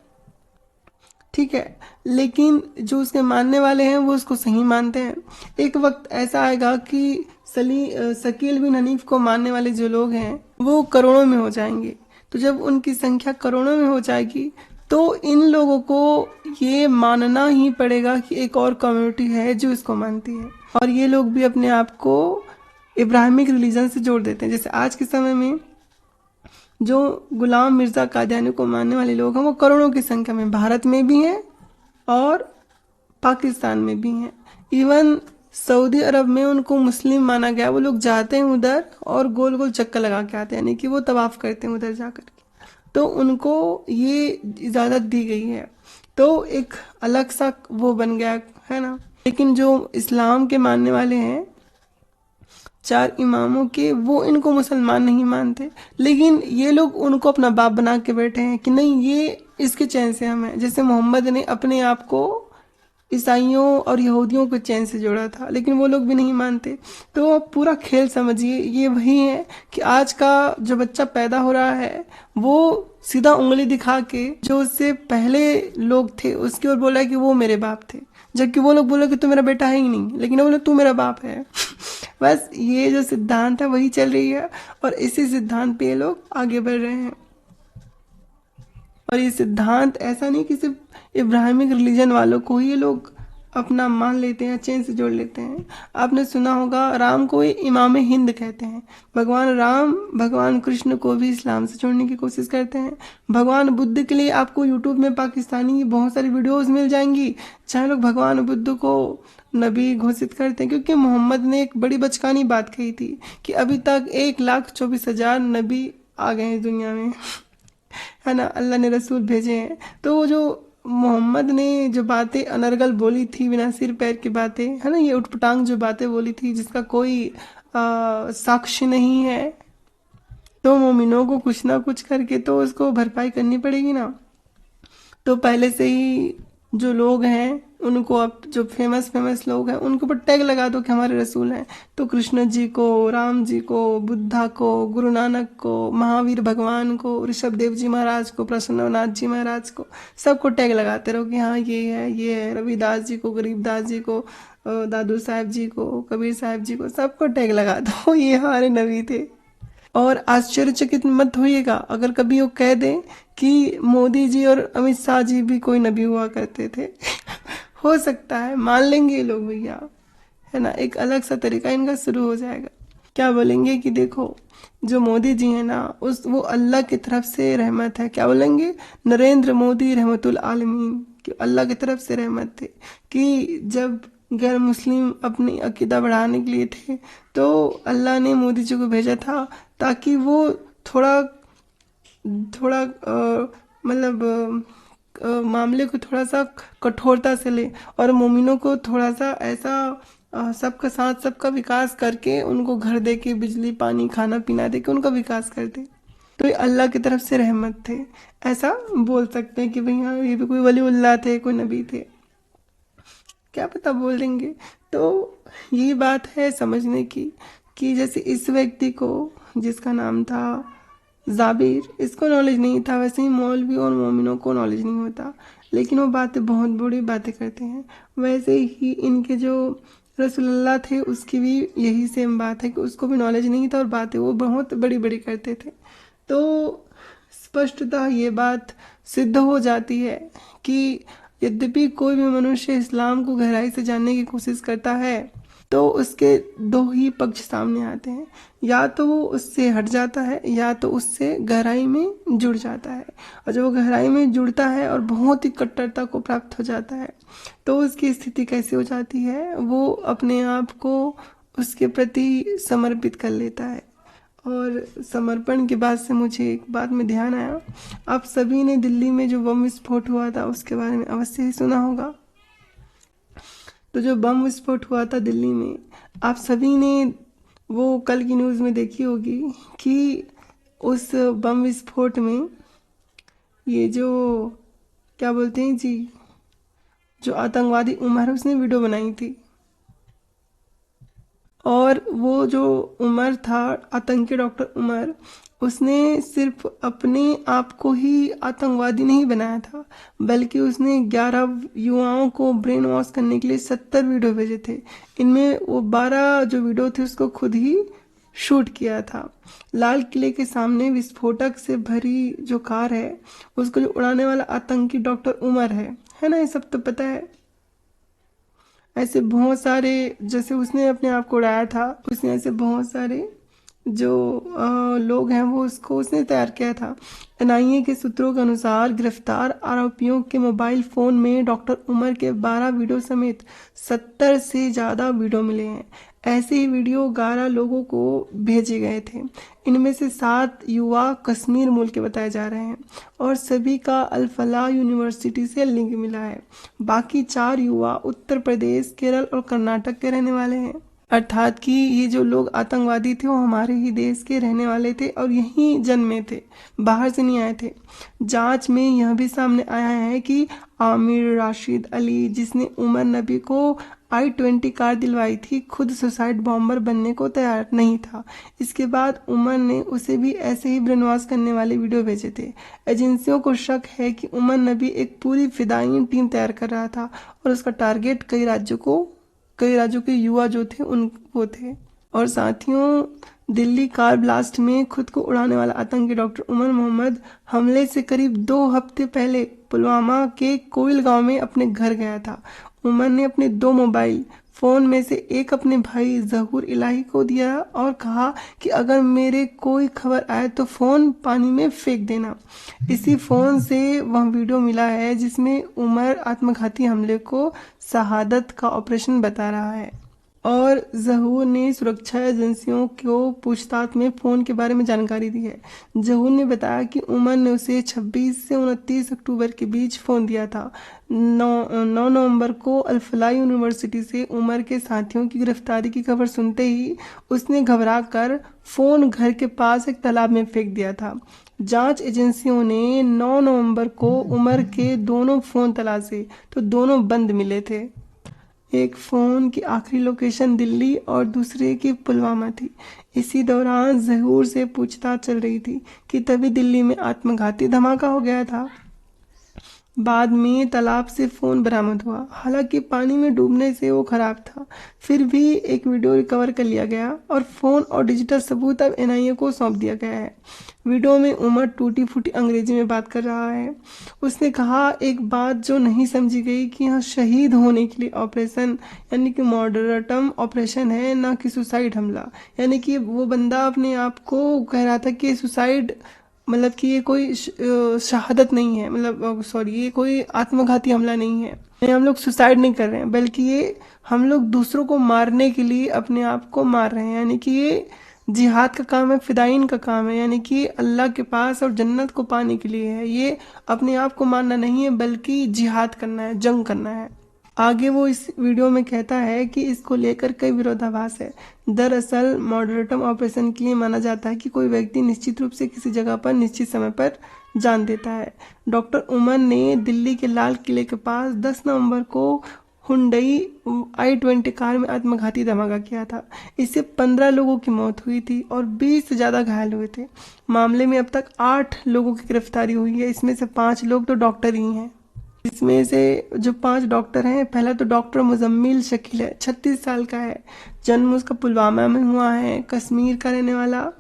ठीक है। लेकिन जो उसके मानने वाले हैं वो उसको सही मानते हैं। एक वक्त ऐसा आएगा कि शकील बिन हनीफ को मानने वाले जो लोग हैं वो करोड़ों में हो जाएंगे। तो जब उनकी संख्या करोड़ों में हो जाएगी तो इन लोगों को ये मानना ही पड़ेगा कि एक और कम्युनिटी है जो इसको मानती है, और ये लोग भी अपने आप को इब्राहिमिक रिलीजन से जोड़ देते हैं। जैसे आज के समय में जो गुलाम मिर्ज़ा कादियानी को मानने वाले लोग हैं वो करोड़ों की संख्या में भारत में भी हैं और पाकिस्तान में भी हैं। इवन सऊदी अरब में उनको मुस्लिम माना गया। वो लोग जाते हैं उधर और गोल गोल चक्कर लगा के आते हैं, यानी कि वो तवाफ़ करते हैं उधर जाकर के। तो उनको ये इजाज़त दी गई है, तो एक अलग सा वो बन गया है ना। लेकिन जो इस्लाम के मानने वाले हैं 4 इमामों के, वो इनको मुसलमान नहीं मानते, लेकिन ये लोग उनको अपना बाप बना के बैठे हैं कि नहीं ये इसके चैन से हम हैं। जैसे मोहम्मद ने अपने आप को ईसाइयों और यहूदियों के चैन से जोड़ा था, लेकिन वो लोग भी नहीं मानते। तो आप पूरा खेल समझिए, ये वही है कि आज का जो बच्चा पैदा हो रहा है वो सीधा उंगली दिखा के जो उससे पहले लोग थे उसकी ओर बोला कि वो मेरे बाप थे, जबकि वो लोग बोले कि तू मेरा बेटा है ही नहीं, लेकिन वो बोले तू मेरा बाप है। बस ये जो सिद्धांत है वही चल रही है और इसी सिद्धांत पे ये लोग आगे बढ़ रहे हैं। और ये सिद्धांत ऐसा नहीं कि सिर्फ इब्राहिमिक रिलीजन वालों को ही ये लोग अपना मान लेते हैं, चैन से जोड़ लेते हैं। आपने सुना होगा राम को ये इमाम हिंद कहते हैं। भगवान राम भगवान कृष्ण को भी इस्लाम से जोड़ने की कोशिश करते हैं। भगवान बुद्ध के लिए आपको यूट्यूब में पाकिस्तानी बहुत सारी वीडियोस मिल जाएंगी जहाँ लोग भगवान बुद्ध को नबी घोषित करते हैं, क्योंकि मोहम्मद ने एक बड़ी बचकानी बात कही थी कि अभी तक 1,24,000 नबी आ गए हैं दुनिया में, है ना, अल्लाह ने रसूल भेजे हैं। तो वो जो मोहम्मद ने जो बातें अनर्गल बोली थी, बिना सिर पैर की बातें, है ना, ये उटपटांग जो बातें बोली थी जिसका कोई साक्ष्य नहीं है, तो मोमिनों को कुछ ना कुछ करके तो उसको भरपाई करनी पड़ेगी ना। तो पहले से ही जो लोग हैं उनको, अब जो फेमस लोग हैं उनके ऊपर टैग लगा दो कि हमारे रसूल हैं। तो कृष्ण जी को, राम जी को, बुद्धा को, गुरु नानक को, महावीर भगवान को, ऋषभ देव जी महाराज को, प्रसन्ननाथ जी महाराज को, सबको टैग लगाते रहो कि हाँ ये है। रविदास जी को, गरीबदास जी को, दादू साहब जी को, कबीर साहब जी को, सबको टैग लगा दो ये हमारे नबी थे। और आश्चर्यचकित मत होइएगा अगर कभी वो कह दें कि मोदी जी और अमित शाह जी भी कोई नबी हुआ करते थे। हो सकता है, मान लेंगे ये लोग भैया, है ना, एक अलग सा तरीका इनका शुरू हो जाएगा। क्या बोलेंगे कि देखो जो मोदी जी है ना वो अल्लाह की तरफ से रहमत है। क्या बोलेंगे? नरेंद्र मोदी रहमतुल आलमीन, कि अल्लाह की तरफ से रहमत थे। कि जब गैर मुस्लिम अपनी अकीदा बढ़ाने के लिए थे तो अल्लाह ने मोदी जी को भेजा था ताकि वो थोड़ा मतलब मामले को थोड़ा सा कठोरता से ले और मोमिनों को थोड़ा सा ऐसा सबका साथ सबका विकास करके उनको घर दे के, बिजली पानी खाना पीना दे के उनका विकास कर दे। तो ये अल्लाह की तरफ से रहमत थे, ऐसा बोल सकते हैं कि भाई हाँ ये भी कोई वलीउल्लाह थे, कोई नबी थे, क्या पता बोल देंगे। तो ये बात है समझने की कि जैसे इस व्यक्ति को जिसका नाम था जाबिर, इसको नॉलेज नहीं था, वैसे ही मौलवी और मोमिनों को नॉलेज नहीं होता, लेकिन वो बातें बहुत बड़ी बातें करते हैं। वैसे ही इनके जो रसूलुल्लाह थे उसकी भी यही सेम बात है कि उसको भी नॉलेज नहीं था और बातें वो बहुत बड़ी बड़ी करते थे। तो स्पष्टतः ये बात सिद्ध हो जाती है कि यद्यपि कोई भी मनुष्य इस्लाम को गहराई से जानने की कोशिश करता है तो उसके दो ही पक्ष सामने आते हैं, या तो वो उससे हट जाता है या तो उससे गहराई में जुड़ जाता है। और जब वो गहराई में जुड़ता है और बहुत ही कट्टरता को प्राप्त हो जाता है तो उसकी स्थिति कैसे हो जाती है, वो अपने आप को उसके प्रति समर्पित कर लेता है। और समर्पण के बाद से मुझे एक बात में ध्यान आया, आप सभी ने दिल्ली में जो बम विस्फोट हुआ था उसके बारे में अवश्य ही सुना होगा। तो जो बम विस्फोट हुआ था दिल्ली में, आप सभी ने वो कल की न्यूज़ में देखी होगी कि उस बम विस्फोट में ये जो क्या बोलते हैं जी, जो आतंकवादी उमर, उसने वीडियो बनाई थी। और वो जो उमर था, आतंकी डॉक्टर उमर, उसने सिर्फ अपने आप को ही आतंकवादी नहीं बनाया था, बल्कि उसने 11 युवाओं को ब्रेन वॉश करने के लिए 70 वीडियो भेजे थे। इनमें वो 12 जो वीडियो थे उसको खुद ही शूट किया था। लाल किले के सामने विस्फोटक से भरी जो कार है उसको जो उड़ाने वाला आतंकी डॉक्टर उमर है ना, ये सब तो पता है। ऐसे बहुत सारे, जैसे उसने अपने आप को उड़ाया था, उसने ऐसे बहुत सारे जो लोग हैं वो उसने तैयार किया था। एनआईए के सूत्रों के अनुसार गिरफ्तार आरोपियों के मोबाइल फ़ोन में डॉक्टर उमर के 12 वीडियो समेत 70 से ज़्यादा वीडियो मिले हैं। ऐसे ही वीडियो 11 लोगों को भेजे गए थे। इनमें से 7 युवा कश्मीर मूल के बताए जा रहे हैं और सभी का अल फलाह यूनिवर्सिटी से लिंक मिला है। बाकी 4 युवा उत्तर प्रदेश, केरल और कर्नाटक के रहने वाले हैं। अर्थात कि ये जो लोग आतंकवादी थे वो हमारे ही देश के रहने वाले थे और यहीं जन्मे थे, बाहर से नहीं आए थे। जांच में यह भी सामने आया है कि आमिर राशिद अली, जिसने उमर नबी को i20 कार दिलवाई थी, खुद सुसाइड बॉम्बर बनने को तैयार नहीं था। इसके बाद उमर ने उसे भी ऐसे ही ब्रेनवॉश करने वाले वीडियो भेजे थे। एजेंसियों को शक है कि उमर नबी एक पूरी फिदायीन टीम तैयार कर रहा था और उसका टारगेट कई राज्यों के युवा जो थे वो थे। और साथियों, दिल्ली कार ब्लास्ट में खुद को उड़ाने वाला आतंकी डॉक्टर उमर मोहम्मद हमले से करीब 2 हफ्ते पहले पुलवामा के कोइल गांव में अपने घर गया था। उमर ने अपने 2 मोबाइल फ़ोन में से एक अपने भाई ज़हूर इलाही को दिया और कहा कि अगर मेरे कोई खबर आए तो फ़ोन पानी में फेंक देना। इसी फ़ोन से वह वीडियो मिला है जिसमें उमर आत्मघाती हमले को शहादत का ऑपरेशन बता रहा है। और ज़हूर ने सुरक्षा एजेंसियों को पूछताछ में फ़ोन के बारे में जानकारी दी है। ज़हूर ने बताया कि उमर ने उसे 26 से 29 अक्टूबर के बीच फ़ोन दिया था। 9 नवंबर को अल फलाह यूनिवर्सिटी से उमर के साथियों की गिरफ्तारी की खबर सुनते ही उसने घबरा कर फ़ोन घर के पास एक तालाब में फेंक दिया था। जांच एजेंसियों ने 9 नवंबर को उमर के दोनों फ़ोन तलाशे तो दोनों बंद मिले थे। एक फ़ोन की आखिरी लोकेशन दिल्ली और दूसरे की पुलवामा थी। इसी दौरान ज़हूर से पूछताछ चल रही थी कि तभी दिल्ली में आत्मघाती धमाका हो गया था। बाद में तालाब से फ़ोन बरामद हुआ। हालांकि पानी में डूबने से वो खराब था, फिर भी एक वीडियो रिकवर कर लिया गया और फ़ोन और डिजिटल सबूत अब एनआईए को सौंप दिया गया है। वीडियो में उमर टूटी फूटी अंग्रेजी में बात कर रहा है। उसने कहा एक बात जो नहीं समझी गई कि यह शहीद होने के लिए ऑपरेशन यानी कि मॉडरेटम ऑपरेशन है, ना कि सुसाइड हमला। यानी कि वो बंदा अपने आप को कह रहा था कि सुसाइड मतलब कि ये कोई शहादत नहीं है, मतलब सॉरी, ये कोई आत्मघाती हमला नहीं है। हम लोग सुसाइड नहीं कर रहे हैं, बल्कि ये हम लोग दूसरों को मारने के लिए अपने आप को मार रहे हैं। यानी कि ये जिहाद का काम है, फिदायीन का काम है, यानी कि अल्लाह के पास और जन्नत को पाने के लिए है। ये अपने आप को मारना नहीं है, बल्कि जिहाद करना है, जंग करना है। आगे वो इस वीडियो में कहता है कि इसको लेकर कई विरोधाभास है। दरअसल मॉडरेटम ऑपरेशन के लिए माना जाता है कि कोई व्यक्ति निश्चित रूप से किसी जगह पर निश्चित समय पर जान देता है। डॉक्टर उमर ने दिल्ली के लाल किले के पास 10 नवंबर को हुंडई i20 कार में आत्मघाती धमाका किया था। इससे 15 लोगों की मौत हुई थी और 20 से ज़्यादा घायल हुए थे। मामले में अब तक 8 लोगों की गिरफ्तारी हुई है। इसमें से 5 लोग तो डॉक्टर ही हैं। इसमें से जो 5 डॉक्टर हैं, पहला तो डॉक्टर मुजम्मिल शकील है, 36 साल का है। जन्म उसका पुलवामा में हुआ है, कश्मीर का रहने वाला।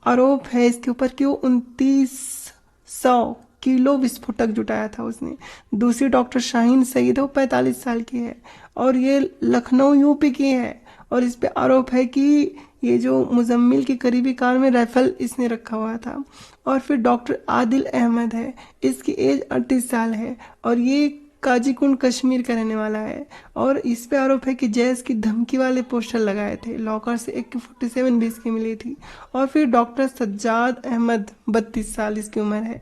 आरोप है इसके ऊपर कि वो 2900 किलो विस्फोटक जुटाया था उसने। दूसरी डॉक्टर शाहीन सईद है, वो 45 साल की है और ये लखनऊ यूपी की है। और इस पे आरोप है कि ये जो मुजम्मिल की करीबी कार में राइफल इसने रखा हुआ था। और फिर डॉक्टर आदिल अहमद है, इसकी एज 38 साल है और ये काजीकुंड कश्मीर का रहने वाला है। और इस पे आरोप है कि जैश की धमकी वाले पोस्टर लगाए थे। लॉकर से AK-47 भी इसकी मिली थी। और फिर डॉक्टर सज्जाद अहमद, 32 साल इसकी उम्र है।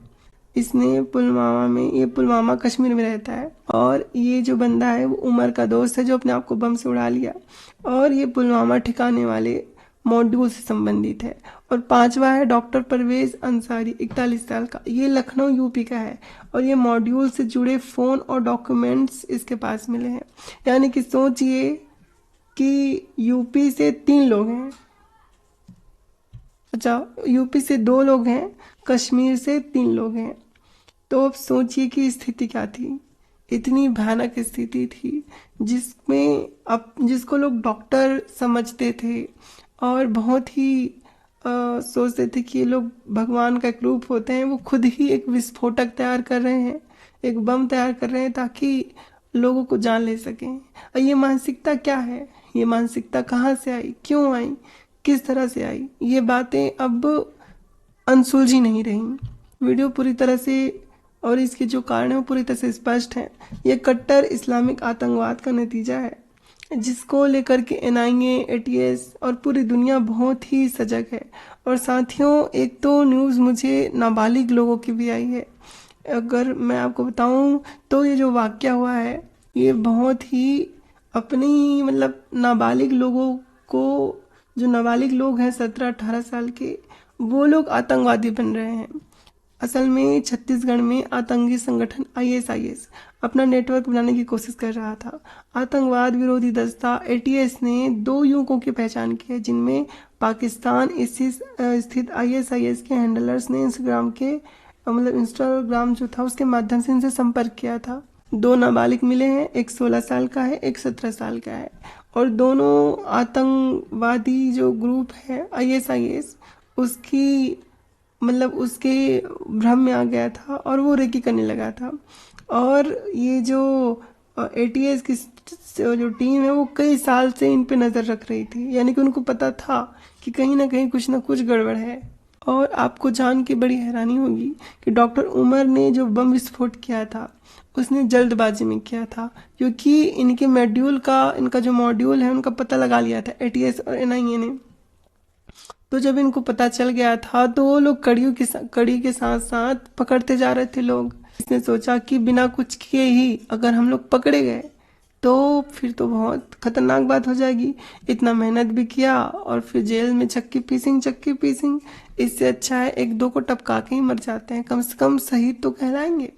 इसने पुलवामा कश्मीर में रहता है। और ये जो बंदा है वो उमर का दोस्त है जो अपने आप को बम से उड़ा लिया। और ये पुलवामा ठिकाने वाले मॉड्यूल से संबंधित है। और 5वां है डॉक्टर परवेज अंसारी, 41 साल का। ये लखनऊ यूपी का है और ये मॉड्यूल से जुड़े फ़ोन और डॉक्यूमेंट्स इसके पास मिले हैं। यानी कि सोचिए कि यूपी से 3 लोग हैं, अच्छा यूपी से 2 लोग हैं, कश्मीर से 3 लोग हैं। तो अब सोचिए कि स्थिति क्या थी। इतनी भयानक स्थिति थी जिसको लोग डॉक्टर समझते थे और बहुत ही सोचते थे कि ये लोग भगवान का एक रूप होते हैं। वो खुद ही एक विस्फोटक तैयार कर रहे हैं, एक बम तैयार कर रहे हैं ताकि लोगों को जान ले सकें। और ये मानसिकता क्या है, ये मानसिकता कहाँ से आई, क्यों आई, किस तरह से आई, ये बातें अब अनसुलझी नहीं रही। वीडियो पूरी तरह से और इसके जो कारण है वो पूरी तरह से स्पष्ट हैं। ये कट्टर इस्लामिक आतंकवाद का नतीजा है, जिसको लेकर के NIA, ATS और पूरी दुनिया बहुत ही सजग है। और साथियों, एक तो न्यूज़ मुझे नाबालिग लोगों की भी आई है। अगर मैं आपको बताऊं तो ये जो वाक़या हुआ है ये बहुत ही अपनी मतलब नाबालिग लोगों को, जो नाबालिग लोग हैं 17-18 साल के, वो लोग आतंकवादी बन रहे हैं। असल में छत्तीसगढ़ में आतंकी संगठन ISIS अपना नेटवर्क बनाने की कोशिश कर रहा था। आतंकवाद विरोधी दस्ता ATS ने 2 युवकों की पहचान की है, जिनमें पाकिस्तान स्थित ISIS के हैंडलर्स ने इंस्टाग्राम जो था उसके माध्यम से इनसे संपर्क किया था। 2 नाबालिग मिले हैं, एक 16 साल का है, एक 17 साल का है। और दोनों आतंकवादी जो ग्रुप है ISIS उसकी उसके भ्रम में आ गया था और वो रेकी करने लगा था। और ये जो ATS की जो टीम है वो कई साल से इन पे नज़र रख रही थी, यानी कि उनको पता था कि कहीं ना कुछ गड़बड़ है। और आपको जान के बड़ी हैरानी होगी कि डॉक्टर उमर ने जो बम विस्फोट किया था उसने जल्दबाजी में किया था, क्योंकि इनका जो मॉड्यूल है उनका पता लगा लिया था ATS और NIA ने। तो जब इनको पता चल गया था तो वो लोग कड़ी के साथ साथ पकड़ते जा रहे थे लोग। इसने सोचा कि बिना कुछ किए ही अगर हम लोग पकड़े गए तो फिर तो बहुत खतरनाक बात हो जाएगी। इतना मेहनत भी किया और फिर जेल में चक्की पीसिंग। इससे अच्छा है 1-2 को टपका के ही मर जाते हैं, कम से कम शहीद तो कहलाएंगे।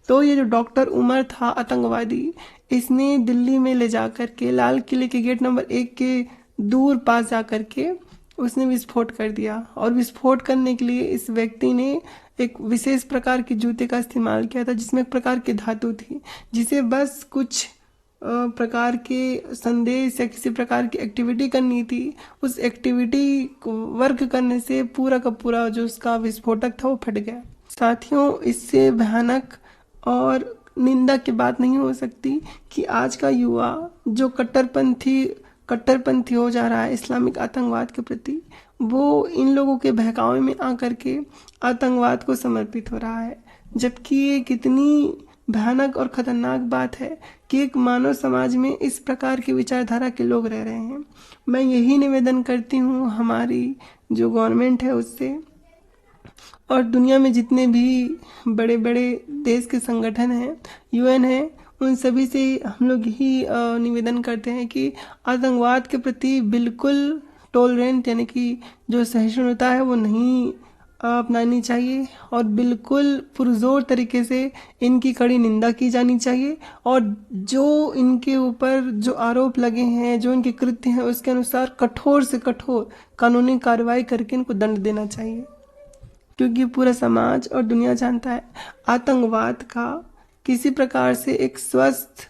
तो ये जो डॉक्टर उमर था आतंकवादी, इसने दिल्ली में ले जा करके लाल किले के गेट नंबर 1 के दूर पास जा करके उसने विस्फोट कर दिया। और विस्फोट करने के लिए इस व्यक्ति ने एक विशेष प्रकार के जूते का इस्तेमाल किया था, जिसमें एक प्रकार की धातु थी, जिसे बस कुछ प्रकार के संदेश या किसी प्रकार की एक्टिविटी करनी थी। उस एक्टिविटी को वर्क करने से पूरा का पूरा जो उसका विस्फोटक था वो फट गया। साथियों, इससे भयानक और निंदा की बात नहीं हो सकती कि आज का युवा जो कट्टरपंथी हो जा रहा है इस्लामिक आतंकवाद के प्रति, वो इन लोगों के बहकावे में आकर के आतंकवाद को समर्पित हो रहा है। जबकि ये कितनी भयानक और खतरनाक बात है कि एक मानव समाज में इस प्रकार की विचारधारा के लोग रह रहे हैं। मैं यही निवेदन करती हूँ हमारी जो गवर्नमेंट है उससे, और दुनिया में जितने भी बड़े बड़े देश के संगठन हैं, UN है, उन सभी से हम लोग यही निवेदन करते हैं कि आतंकवाद के प्रति बिल्कुल टॉलरेंट यानी कि जो सहिष्णुता है वो नहीं अपनानी चाहिए, और बिल्कुल पुरजोर तरीके से इनकी कड़ी निंदा की जानी चाहिए। और जो इनके ऊपर जो आरोप लगे हैं, जो इनके कृत्य हैं, उसके अनुसार कठोर से कठोर कानूनी कार्रवाई करके इनको दंड देना चाहिए। क्योंकि पूरा समाज और दुनिया जानता है आतंकवाद का किसी प्रकार से एक स्वस्थ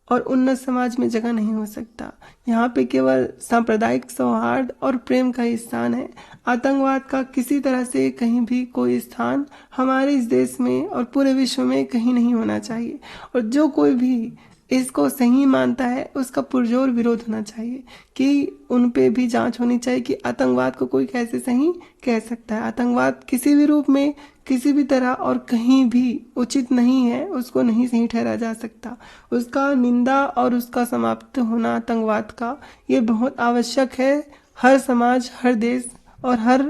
और उन्नत समाज में जगह नहीं हो सकता। यहाँ पे केवल सांप्रदायिक सौहार्द और प्रेम का ही स्थान है। आतंकवाद का किसी तरह से कहीं भी कोई स्थान हमारे इस देश में और पूरे विश्व में कहीं नहीं होना चाहिए। और जो कोई भी इसको सही मानता है उसका पुरजोर विरोध होना चाहिए कि उन पे भी जांच होनी चाहिए कि आतंकवाद को कोई कैसे सही कह सकता है। आतंकवाद किसी भी रूप में, किसी भी तरह और कहीं भी उचित नहीं है, उसको नहीं सही ठहरा जा सकता। उसका निंदा और उसका समाप्त होना आतंकवाद का ये बहुत आवश्यक है हर समाज, हर देश और हर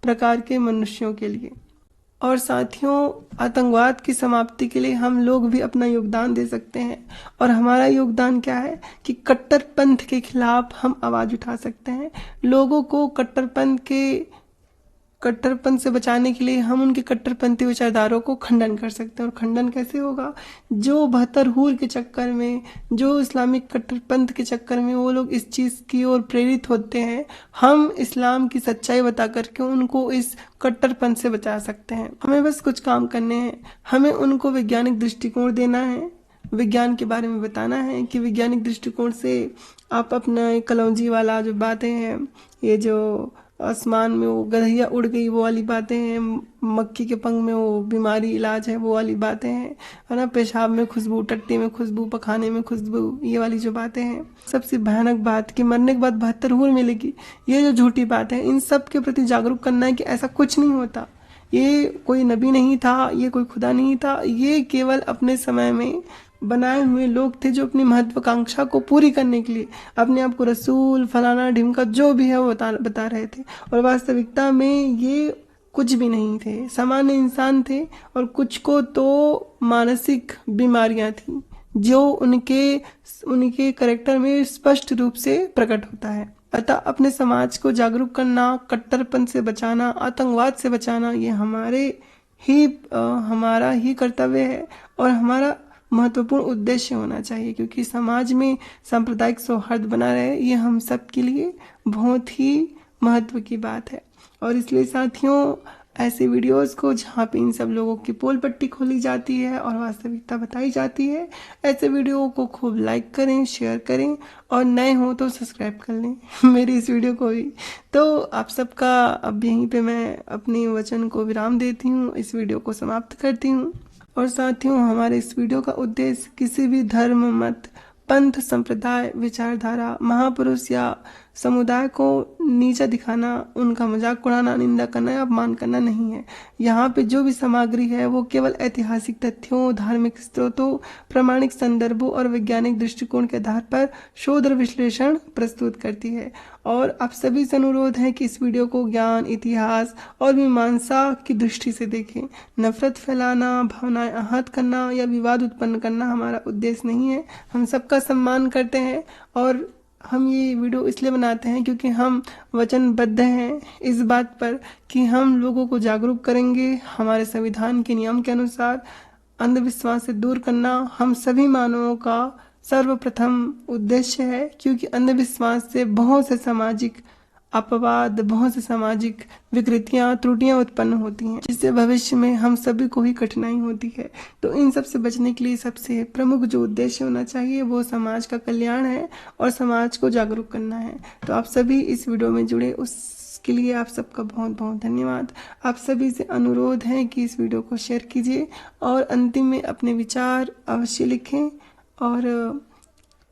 प्रकार के मनुष्यों के लिए। और साथियों, आतंकवाद की समाप्ति के लिए हम लोग भी अपना योगदान दे सकते हैं। और हमारा योगदान क्या है कि कट्टरपंथ के खिलाफ हम आवाज़ उठा सकते हैं। लोगों को कट्टरपंथ से बचाने के लिए हम उनके कट्टरपंथी विचारधारों को खंडन कर सकते हैं। और खंडन कैसे होगा? जो 72 हूर के चक्कर में, जो इस्लामिक कट्टरपंथ के चक्कर में वो लोग इस चीज़ की ओर प्रेरित होते हैं, हम इस्लाम की सच्चाई बता करके उनको इस कट्टरपंथ से बचा सकते हैं। हमें बस कुछ काम करने हैं। हमें उनको वैज्ञानिक दृष्टिकोण देना है, विज्ञान के बारे में बताना है कि वैज्ञानिक दृष्टिकोण से आप अपना कलौजी वाला जो बातें हैं, ये जो आसमान में वो गधैया उड़ गई वो वाली बातें हैं, मक्खी के पंख में वो बीमारी इलाज है वो वाली बातें हैं, है ना, पेशाब में खुशबू, टट्टी में खुशबू, पखाने में खुशबू, ये वाली जो बातें हैं। सबसे भयानक बात कि मरने के बाद 72 हूर मिलेगी, ये जो झूठी बात है, इन सब के प्रति जागरूक करना है कि ऐसा कुछ नहीं होता। ये कोई नबी नहीं था, ये कोई खुदा नहीं था, ये केवल अपने समय में बनाए हुए लोग थे जो अपनी महत्वाकांक्षा को पूरी करने के लिए अपने आप को रसूल फलाना ढिमका जो भी है वो बता रहे थे, और वास्तविकता में ये कुछ भी नहीं थे, सामान्य इंसान थे, और कुछ को तो मानसिक बीमारियां थी जो उनके कैरेक्टर में स्पष्ट रूप से प्रकट होता है। अतः अपने समाज को जागरूक करना, कट्टरपन से बचाना, आतंकवाद से बचाना, ये हमारा ही कर्तव्य है और हमारा महत्वपूर्ण उद्देश्य होना चाहिए, क्योंकि समाज में सांप्रदायिक सौहार्द बना रहे ये हम सब के लिए बहुत ही महत्व की बात है। और इसलिए साथियों, ऐसे वीडियोस को जहाँ पे इन सब लोगों की पोल पट्टी खोली जाती है और वास्तविकता बताई जाती है, ऐसे वीडियो को खूब लाइक करें, शेयर करें, और नए हो तो सब्सक्राइब कर लें मेरी इस वीडियो को भी। तो आप सबका अब यहीं पे मैं अपने वचन को विराम देती हूँ, इस वीडियो को समाप्त करती हूँ। और साथियों, हमारे इस वीडियो का उद्देश्य किसी भी धर्म, मत, पंथ, संप्रदाय, विचारधारा, महापुरुष या समुदाय को नीचा दिखाना, उनका मजाक उड़ाना, निंदा करना या अपमान करना नहीं है। यहाँ पे जो भी सामग्री है वो केवल ऐतिहासिक तथ्यों, धार्मिक स्रोतों, प्रामाणिक संदर्भों और वैज्ञानिक दृष्टिकोण के आधार पर शोध और विश्लेषण प्रस्तुत करती है। और आप सभी से अनुरोध है कि इस वीडियो को ज्ञान, इतिहास और मीमांसा की दृष्टि से देखें। नफरत फैलाना, भावनाएं आहत करना या विवाद उत्पन्न करना हमारा उद्देश्य नहीं है। हम सबका सम्मान करते हैं और हम ये वीडियो इसलिए बनाते हैं क्योंकि हम वचनबद्ध हैं इस बात पर कि हम लोगों को जागरूक करेंगे। हमारे संविधान के नियम के अनुसार अंधविश्वास से दूर करना हम सभी मानवों का सर्वप्रथम उद्देश्य है, क्योंकि अंधविश्वास से बहुत से सामाजिक अपवाद, बहुत से सामाजिक विकृतियां, त्रुटियां उत्पन्न होती हैं, जिससे भविष्य में हम सभी को ही कठिनाई होती है। तो इन सब से बचने के लिए सबसे प्रमुख जो उद्देश्य होना चाहिए वो समाज का कल्याण है और समाज को जागरूक करना है। तो आप सभी इस वीडियो में जुड़े, उसके लिए आप सबका बहुत बहुत धन्यवाद। आप सभी से अनुरोध है कि इस वीडियो को शेयर कीजिए और अंतिम में अपने विचार अवश्य लिखें। और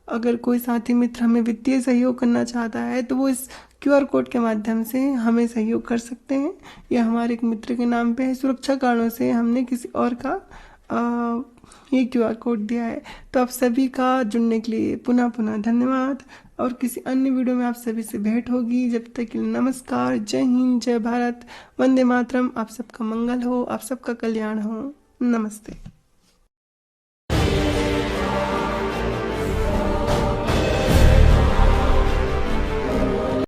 अगर कोई साथी मित्र हमें वित्तीय सहयोग करना चाहता है तो वो इस QR कोड के माध्यम से हमें सहयोग कर सकते हैं। यह हमारे एक मित्र के नाम पे है, सुरक्षा कारणों से हमने किसी और का ये QR कोड दिया है। तो आप सभी का जुड़ने के लिए पुनः पुनः धन्यवाद, और किसी अन्य वीडियो में आप सभी से भेंट होगी। जब तक के लिए नमस्कार, जय हिंद, जय भारत, वंदे मातरम। आप सबका मंगल हो, आप सबका कल्याण हो। नमस्ते।